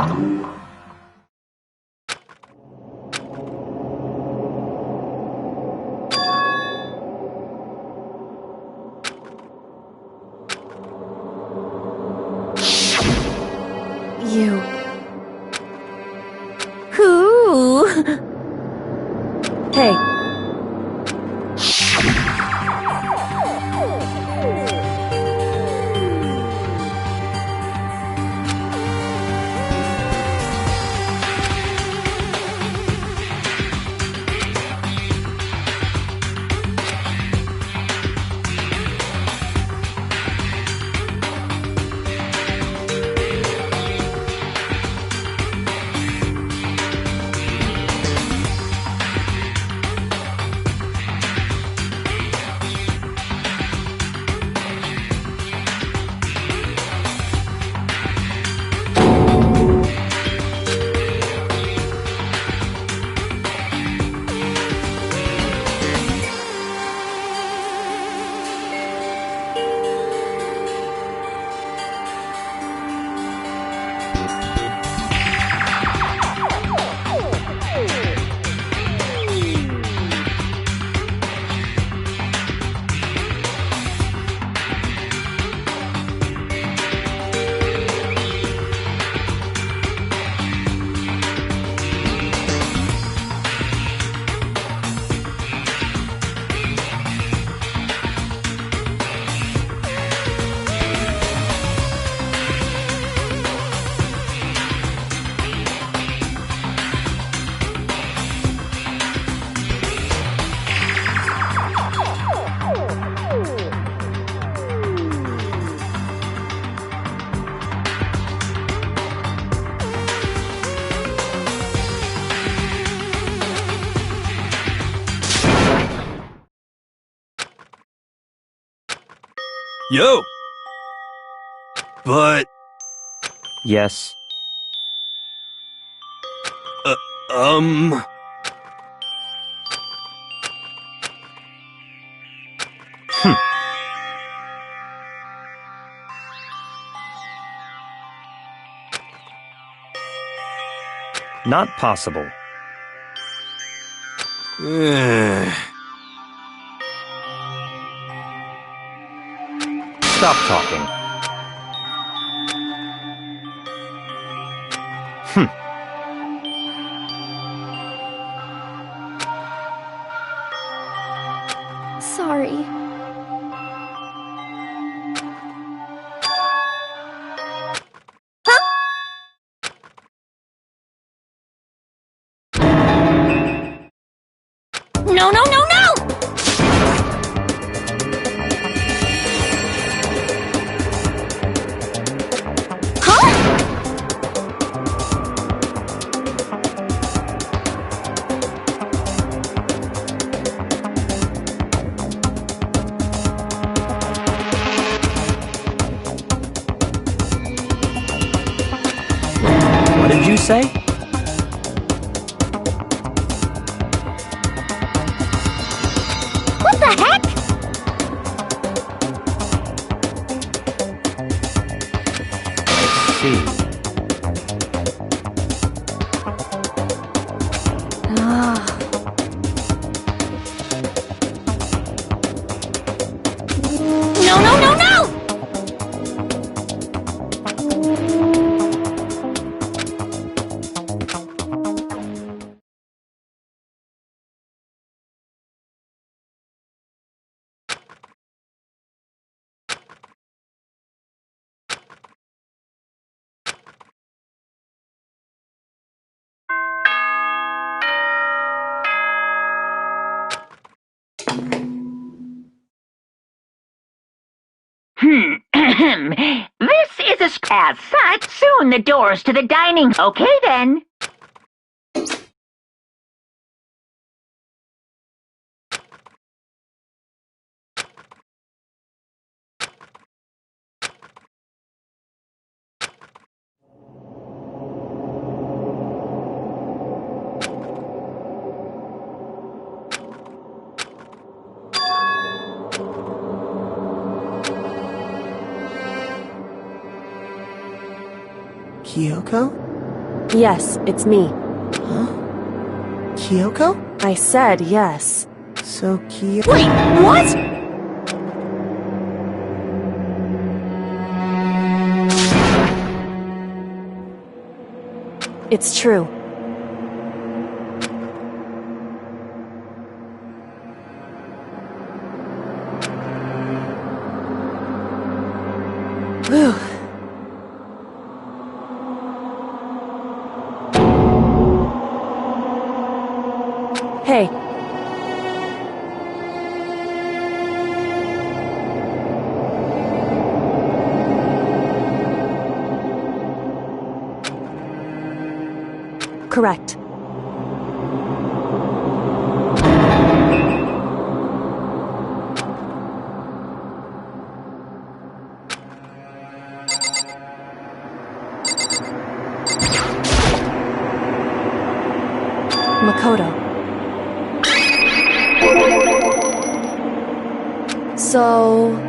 You. Who? Hey. Yo! But, Yes. um... Not possible. Stop talking. Sorry. No, no, no, no! Huh? What did you say? What the heck? I see. No, no, no, no! This is a as such. Soon the doors to the dining. Okay then. Kyoko? Yes, it's me. Kyoko? I said yes. So Kyoko... Wait, what? It's true. Whew. Hey. Correct. Makoto. So...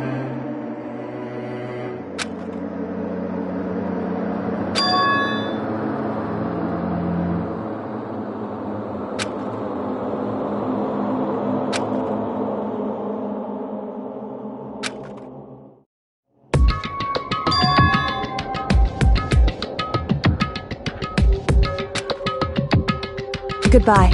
Goodbye.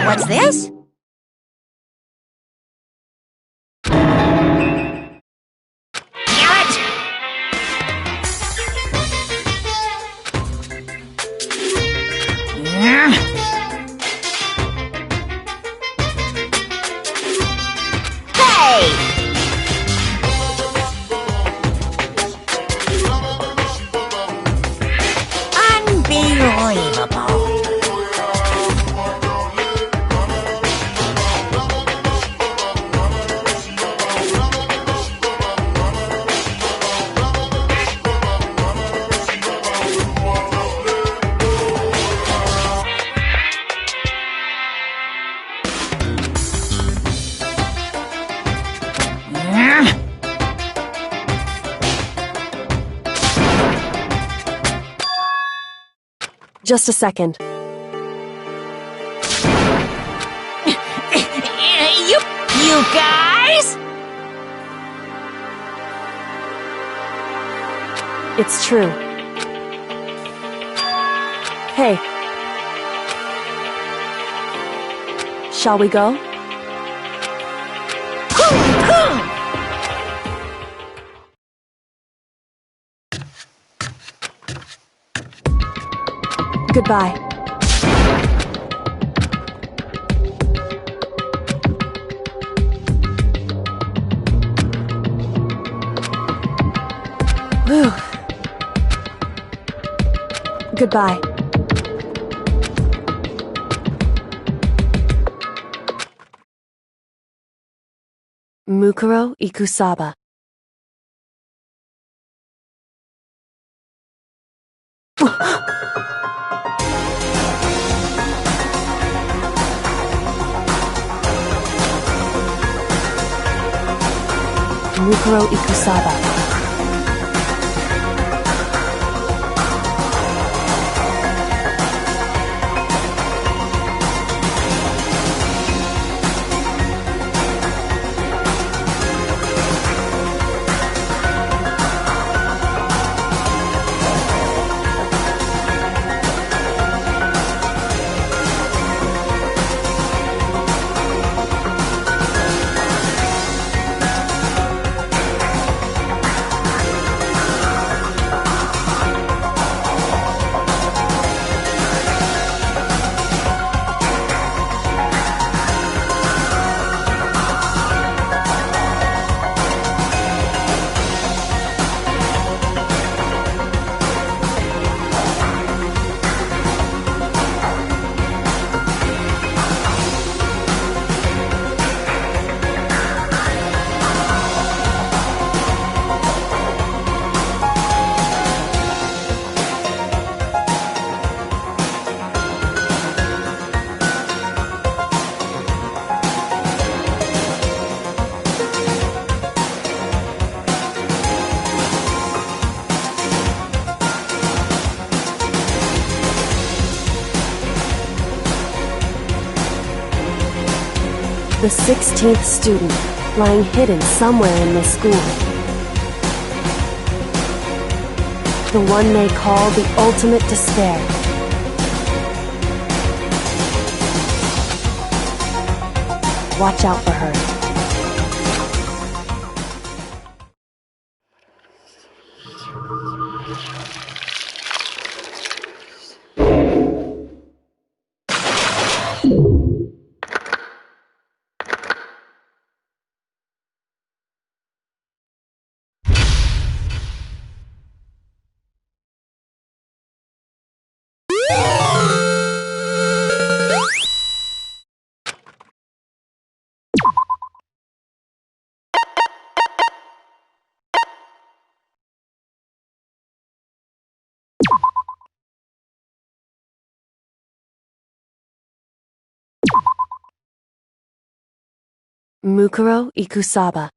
What's this? Unbelievable. Just a second. You guys? It's true. Hey. Shall we go? Goodbye. Whew. Goodbye. Mukuro Ikusaba. Mukuro Ikusaba. The 16th student, lying hidden somewhere in this school. The one they call the ultimate despair. Watch out for her. Mukuro Ikusaba.